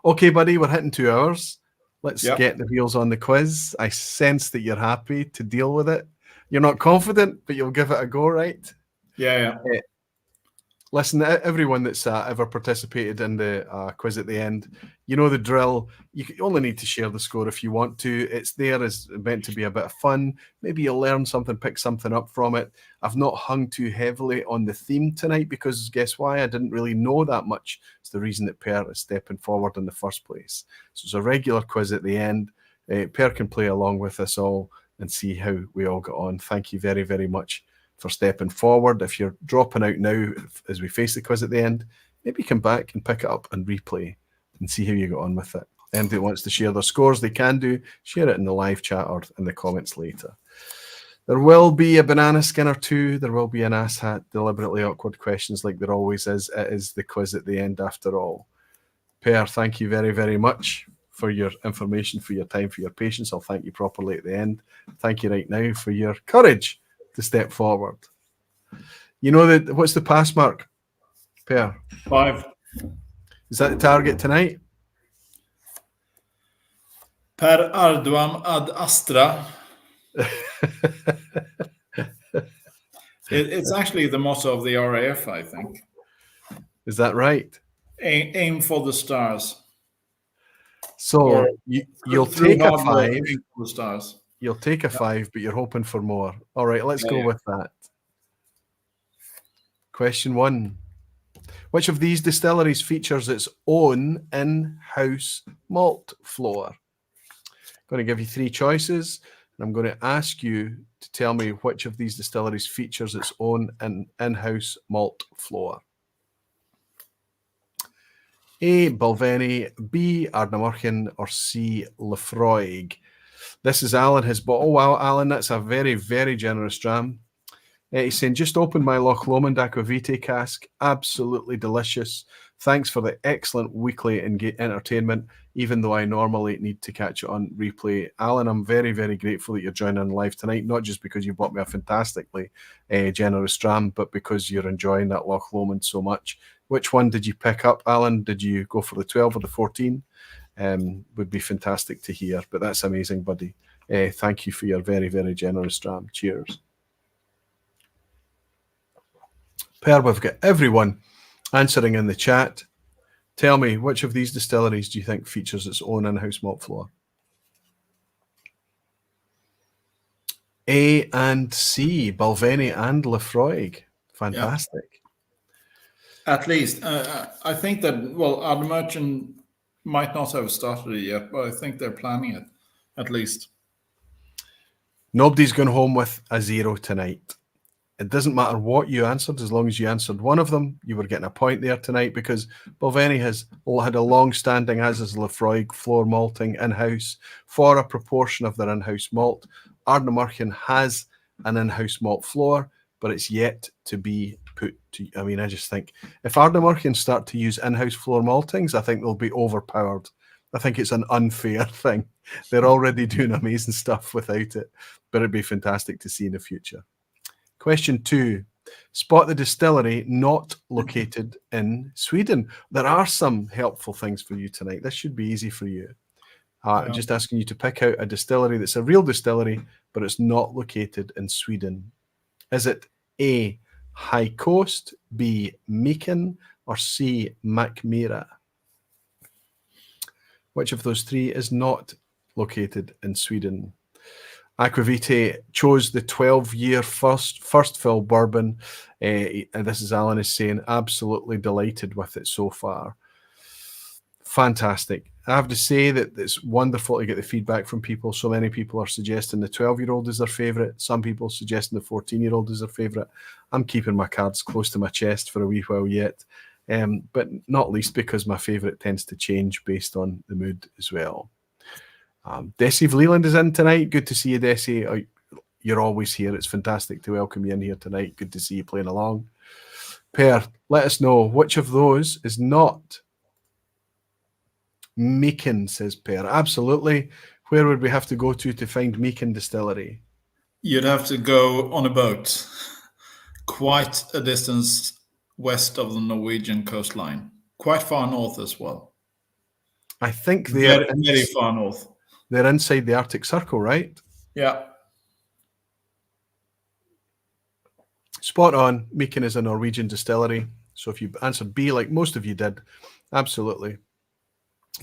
Okay, buddy, we're hitting 2 hours. Let's get the wheels on the quiz. I sense that you're happy to deal with it. You're not confident, but you'll give it a go, right? Yeah. Listen, everyone that's ever participated in the quiz at the end, you know the drill. You only need to share the score if you want to. It's there as meant to be a bit of fun. Maybe you'll learn something, pick something up from it. I've not hung too heavily on the theme tonight because guess why? I didn't really know that much. It's the reason that Per is stepping forward in the first place. So it's a regular quiz at the end. Per can play along with us all and see how we all got on. Thank you very, very much for stepping forward. If you're dropping out now, as we face the quiz at the end, maybe come back and pick it up and replay and see how you got on with it. Anybody that wants to share their scores, they can do. Share it in the live chat or in the comments later. There will be a banana skin or two. There will be an asshat, deliberately awkward questions like there always is. It is the quiz at the end after all. Per, thank you very, very much for your information, for your time, for your patience. I'll thank you properly at the end. Thank you right now for your courage to step forward. You know that what's the pass mark, Per? 5. Is that the target tonight? Per arduam ad astra. It's actually the motto of the RAF, I think. Is that right? Aim for the stars. So you'll take a 5. Aim for the stars. You'll take a 5, but you're hoping for more. All right, let's go with that. Question 1. Which of these distilleries features its own in-house malt floor? I'm going to give you 3 choices, and I'm going to ask you to tell me which of these distilleries features its own in-house malt floor. A. Balvenie, B. Ardnamurchan, or C. Laphroaig. This is Alan, his bottle. Wow, Alan, that's a very, very generous dram. He's saying, just opened my Loch Lomond Aquavite cask. Absolutely delicious. Thanks for the excellent weekly entertainment, even though I normally need to catch it on replay. Alan, I'm very, very grateful that you're joining live tonight, not just because you bought me a fantastically generous dram, but because you're enjoying that Loch Lomond so much. Which one did you pick up, Alan? Did you go for the 12 or the 14? Would be fantastic to hear, but that's amazing, buddy. Thank you for your very, very generous dram. Cheers. Per, we've got everyone answering in the chat. Tell me, which of these distilleries do you think features its own in-house malt floor? A and C, Balvenie and Laphroaig. Fantastic. Yeah. At least. I think that, well, Ardnamurchan might not have started it yet, but I think they're planning it, at least. Nobody's going home with a 0 tonight. It doesn't matter what you answered, as long as you answered one of them, you were getting a point there tonight, because Balvenie has had a long-standing, as is Laphroaig, floor malting in-house for a proportion of their in-house malt. Ardnamurchan has an in-house malt floor, but it's yet to be put to... I mean, I just think if Ardnamurchan start to use in-house floor maltings, I think they'll be overpowered. I think it's an unfair thing. They're already doing amazing stuff without it, but it'd be fantastic to see in the future. Question 2. Spot the distillery not located in Sweden. There are some helpful things for you tonight. This should be easy for you. I'm just asking you to pick out a distillery that's a real distillery, but it's not located in Sweden. Is it A, High Coast, B, Meakin, or C, Mackmyra? Which of those 3 is not located in Sweden? Aquavite chose the 12-year first fill bourbon. And this is Alan is saying, absolutely delighted with it so far. Fantastic. I have to say that it's wonderful to get the feedback from people. So many people are suggesting the 12-year-old is their favourite. Some people suggesting the 14-year-old is their favourite. I'm keeping my cards close to my chest for a wee while yet. But not least because my favourite tends to change based on the mood as well. Desi Leland is in tonight. Good to see you, Desi. You're always here. It's fantastic to welcome you in here tonight. Good to see you playing along. Per, let us know which of those is not Meakin, says Per. Absolutely. Where would we have to go to find Meakin Distillery? You'd have to go on a boat quite a distance west of the Norwegian coastline. Quite far north as well. I think they're very far north. They're inside the Arctic Circle, right? Yeah. Spot on. Meakin is a Norwegian distillery. So if you answered B, like most of you did, absolutely.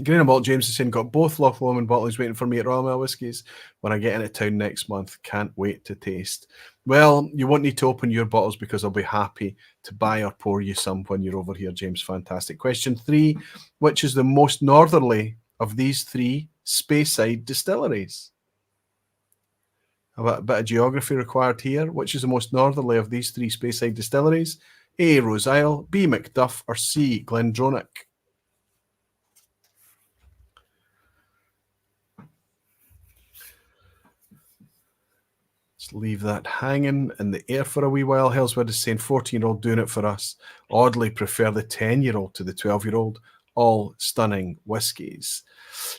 Grain and Malt James is saying, got both Loch Lomond bottles waiting for me at Royal Mail Whiskies when I get into town next month. Can't wait to taste. Well, you won't need to open your bottles because I'll be happy to buy or pour you some when you're over here, James. Fantastic. Question 3, which is the most northerly of these 3 Speyside distilleries? A bit of geography required here. Which is the most northerly of these three Speyside distilleries? A. Rose Isle, B. Macduff, or C. Glendronach? Let's leave that hanging in the air for a wee while. Hellswood is saying 14-year-old doing it for us. Oddly prefer the 10-year-old to the 12-year-old. All stunning whiskies.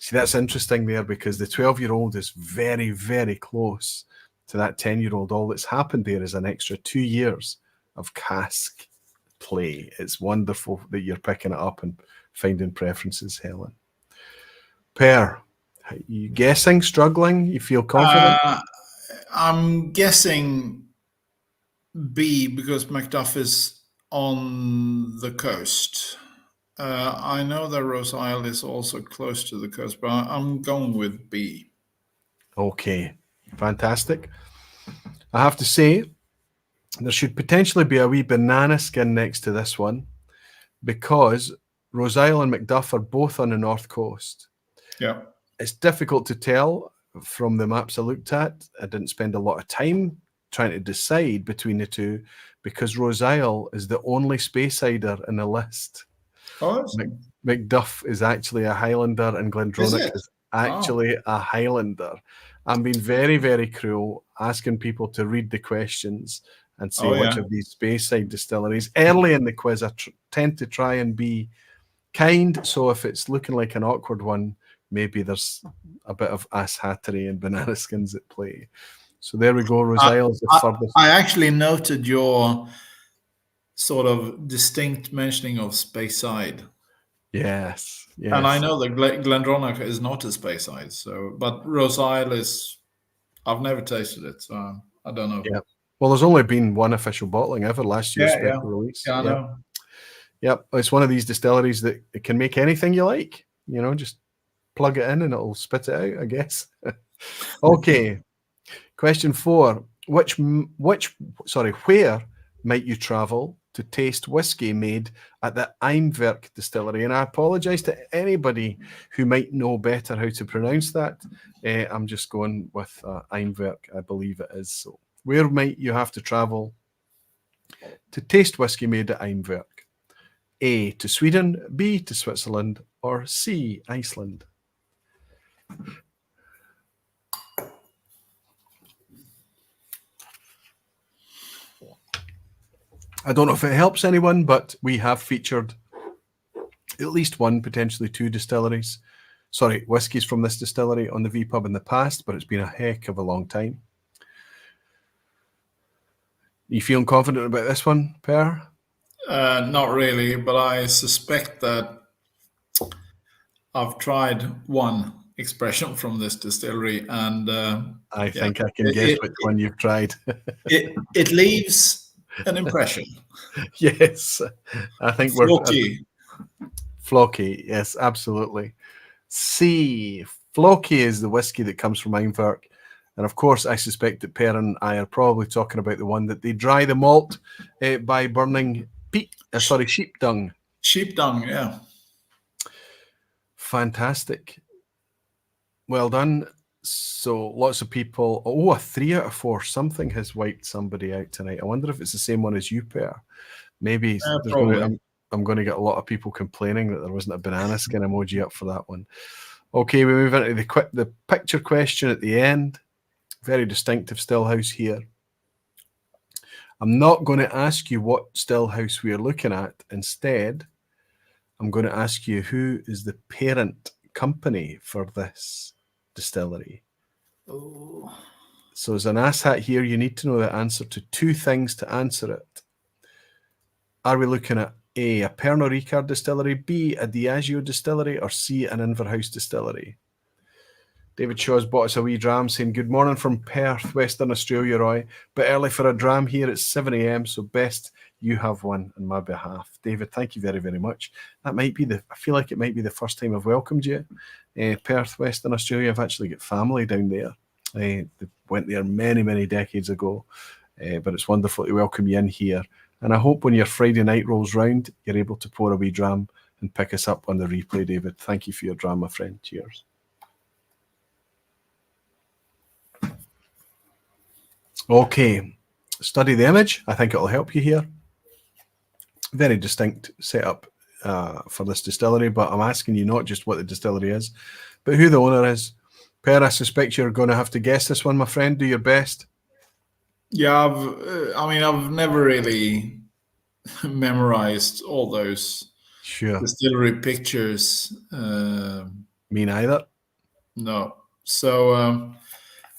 See, that's interesting there because the 12-year-old is very, very close to that 10-year-old. All that's happened there is an extra 2 years of cask play. It's wonderful that you're picking it up and finding preferences, Helen. Per, are you guessing, struggling? You feel confident? I'm guessing B because Macduff is on the coast. I know that Rose Isle is also close to the coast, but I'm going with B. Okay, fantastic. I have to say, there should potentially be a wee banana skin next to this one because Rose Isle and Macduff are both on the north coast. Yeah. It's difficult to tell from the maps I looked at. I didn't spend a lot of time trying to decide between the two because Rose Isle is the only Speysider in the list. Oh, Macduff is actually a Highlander and Glendronach is actually a Highlander. I'm being very, very cruel, asking people to read the questions and say which of these Speyside distilleries. Early in the quiz, I tend to try and be kind. So if it's looking like an awkward one, maybe there's a bit of ass-hattery and banana skins at play. So there we go. Rose Isle's the furthest. I actually noted your sort of distinct mentioning of Speyside. Yes, yes. And I know that Glendronach is not a Speyside, but Rose Isle is. I've never tasted it, so I don't know. Yeah. Well, there's only been one official bottling ever, last year's special release. Yeah, I know. Yep, it's one of these distilleries that it can make anything you like. You know, just plug it in and it'll spit it out, I guess. Okay. Question 4. Where might you travel to taste whiskey made at the Eimwerk distillery? And I apologize to anybody who might know better how to pronounce that. I'm just going with Eimwerk, I believe it is. So where might you have to travel to taste whiskey made at Eimwerk? A, to Sweden, B, to Switzerland, or C, Iceland? I don't know if it helps anyone, but we have featured at least one, potentially two whiskies from this distillery on the vPub in the past, but it's been a heck of a long time. You feeling confident about this one, Per? Not really, but I suspect that I've tried one expression from this distillery, and I think I can guess which one you've tried. it leaves an impression. Yes, I think Flocky, yes, absolutely. C, Flocky is the whiskey that comes from Eimwerk. And of course, I suspect that Per and I are probably talking about the one that they dry the malt by burning sheep dung. Sheep dung, yeah. Fantastic. Well done. So lots of people. Oh, a 3 out of 4. Something has wiped somebody out tonight. I wonder if it's the same one as you, Per. Maybe I'm going to get a lot of people complaining that there wasn't a banana skin emoji up for that one. Okay, we move into the picture question at the end. Very distinctive stillhouse here. I'm not going to ask you what stillhouse we are looking at. Instead, I'm going to ask you who is the parent company for this distillery. Oh. So as an asshat here, you need to know the answer to 2 things to answer it. Are we looking at A, a Pernod Ricard distillery, B, a Diageo distillery, or C, an Inverhouse distillery? David Shaw's bought us a wee dram saying, good morning from Perth, Western Australia, Roy. Bit early for a dram here. It's 7 a.m, so best you have one on my behalf. David, thank you very, very much. That might be I feel like it might be the first time I've welcomed you. Perth, Western Australia. I've actually got family down there. They went there many, many decades ago. But it's wonderful to welcome you in here. And I hope when your Friday night rolls round, you're able to pour a wee dram and pick us up on the replay, David. Thank you for your dram, my friend. Cheers. Okay, study the image. I think it'll help you here. Very distinct setup for this distillery, but I'm asking you not just what the distillery is, but who the owner is. Per, I suspect you're going to have to guess this one, my friend. Do your best. Yeah, I've never really memorized all those Sure. distillery pictures. Me neither. No. So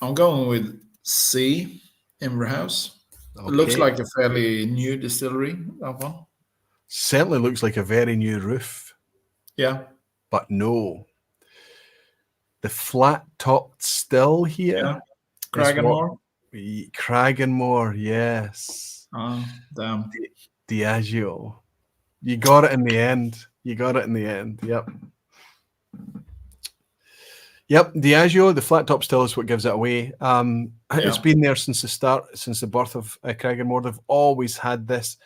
I'm going with C, Inverhouse. It looks Okay. like a fairly new distillery, that one. Certainly looks like a very new roof, Yeah. but no. The flat-topped still here Yeah. is what Kraganmore. Kraganmore, yes. Oh, damn. Diageo. You got it in the end. You got it in the end. Yep. Yep, Diageo, the flat top still is what gives it away. It's been there since the start, since the birth of Kraganmore. They've always had this.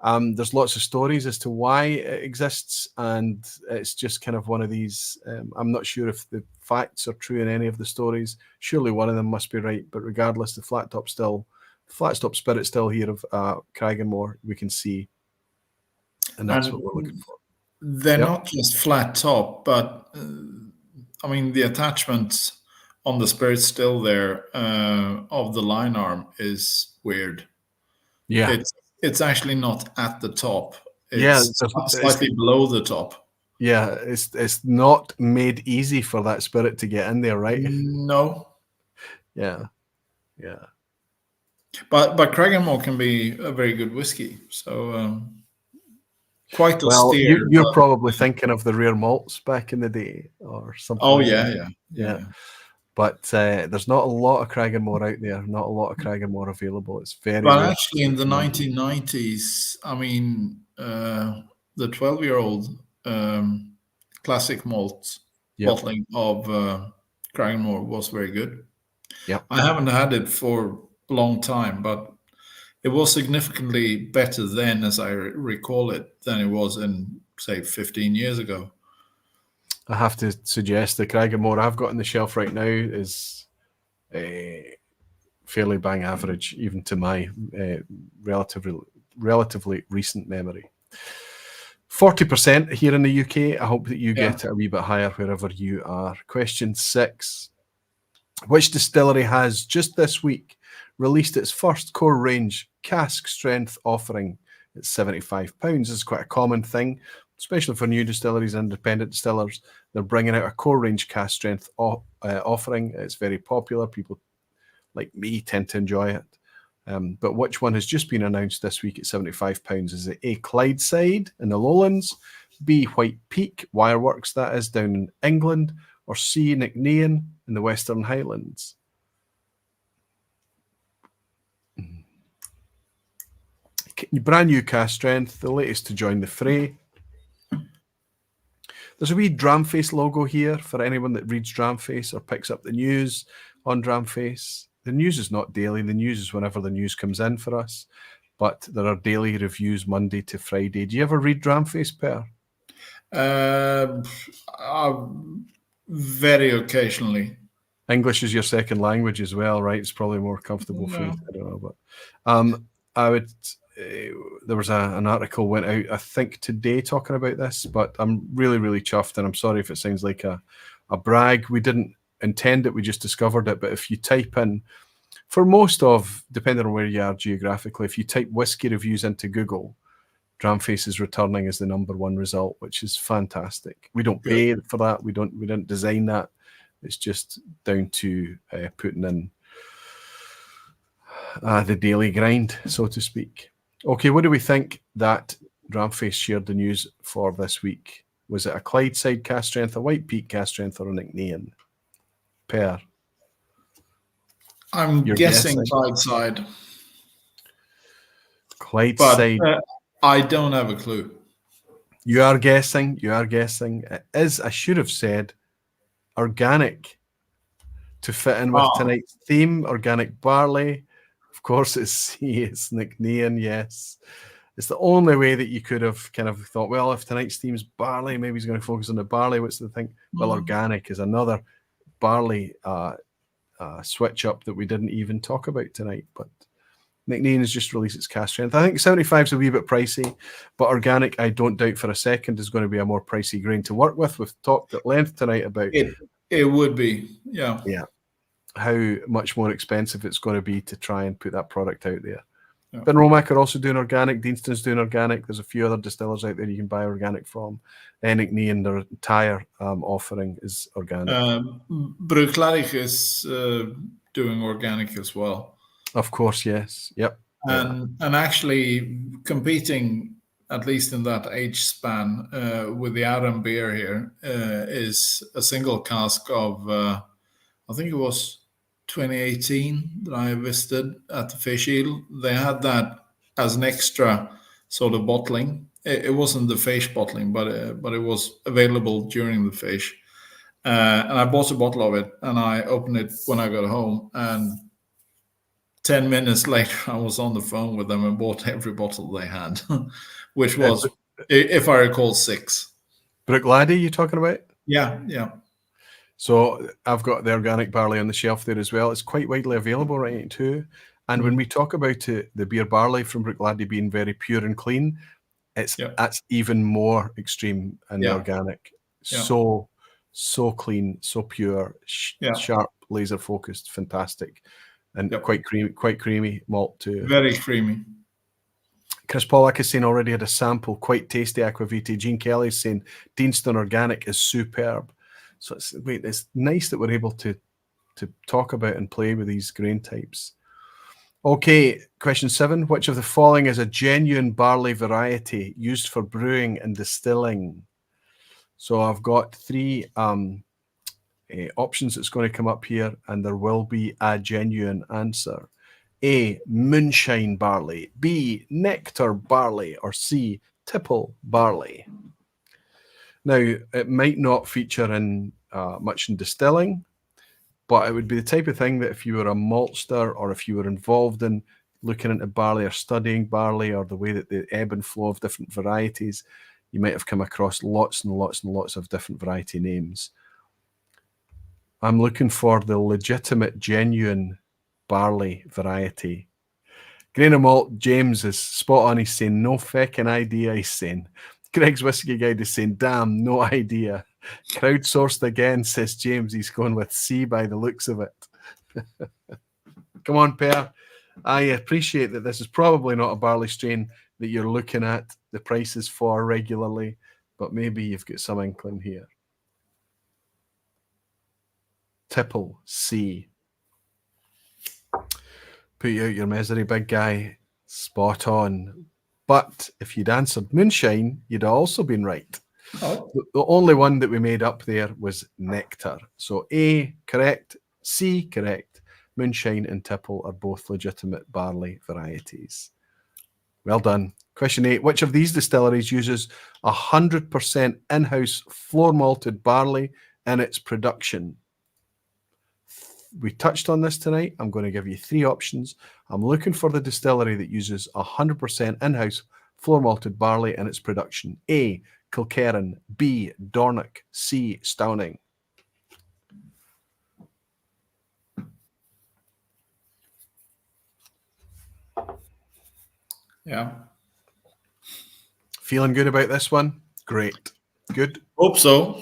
There's lots of stories as to why it exists, and it's just kind of one of these. I'm not sure if the facts are true in any of the stories. Surely one of them must be right, but regardless, the flat top spirit still here of Kraganmore, we can see, and that's what we're looking for. They're not just flat top, but the attachment on the spirit still there of the line arm is weird. Yeah. It's actually not at the top. It's slightly below the top. Yeah, it's not made easy for that spirit to get in there, right? No. Yeah. But Kraganmore can be a very good whiskey. So quite a steer. You're probably thinking of the rare malts back in the day or something. Oh, like yeah. But there's not a lot of Kraganmore out there. Not a lot of Kraganmore available. It's very. But actually, in the 1990s, the 12-year-old classic malt bottling of Kraganmore was very good. Yeah, I haven't had it for a long time, but it was significantly better then, as I recall it, than it was in, say, 15 years ago. I have to suggest the Kraganmore I've got on the shelf right now is fairly bang average, even to my relatively recent memory. 40% here in the UK. I hope that you get it a wee bit higher wherever you are. Question 6. Which distillery has just this week released its first core range cask strength offering at £75? This is quite a common thing, especially for new distilleries and independent distillers. They're bringing out a core range cask strength offering. It's very popular. People like me tend to enjoy it. But which one has just been announced this week at £75? Is it A, Clydeside in the Lowlands, B, White Peak, Wireworks, that is, down in England, or C, Nicknean in the Western Highlands? Brand new cask strength, the latest to join the fray. There's a wee Dramface logo here for anyone that reads Dramface or picks up the news on Dramface. The news is not daily. The news is whenever the news comes in for us. But there are daily reviews Monday to Friday. Do you ever read Dramface, Per? Very occasionally. English is your second language as well, right? It's probably more comfortable for you. I don't know, but I would. There was an article went out, I think today, talking about this. But I'm really, really chuffed, and I'm sorry if it sounds like a brag. We didn't intend it. We just discovered it. But if you type in, for most of, depending on where you are geographically, if you type whiskey reviews into Google, Dramface is returning as the #1 result, which is fantastic. We don't pay for that. We didn't design that. It's just down to putting in the daily grind, so to speak. Okay, what do we think that Dramface shared the news for this week? Was it a Clydeside cask strength, a White Peak cask strength, or a Nicknean? Per? I'm guessing Clydeside. Clydeside. But I don't have a clue. You are guessing. It is, I should have said, organic, to fit in with tonight's theme, organic barley. Of course, it's Nicknean, yes. It's the only way that you could have kind of thought, well, if tonight's theme is barley, maybe he's going to focus on the barley. What's the thing? Well, organic is another barley switch up that we didn't even talk about tonight. But McNean has just released its cask strength. I think 75 is a wee bit pricey, but organic, I don't doubt for a second, is going to be a more pricey grain to work with. We've talked at length tonight about it would be, yeah, how much more expensive it's going to be to try and put that product out there. Yeah. But Romac are also doing organic. Deanston's doing organic. There's a few other distillers out there you can buy organic from. Enickney and their entire offering is organic. Bruichladdich is doing organic as well. Of course, yes. Yep. And actually competing, at least in that age span, with the Arran beer here, is a single cask of, I think it was 2018 that I visited at the Fish Eel. They had that as an extra sort of bottling. It wasn't the fish bottling, but it was available during the fish. And I bought a bottle of it, and I opened it when I got home. And 10 minutes later, I was on the phone with them and bought every bottle they had, which was, if I recall, 6. Bruichladdich, you talking about? Yeah. So I've got the organic barley on the shelf there as well. It's quite widely available right now too. And when we talk about it, the beer barley from Bruichladdich being very pure and clean, that's even more extreme in the organic. So clean, so pure, sharp, laser focused, fantastic, and quite creamy malt too. Very creamy. Chris Pollack is saying already had a sample, quite tasty aquavite. Gene Kelly's saying Deanston organic is superb. So it's nice that we're able to talk about and play with these grain types. Okay, question 7. Which of the following is a genuine barley variety used for brewing and distilling? So I've got 3 options that's going to come up here, and there will be a genuine answer. A, moonshine barley. B, nectar barley. Or C, tipple barley. Now, it might not feature in much in distilling, but it would be the type of thing that if you were a maltster or if you were involved in looking into barley or studying barley or the way that the ebb and flow of different varieties, you might have come across lots and lots and lots of different variety names. I'm looking for the legitimate, genuine barley variety. Grain of Malt, James is spot on. He's saying, no feckin' idea, he's saying. Greg's Whiskey Guide is saying, damn, no idea. Crowdsourced again, says James. He's going with C by the looks of it. Come on, Per. I appreciate that this is probably not a barley strain that you're looking at the prices for regularly, but maybe you've got some inkling here. Tipple, C. Put you out your misery, big guy. Spot on. But if you'd answered moonshine, you'd also been right. Oh. The only one that we made up there was nectar. So A, correct. C, correct. Moonshine and tipple are both legitimate barley varieties. Well done. Question 8. Which of these distilleries uses 100% in-house floor malted barley in its production? We touched on this tonight. I'm going to give you 3 options. I'm looking for the distillery that uses 100% in-house floor malted barley in its production. A, Kilkerran. B, Dornoch. C, Stauning. Yeah. Feeling good about this one? Great. Good. Hope so.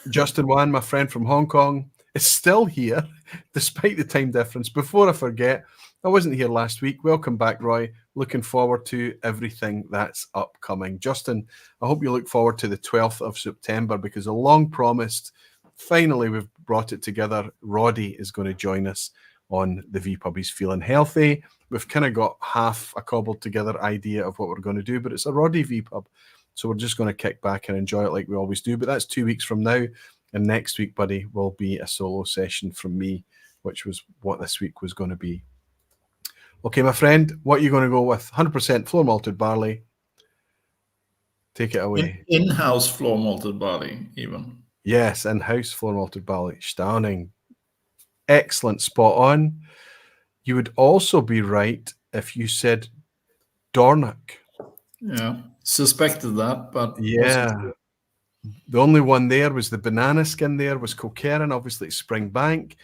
Justin Wan, my friend from Hong Kong, is still here despite the time difference. Before I forget, I wasn't here last week. Welcome back, Roy. Looking forward to everything that's upcoming. Justin, I hope you look forward to the 12th of September because a long promised, finally we've brought it together. Roddy is going to join us on the vPub. He's feeling healthy. We've kind of got half a cobbled together idea of what we're going to do, but it's a Roddy vPub. So we're just going to kick back and enjoy it like we always do. But that's 2 weeks from now. And next week, buddy, will be a solo session from me, which was what this week was going to be. Okay, my friend, what are you going to go with? 100% floor malted barley. Take it away. In-house floor malted barley, even. Yes, in-house floor malted barley. Stauning. Excellent, spot on. You would also be right if you said Dornoch. Yeah, suspected that, but yeah. The only one there was the banana skin there was Kilkerran, obviously it's Springbank.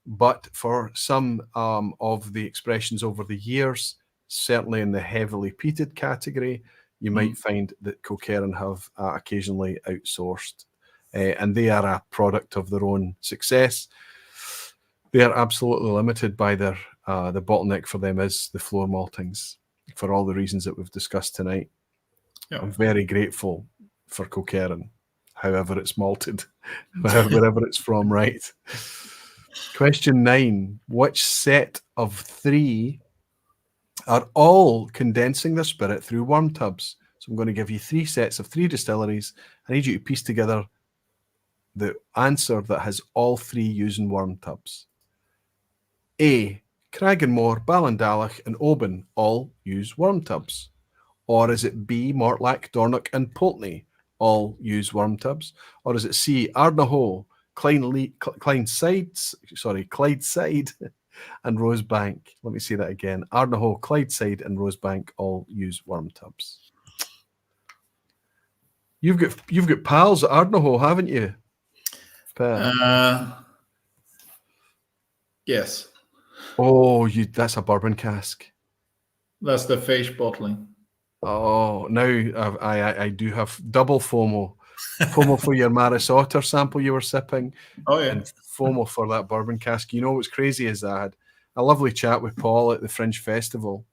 But for some of the expressions over the years, certainly in the heavily peated category, you might find that Kilkerran have occasionally outsourced, and they are a product of their own success. They are absolutely limited by their the bottleneck for them is the floor maltings, for all the reasons that we've discussed tonight. Yeah. I'm very grateful for Kilkerran, however it's malted, wherever it's from, right? Question 9. Which set of 3 are all condensing their spirit through worm tubs? So I'm going to give you 3 sets of 3 distilleries. I need you to piece together the answer that has all 3 using worm tubs. A. Cragganmore, Ballindalach and Oban all use worm tubs. Or is it B. Mortlach, Dornoch and Pulteney all use worm tubs? Or is it C. Ardnahoe, Clydeside and Rosebank? Let me say that again. Ardnahoe, Clydeside and Rosebank all use worm tubs. You've got pals at Ardnahoe, haven't you? Yes. Oh, that's a bourbon cask. That's the fish bottling. Oh, now I do have double FOMO. FOMO for your Maris Otter sample you were sipping. Oh, yeah. And FOMO for that bourbon cask. You know what's crazy is that I had a lovely chat with Paul at the Fringe Festival,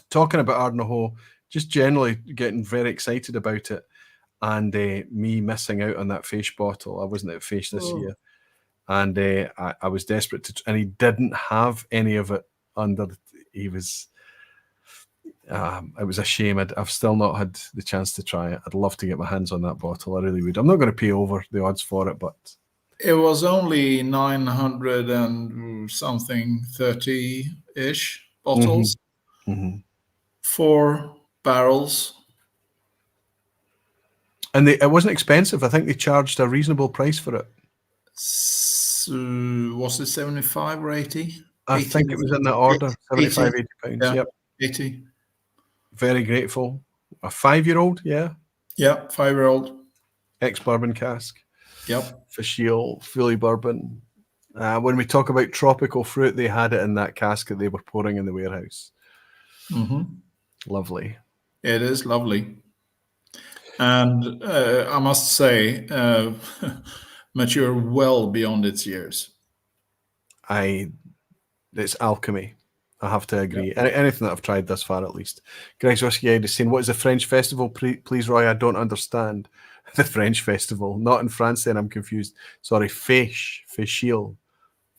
talking about Ardnahoe, just generally getting very excited about it, and me missing out on that fish bottle. I wasn't at fish this year. And I was desperate to, and he didn't have any of it under. He was. It was a shame. I've still not had the chance to try it. I'd love to get my hands on that bottle. I really would. I'm not going to pay over the odds for it, but it was only 900 and something 30-ish bottles, 4 barrels. And it wasn't expensive. I think they charged a reasonable price for it. Was it 75 or 80? I think it was in that order, 75, 80 pounds. Yeah, yep. 80. Very grateful. A 5-year-old, yeah? Yeah, 5-year-old. Ex-bourbon cask. Yep. Fisheel, fully bourbon. When we talk about tropical fruit, they had it in that cask that they were pouring in the warehouse. Lovely. It is lovely. And I must say, mature well beyond its years. It's alchemy. I have to agree. Yep. Anything that I've tried thus far, at least. Greg's Whiskey Guide is saying, what is the French festival? Please, Roy, I don't understand. The French festival. Not in France, then I'm confused. Sorry, Fisheel.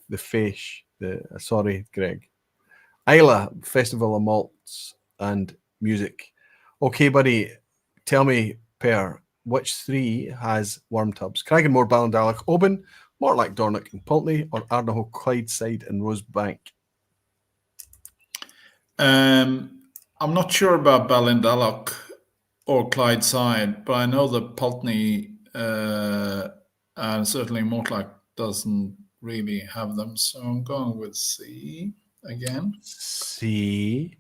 The fish. Sorry, Greg. Isla, Festival of Malts and Music. Okay, buddy, tell me, Per, which 3 has worm tubs? Cragganmore, Ballindalach, Oban, Mortlach, Dornoch and Pulteney, or Ardnahoe, Clydeside and Rosebank? I'm not sure about Ballindalach or Clydeside, but I know that Pulteney and certainly Mortlach doesn't really have them. So I'm going with C again. C.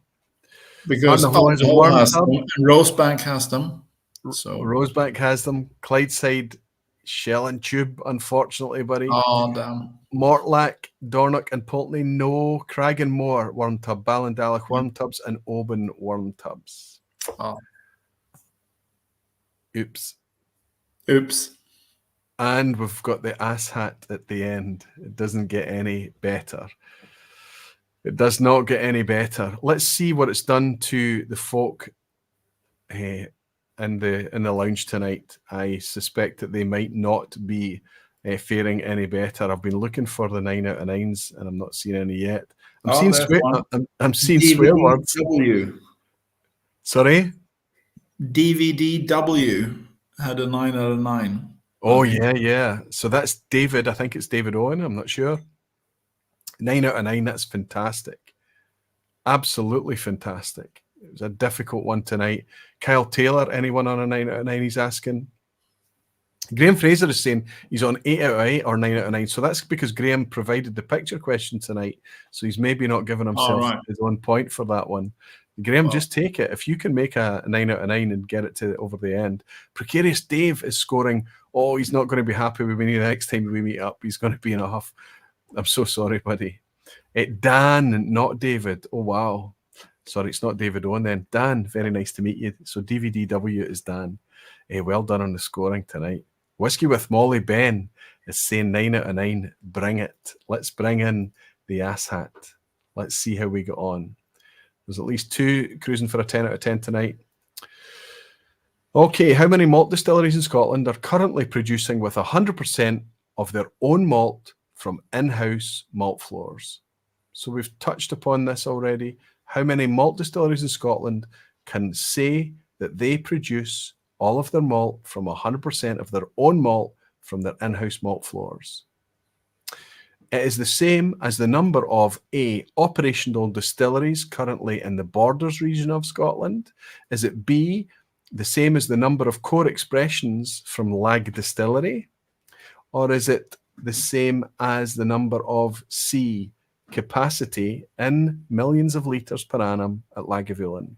Because Ardnahoe has them and Rosebank has them. So Rosebank has them. Clydeside, shell and tube, unfortunately, buddy. Oh, damn. Mortlach, Dornoch and Pulteney, no. Cragganmore, worm tub. Ballindalach, worm tubs. And Oban, worm tubs. Oh. Oops. And we've got the ass hat at the end. It doesn't get any better. It does not get any better. Let's see what it's done to the folk in the lounge tonight. I suspect that they might not be faring any better. I've been looking for the 9 out of 9s and I'm not seeing any yet. I'm seeing swear words. Sorry? DVDW had a 9 out of 9. Oh, yeah. So that's David. I think it's David Owen. I'm not sure. 9 out of 9. That's fantastic. Absolutely fantastic. It was a difficult one tonight. Kyle Taylor, anyone on a 9 out of 9? He's asking. Graham Fraser is saying he's on 8 out of 8 or 9 out of 9. So that's because Graham provided the picture question tonight. So he's maybe not giving himself his own point for that one. Graham, just take it. If you can make a 9 out of 9 and get it to over the end. Precarious Dave is scoring. Oh, he's not going to be happy with me the next time we meet up. He's going to be in a huff. I'm so sorry, buddy. Dan, not David. Oh, wow. Sorry, it's not David Owen then. Dan, very nice to meet you. So DVDW is Dan. Well done on the scoring tonight. Whiskey with Molly Ben is saying 9 out of 9. Bring it. Let's bring in the ass hat. Let's see how we get on. There's at least 2 cruising for a 10 out of 10 tonight. Okay, how many malt distilleries in Scotland are currently producing with 100% of their own malt from in-house malt floors? So we've touched upon this already. How many malt distilleries in Scotland can say that they produce all of their malt from 100% of their own malt from their in-house malt floors? It is the same as the number of A, operational distilleries currently in the Borders region of Scotland. Is it B, the same as the number of core expressions from Lag Distillery? Or is it the same as the number of C, capacity in millions of litres per annum at Lagavulin?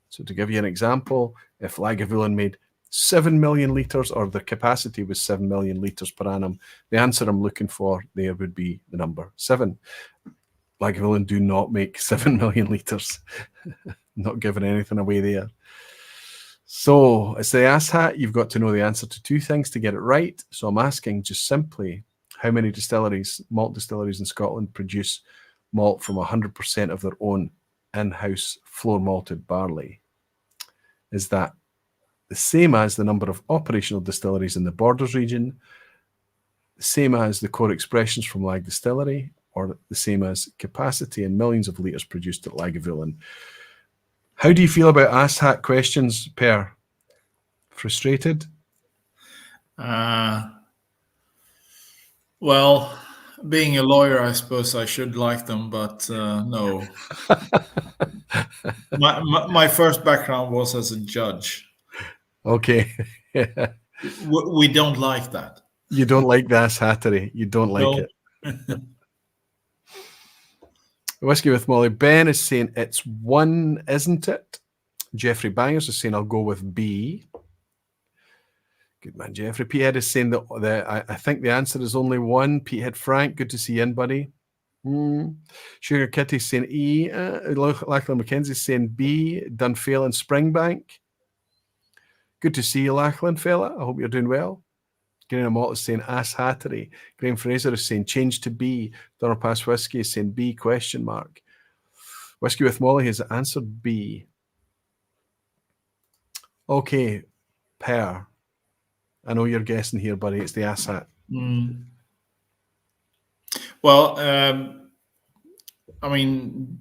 So to give you an example, if Lagavulin made 7 million litres, or the capacity was 7 million litres per annum, the answer I'm looking for there would be the number 7. Lagavulin do not make 7 million litres. Not giving anything away there. So it's the ass hat. You've got to know the answer to 2 things to get it right. So I'm asking just simply, how many distilleries, malt distilleries in Scotland produce malt from 100% of their own in-house floor malted barley? Is that the same as the number of operational distilleries in the Borders region, the same as the core expressions from Lag Distillery, or the same as capacity in millions of litres produced at Lagavulin? How do you feel about ass hat questions, Per? Frustrated? Well, being a lawyer, I suppose I should like them, but no. My first background was as a judge. Okay. We don't like that. You don't like the ass hattery. You don't like it. Whiskey with Molly. Ben is saying it's 1, isn't it? Jeffrey Bangers is saying I'll go with B. Good man, Jeffrey. Petehead is saying that I think the answer is only 1. Petehead Frank, good to see you in, buddy. Sugar Kitty saying E. Lachlan Mackenzie saying B. Dunfale and Springbank. Good to see you, Lachlan fella. I hope you're doing well. Graham Amott is saying ass hattery. Graham Fraser is saying change to B. Donner Pass Whiskey is saying B question mark. Whiskey with Molly has answered B. Okay, Per. I know you're guessing here, buddy. It's the ass hat. Well, I mean,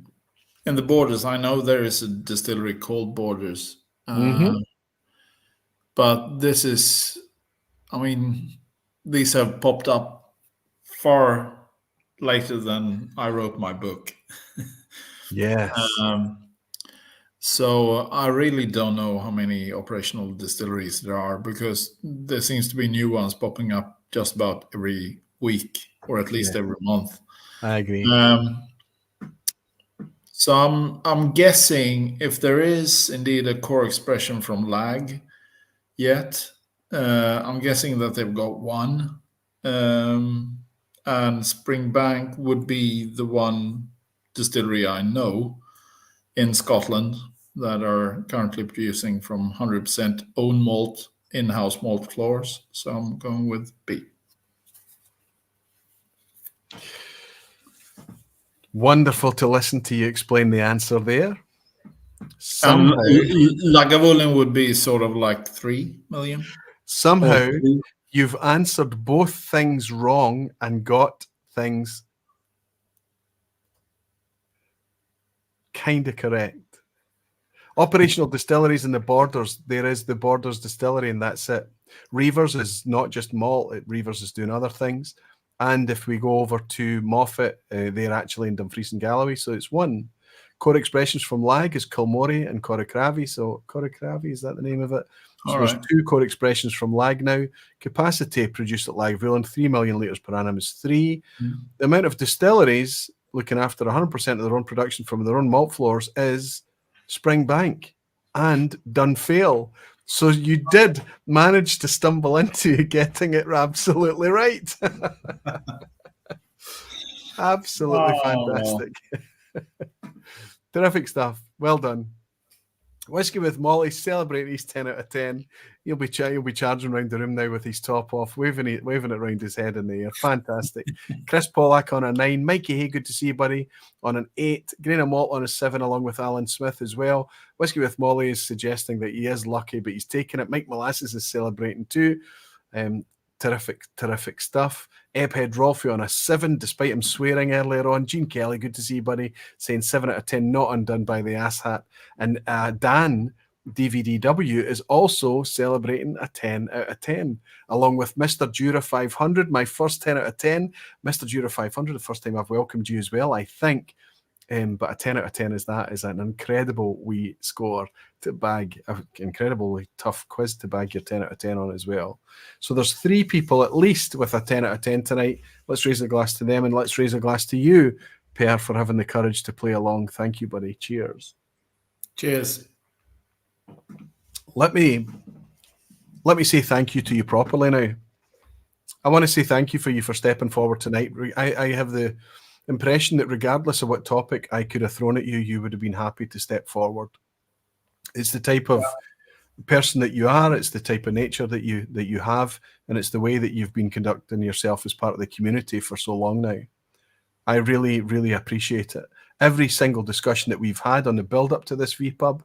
in the Borders, I know there is a distillery called Borders. But this is, I mean, these have popped up far later than I wrote my book. Yes. So I really don't know how many operational distilleries there are, because there seems to be new ones popping up just about every week, or at least every month. I agree. So I'm guessing if there is indeed a core expression from Lag yet, I'm guessing that they've got 1. And Springbank would be the one distillery I know in Scotland that are currently producing from 100% own malt, in-house malt floors. So I'm going with B. Wonderful to listen to you explain the answer there. Lagavulin would be sort of like 3 million. Somehow you've answered both things wrong and got things kind of correct. Operational distilleries in the Borders, there is the Borders distillery, and that's it. Reivers is not just malt, Reivers is doing other things. And if we go over to Moffat, they're actually in Dumfries and Galloway, so it's 1. Core expressions from Lag is Kilmorey and Corricravie. So Corricravie, is that the name of it? So there's 2 core expressions from Lag now. Capacity produced at Lagavulin, 3 million litres per annum is 3. The amount of distilleries looking after 100% of their own production from their own malt floors is Springbank and Dunfale. So you did manage to stumble into getting it absolutely right. Absolutely Oh. fantastic. Terrific stuff. Well done. Whiskey with Molly celebrating his 10 out of 10. He'll be charging around the room now with his top off, waving it around his head in the air. Fantastic. Chris Pollack on a 9. Mikey Hay, good to see you, buddy, on an 8. Grain of Malt on a 7, along with Alan Smith as well. Whiskey with Molly is suggesting that he is lucky, but he's taking it. Mike Molasses is celebrating too. Terrific stuff. Ebhead Rolfie on a 7, despite him swearing earlier on. Gene Kelly, good to see you, buddy, saying 7 out of 10, not undone by the asshat. And Dan DVDW is also celebrating a 10 out of 10, along with Mr. Jura 500, my first 10 out of 10. Mr. Jura 500, the first time I've welcomed you as well, I think. But a 10 out of 10 is an incredible wee score to bag, an incredibly tough quiz to bag your 10 out of 10 on as well. So there's 3 people at least with a 10 out of 10 tonight. Let's raise a glass to them, and let's raise a glass to you, Per, for having the courage to play along. Thank you, buddy. Cheers. Cheers. Let me say thank you to you properly now. I want to say thank you for stepping forward tonight. I have the impression that regardless of what topic I could have thrown at you, you would have been happy to step forward. It's the type of person that you are. It's the type of nature that you have, and it's the way that you've been conducting yourself as part of the community for so long now. I really, really appreciate it. Every single discussion that we've had on the build up to this vPub,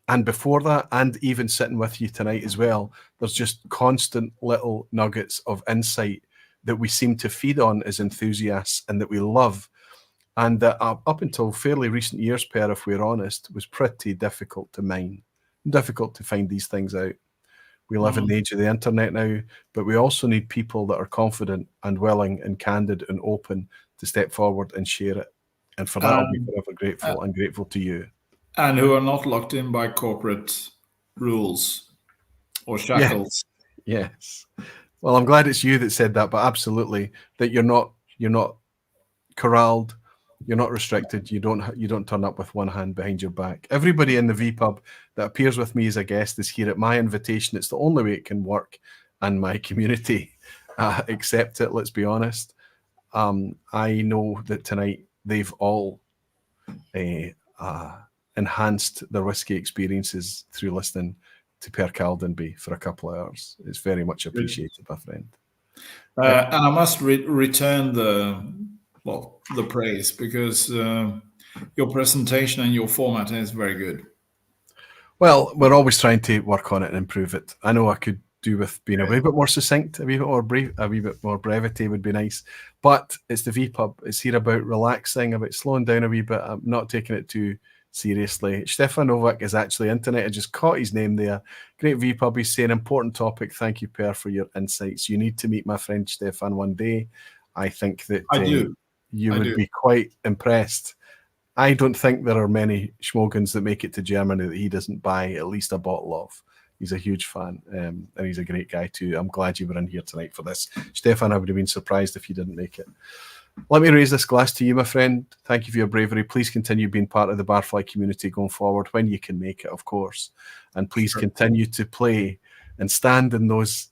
and before that, and even sitting with you tonight as well, there's just constant little nuggets of insight that we seem to feed on as enthusiasts and that we love. And that up until fairly recent years, Per, if we're honest, was pretty difficult to mine, difficult to find these things out. We live in the age of the internet now, but we also need people that are confident and willing and candid and open to step forward and share it. And for that, I'll be forever grateful and grateful to you. And who are not locked in by corporate rules or shackles. Yes. Well, I'm glad it's you that said that, but absolutely, that you're not corralled, you're not restricted, you don't turn up with one hand behind your back. Everybody in the vPub that appears with me as a guest is here at my invitation. It's the only way it can work, and my community accept it, let's be honest. I know that tonight they've all enhanced their whiskey experiences through listening to Per Caldenby for a couple of hours. It's very much appreciated, my friend. And I must return the praise, because your presentation and your format is very good. Well, we're always trying to work on it and improve it. I know I could do with being a wee bit more succinct, a wee bit more brief, a wee bit more brevity would be nice. But it's the vPub. It's here about relaxing, about slowing down a wee bit. I'm not taking it too seriously. Stefan Novak is actually internet. I just caught his name there. Great vPub. He's saying important topic. Thank you, Per, for your insights. You need to meet my friend Stefan one day. I think that you would be quite impressed. I don't think there are many Smögens that make it to Germany that he doesn't buy at least a bottle of. He's a huge fan, and he's a great guy too. I'm glad you were in here tonight for this. Stefan, I would have been surprised if you didn't make it. Let me raise this glass to you, my friend. Thank you for your bravery. Please continue being part of the Barfly community going forward when you can make it, of course. And please continue to play and stand in those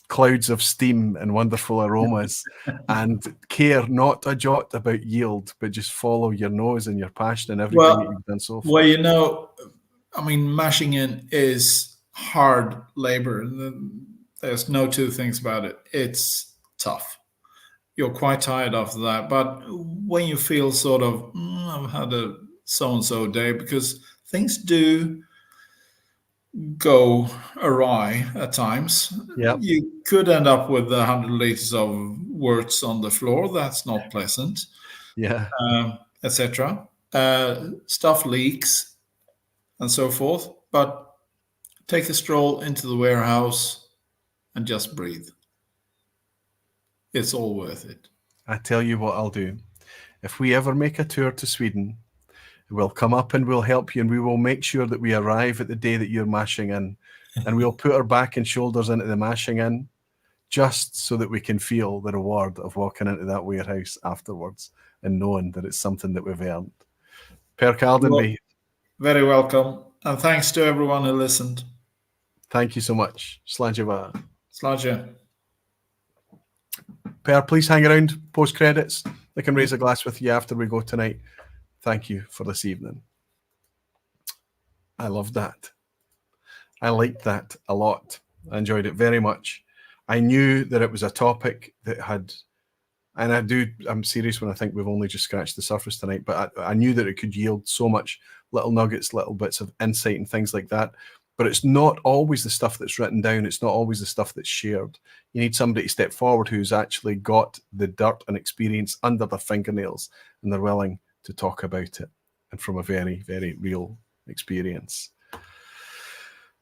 clouds of steam and wonderful aromas and care not a jot about yield, but just follow your nose and your passion and everything that you've done so far. Well, you know, I mean, mashing in is hard labor. There's no two things about it. It's tough. You're quite tired after that. But when you feel sort of, I've had a so-and-so day, because things do go awry at times. Yep. You could end up with 100 liters of worts on the floor. That's not pleasant. Yeah. Etc. Stuff leaks and so forth. But take a stroll into the warehouse and just breathe. It's all worth it. I tell you what I'll do. If we ever make a tour to Sweden, we'll come up and we'll help you, and we will make sure that we arrive at the day that you're mashing in, and we'll put our back and shoulders into the mashing in, just so that we can feel the reward of walking into that warehouse afterwards and knowing that it's something that we've earned. Per Caldenby. Very welcome. And thanks to everyone who listened. Thank you so much. Slàinte. Slàinte. Per, please hang around post credits. They can raise a glass with you after we go tonight. Thank you for this evening. I loved that. I liked that a lot. I enjoyed it very much. I knew that it was a topic that had, and I'm serious when I think we've only just scratched the surface tonight, but I knew that it could yield so much little nuggets, little bits of insight and things like that. But it's not always the stuff that's written down. It's not always the stuff that's shared. You need somebody to step forward who's actually got the dirt and experience under their fingernails, and they're willing to talk about it, and from a very, very real experience.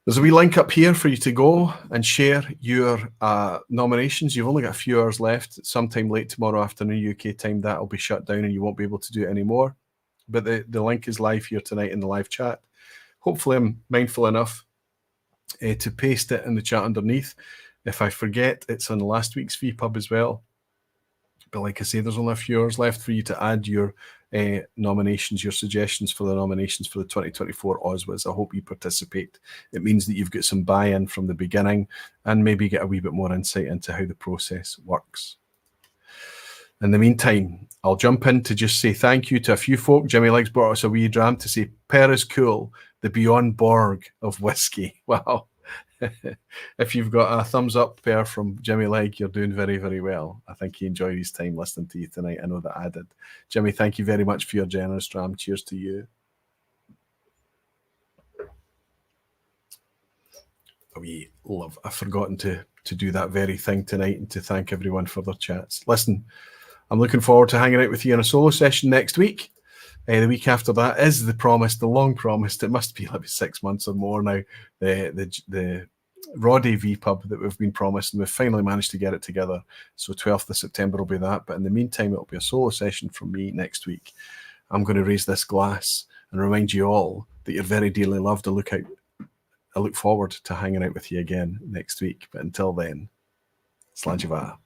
There's a wee link up here for you to go and share your nominations. You've only got a few hours left. Sometime late tomorrow afternoon UK time, that'll be shut down and you won't be able to do it anymore. But the link is live here tonight in the live chat. Hopefully I'm mindful enough to paste it in the chat underneath. If I forget, it's on last week's vPub as well. But like I say, there's only a few hours left for you to add your nominations, your suggestions for the nominations for the 2024 OSWAs. I hope you participate. It means that you've got some buy-in from the beginning and maybe get a wee bit more insight into how the process works. In the meantime, I'll jump in to just say thank you to a few folk. Jimmy Legs brought us a wee dram to say, Bere is cool, the Beyond Borg of whiskey. Wow. If you've got a thumbs up there from Jimmy Leg, you're doing very, very well. I think he enjoyed his time listening to you tonight. I know that I did. Jimmy, thank you very much for your generous dram. Cheers to you. I've forgotten to do that very thing tonight and to thank everyone for their chats. Listen, I'm looking forward to hanging out with you in a solo session next week. The week after that is the long promised, it must be like 6 months or more now, the Roddy vPub that we've been promised, and we've finally managed to get it together. So 12th of September will be that. But in the meantime, it'll be a solo session from me next week. I'm going to raise this glass and remind you all that you're very dearly loved. I look forward to hanging out with you again next week. But until then, Slàinte mhath.